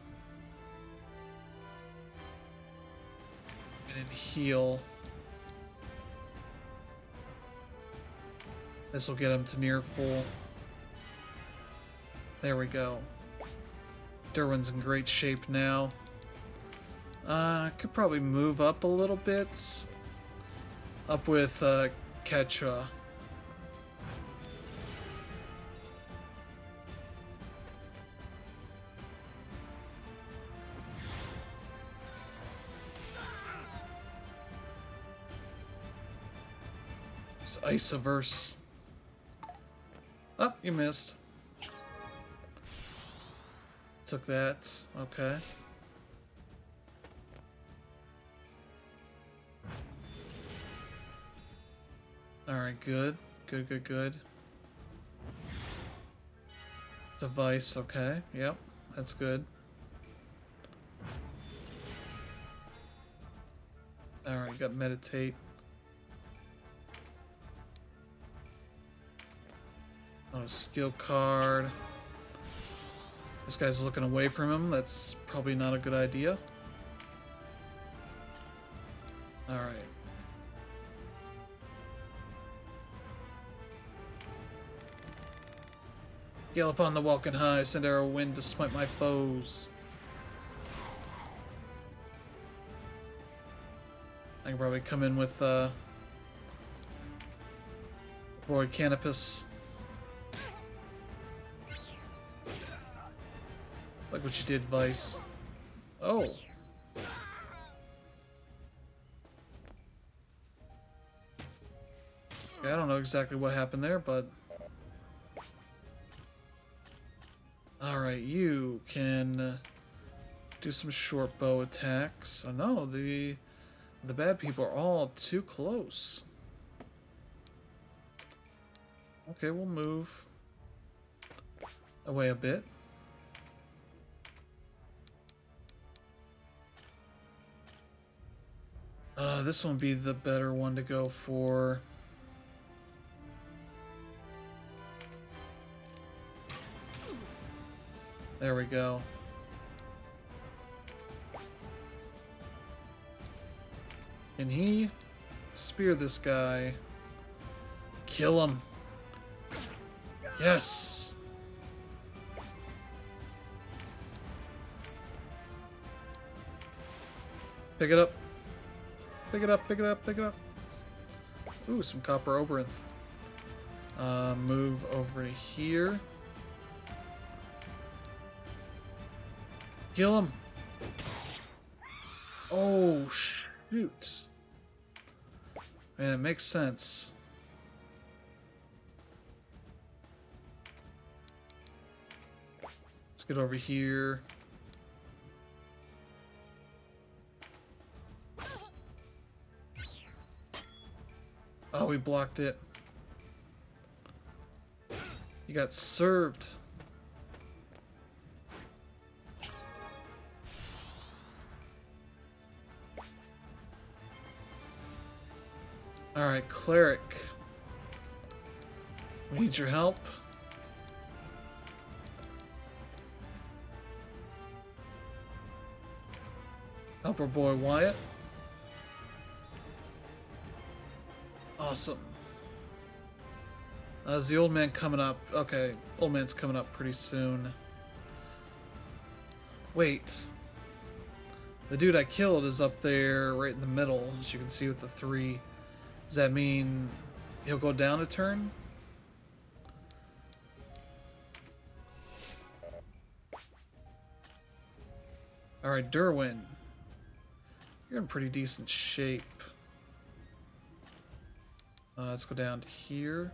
and heal. This will get him to near full. There we go. Derwin's in great shape now. Could probably move up a little bit. Up with Ketra. It's Ice-averse. Oh, you missed. Took that. Okay. Alright, good. Good, good, good. Device, okay. Yep, that's good. Alright, got meditate. Oh, skill card. This guy's looking away from him. That's probably not a good idea. Alright. Gallop on the walking high, send arrow wind to smite my foes. I can probably come in with Roy Canopus. Like what you did, Vice. Oh. Okay, I don't know exactly what happened there, but... Alright, you can do some short bow attacks. Oh no, the bad people are all too close. Okay, we'll move away a bit. This one would be the better one to go for. There we go. Can he spear this guy? Kill him. Yes. Pick it up. Pick it up, pick it up, pick it up. Ooh, some copper oberonth. Move over here. Kill him. Oh, shoot. Man, it makes sense. Let's get over here. Oh, we blocked it. You got served. Alright, cleric. We need your help. Help our boy Wyatt. Awesome. Is the old man coming up? Okay, old man's coming up pretty soon. Wait. The dude I killed is up there right in the middle, as you can see with the 3. Does that mean he'll go down a turn? Alright, Derwin. You're in pretty decent shape. Let's go down to here.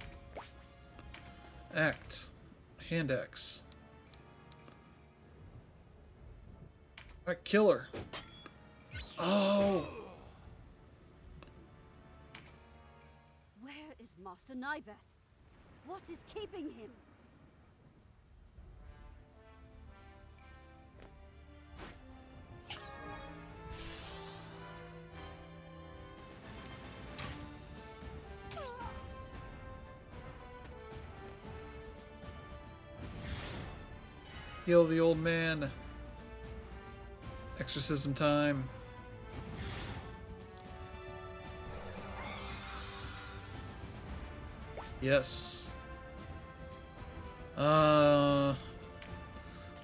Act. Hand axe. Alright, killer. Oh! Where is Master Nybeth? What is keeping him? Heal the old man. Exorcism time. Yes.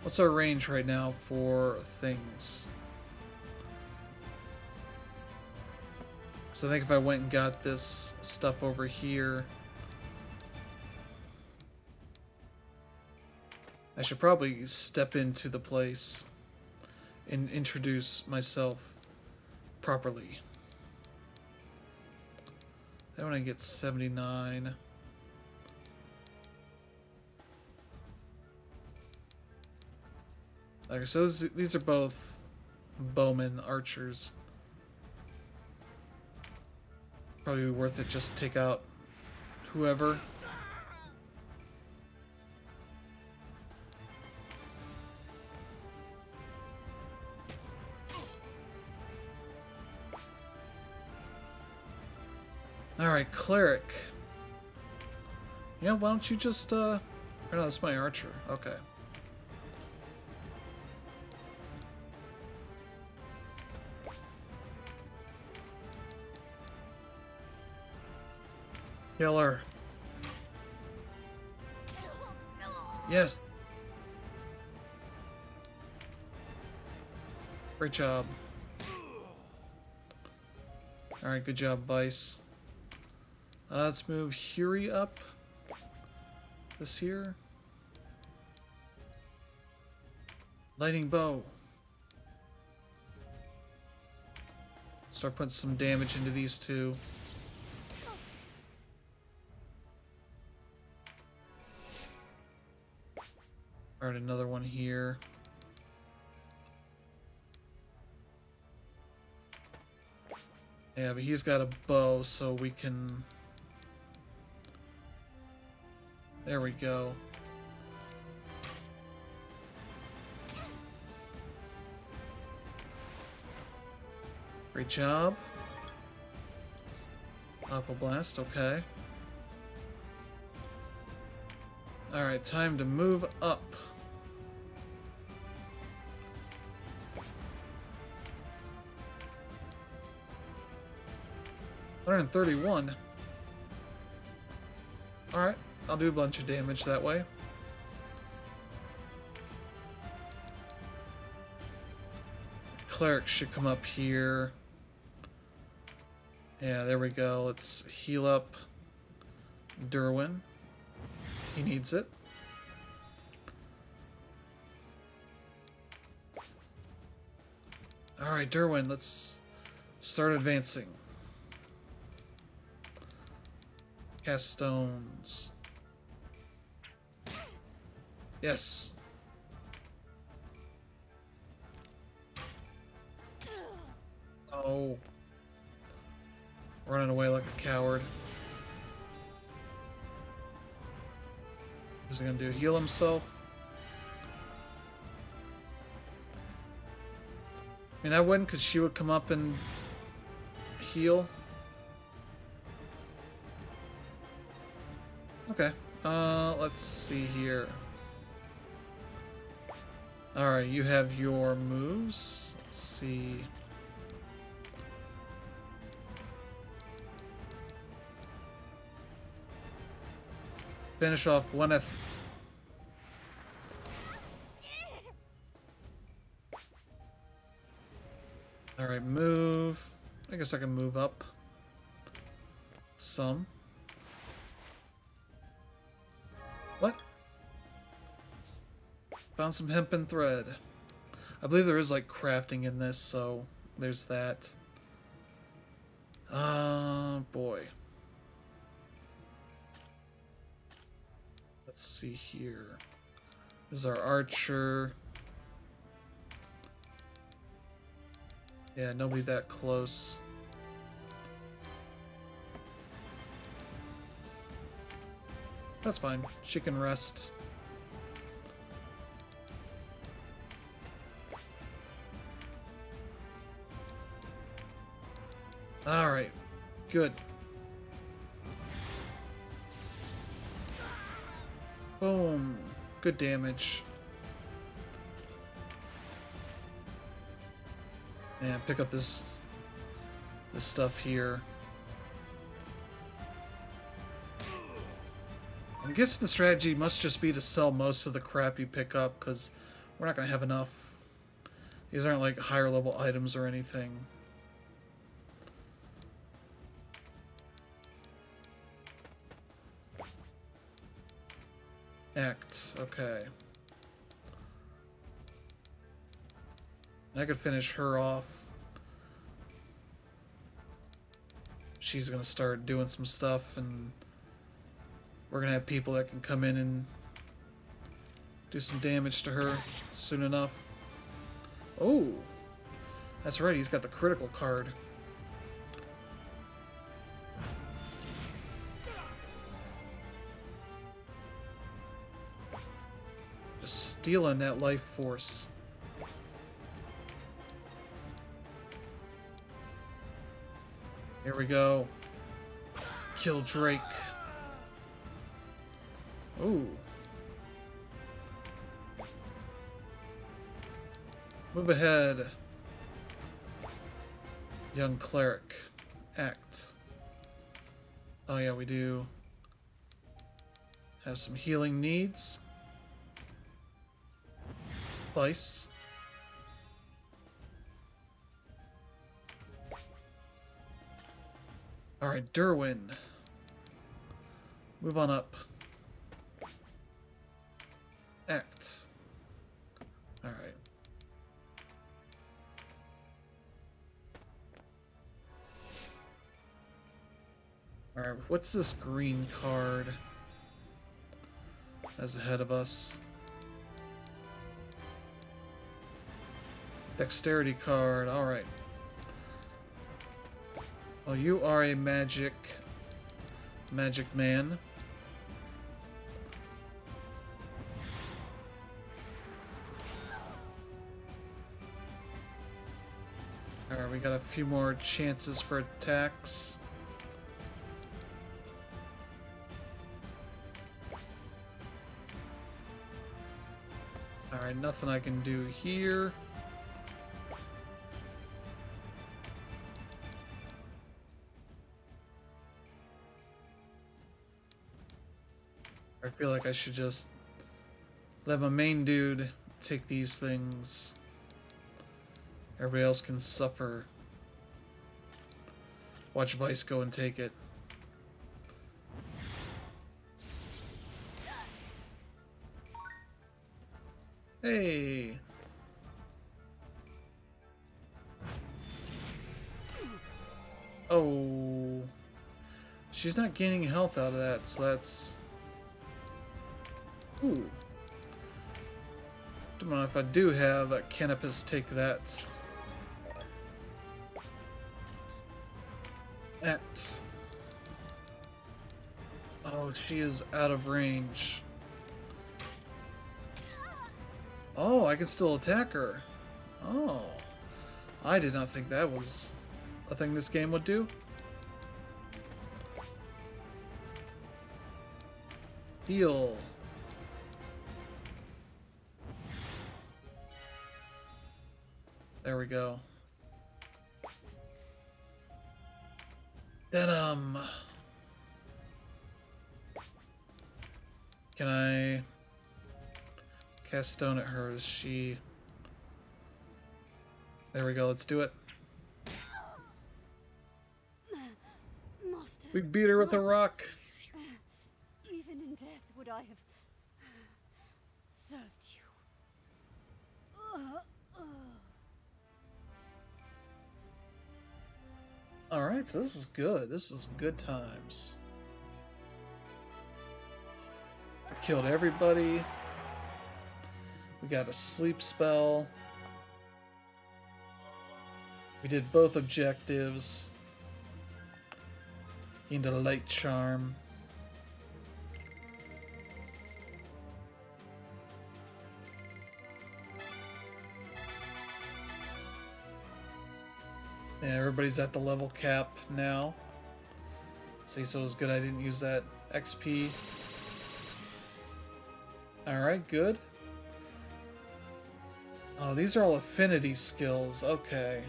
What's our range right now for things? So I think if I went and got this stuff over here, I should probably step into the place and introduce myself properly. Then when I get 79. Okay, so these are both bowmen, archers. Probably worth it just to take out whoever. Alright, cleric. Yeah, why don't you just, or no, that's my archer. Okay. Killer. Yes. Great job. Alright, good job, Vice. Let's move Huri up. This here. Lightning bow. Start putting some damage into these two. Alright, another one here. Yeah, but he's got a bow, so we can... There we go. Great job. Aqua Blast, okay. Alright, time to move up. $131. Alright, I'll do a bunch of damage that way. Cleric should come up here. Yeah, there we go. Let's heal up Derwin. He needs it. Alright, Derwin, let's start advancing. Cast stones. Yes. Oh. Running away like a coward. What's he gonna do? Heal himself? I mean, I wouldn't, because she would come up and heal. Okay. Let's see here. Alright, you have your moves. Let's see. Finish off Gwyneth. Alright, move. I guess I can move up some. What? Found some hempen thread. I believe there is like crafting in this, so there's that. Boy. Let's see here. This is our archer. Yeah, nobody that close. That's fine. She can rest. Alright. Good. Boom. Good damage. And pick up this stuff here. I'm guessing the strategy must just be to sell most of the crap you pick up, because we're not going to have enough. These aren't like higher level items or anything. Act, okay. I could finish her off. She's gonna start doing some stuff, and we're gonna have people that can come in and do some damage to her soon enough. Oh, that's right, he's got the critical card. Just stealing that life force. Here we go. Kill Drake. Ooh. Move ahead. Young cleric. Act. Oh yeah, we do have some healing needs. Place. Alright, Derwin. Move on up. Act. Alright. Alright, what's this green card that's ahead of us? Dexterity card, alright. Well, you are a magic man. Alright, we got a few more chances for attacks. Alright, nothing I can do here. I feel like I should just let my main dude take these things. Everybody else can suffer. Watch Vice go and take it. Hey! Oh. She's not gaining health out of that, so that's... Ooh. Don't know if I do have a Canopus take that. That. Oh, she is out of range. Oh, I can still attack her. Oh. I did not think that was a thing this game would do. Heal. There we go. Then, can I cast stone at her? Is she... There we go, let's do it. Master, We beat her with a rock. Even in death would I have served you. Alright, so this is good. This is good times. Killed everybody. We got a sleep spell. We did both objectives. Gained a light charm. Yeah, everybody's at the level cap now. See, so it was good I didn't use that XP. Alright, good. Oh, these are all affinity skills. Okay.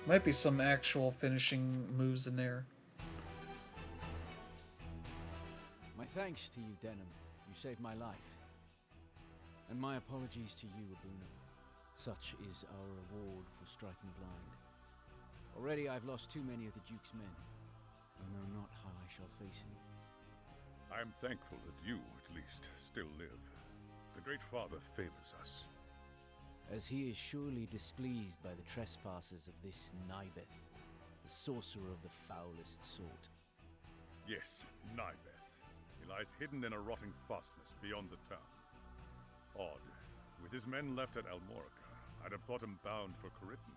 Might be some actual finishing moves in there. My thanks to you, Denham. You saved my life. And my apologies to you, Abuna. Such is our reward for striking blind. Already I've lost too many of the Duke's men. I know not how I shall face him. I am thankful that you, at least, still live. The Great Father favors us. As he is surely displeased by the trespassers of this Nibeth, the sorcerer of the foulest sort. Yes, Nibeth. He lies hidden in a rotting fastness beyond the town. Odd. With his men left at Almorica, I'd have thought him bound for Caritini.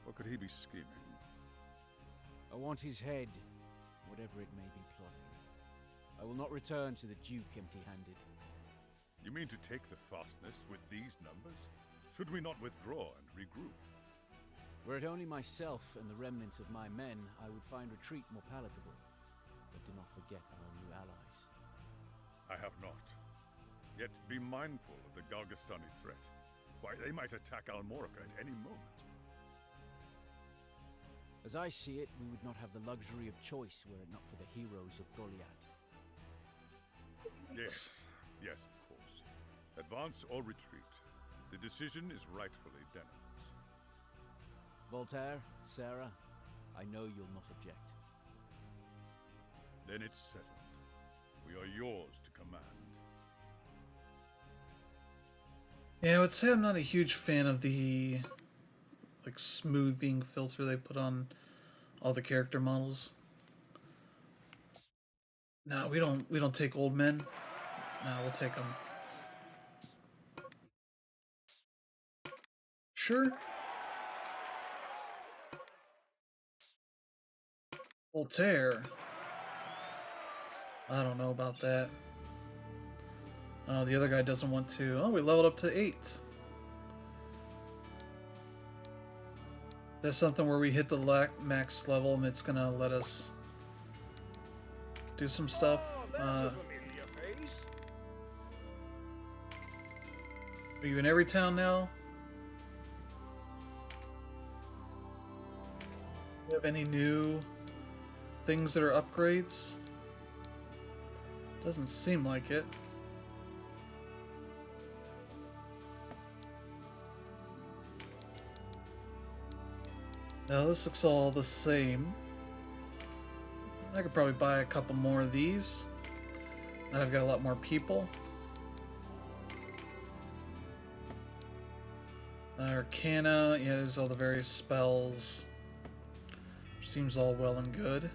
Or could he be scheming? I want his head, whatever it may be plotting. I will not return to the Duke empty-handed. You mean to take the fastness with these numbers? Should we not withdraw and regroup? Were it only myself and the remnants of my men, I would find retreat more palatable. But do not forget our new allies. I have not. Yet be mindful of the Galgastani threat. Why, they might attack Almorica at any moment. As I see it, we would not have the luxury of choice were it not for the heroes of Goliath. Yes, yes, of course. Advance or retreat. The decision is rightfully Denham's. Voltaire, Sarah, I know you'll not object. Then it's settled. We are yours to command. Yeah, I would say I'm not a huge fan of the like smoothing filter they put on all the character models. No, we don't take old men. No, we'll take them. Sure. Voltaire. I don't know about that. Oh, the other guy doesn't want to. Oh, we leveled up to 8. There's something where we hit the max level and it's gonna let us do some stuff. Are you in every town now? Do you have any new things that are upgrades? Doesn't seem like it. No, this looks all the same. I could probably buy a couple more of these. And I've got a lot more people. Arcana, yeah, there's all the various spells. Seems all well and good.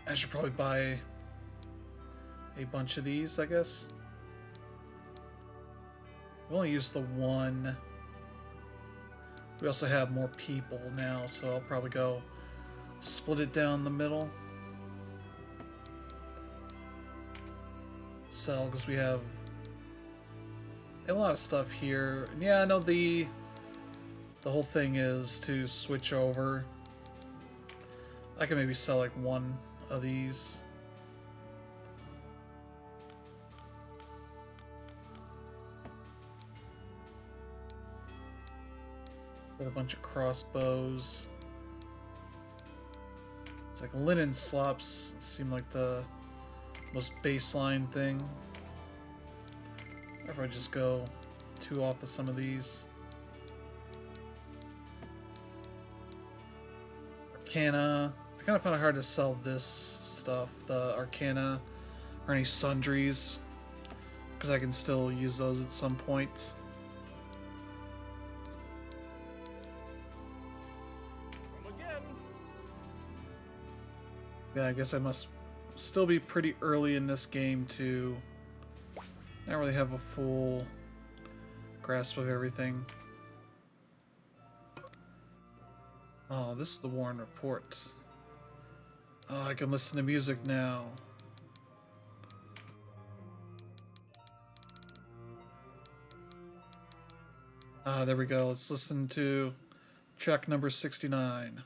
I should probably buy a bunch of these, I guess. We only use the one. We also have more people now, so I'll probably go split it down the middle. Sell, because we have a lot of stuff here. And yeah, I know the whole thing is to switch over. I can maybe sell like one of these. Got a bunch of crossbows. It's like linen slops seem like the most baseline thing. Or if I just go 2 off of some of these. Arcana. I kind of found it hard to sell this stuff, the Arcana or any sundries, because I can still use those at some point. Yeah, I guess I must still be pretty early in this game to not really have a full grasp of everything. Oh, this is the Warren Report. Oh, I can listen to music now. Ah, there we go. Let's listen to track number 69.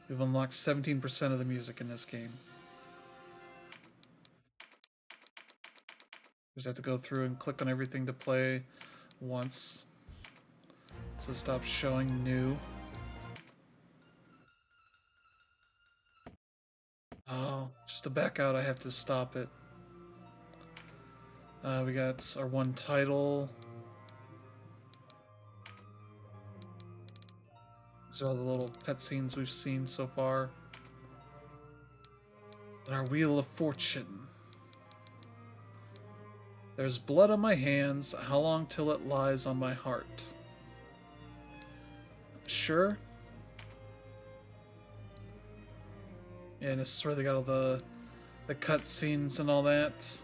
We've unlocked 17% of the music in this game. Just have to go through and click on everything to play once. So stop showing new. Oh, just to back out, I have to stop it. We got our one title. These are all the little cutscenes we've seen so far. And our Wheel of Fortune. There's blood on my hands. How long till it lies on my heart? Sure. Yeah, and this is where they got all the cutscenes and all that.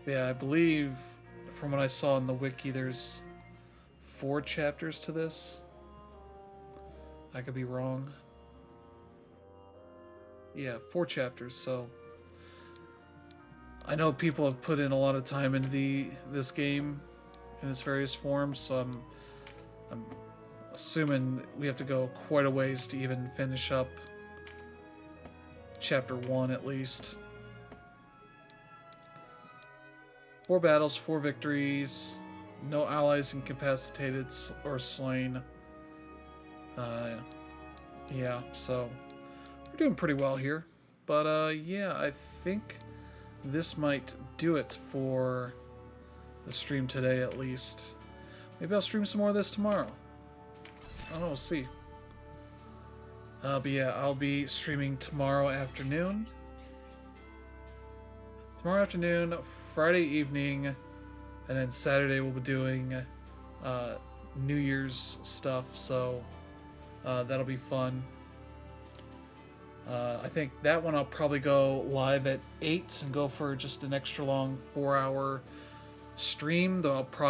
Yeah, I believe from what I saw in the wiki, there's 4 chapters to this. I could be wrong. Yeah, 4 chapters, so I know people have put in a lot of time into this game in its various forms, so I'm assuming we have to go quite a ways to even finish up chapter 1 at least. 4 battles, 4 victories, no allies incapacitated or slain. Yeah, so we're doing pretty well here. But yeah, I think this might do it for the stream today at least. Maybe I'll stream some more of this tomorrow. I don't know, we'll see. But yeah, I'll be streaming tomorrow afternoon. Tomorrow afternoon, Friday evening, and then Saturday we'll be doing New Year's stuff, so that'll be fun. I think that one I'll probably go live at 8 and go for just an extra long 4-hour stream, though I don't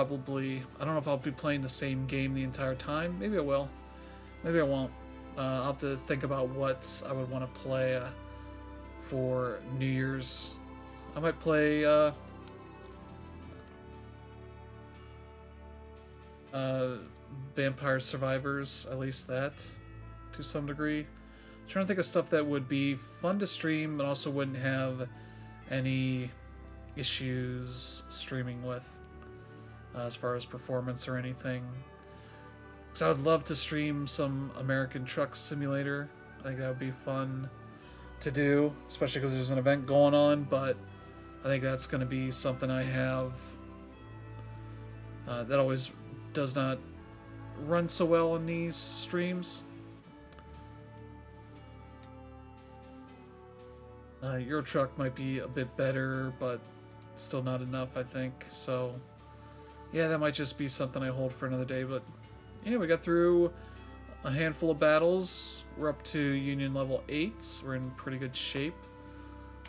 know if I'll be playing the same game the entire time. Maybe I will. Maybe I won't. I'll have to think about what I would want to play for New Year's. I might play Vampire Survivors, at least that, to some degree. I'm trying to think of stuff that would be fun to stream, but also wouldn't have any issues streaming with, as far as performance or anything. Because I would love to stream some American Truck Simulator. I think that would be fun to do, especially because there's an event going on, but I think that's going to be something I have that always does not run so well in these streams. Euro Truck might be a bit better, but still not enough, I think. So, yeah, that might just be something I hold for another day. But, yeah, we got through a handful of battles. We're up to Union level 8. We're in pretty good shape,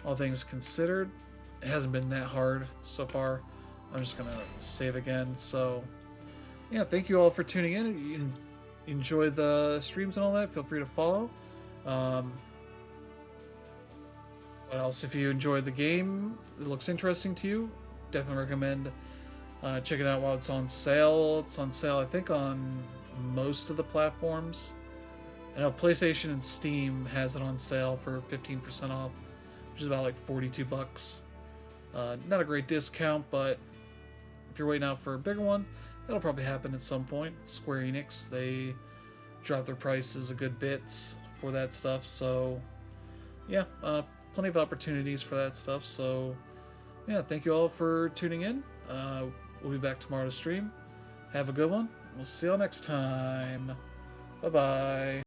all things considered. It hasn't been that hard so far. I'm just going to save again. So, yeah, thank you all for tuning in. If you enjoy the streams and all that, feel free to follow. What else? If you enjoyed the game, it looks interesting to you, definitely recommend checking it out while it's on sale. It's on sale, I think, on most of the platforms. I know PlayStation and Steam has it on sale for 15% off, which is about like $42. Not a great discount, but if you're waiting out for a bigger one, that'll probably happen at some point. Square Enix, they drop their prices a good bit for that stuff, so yeah, plenty of opportunities for that stuff. So yeah, thank you all for tuning in. We'll be back tomorrow to stream. Have a good one. We'll see you all next time. Bye bye.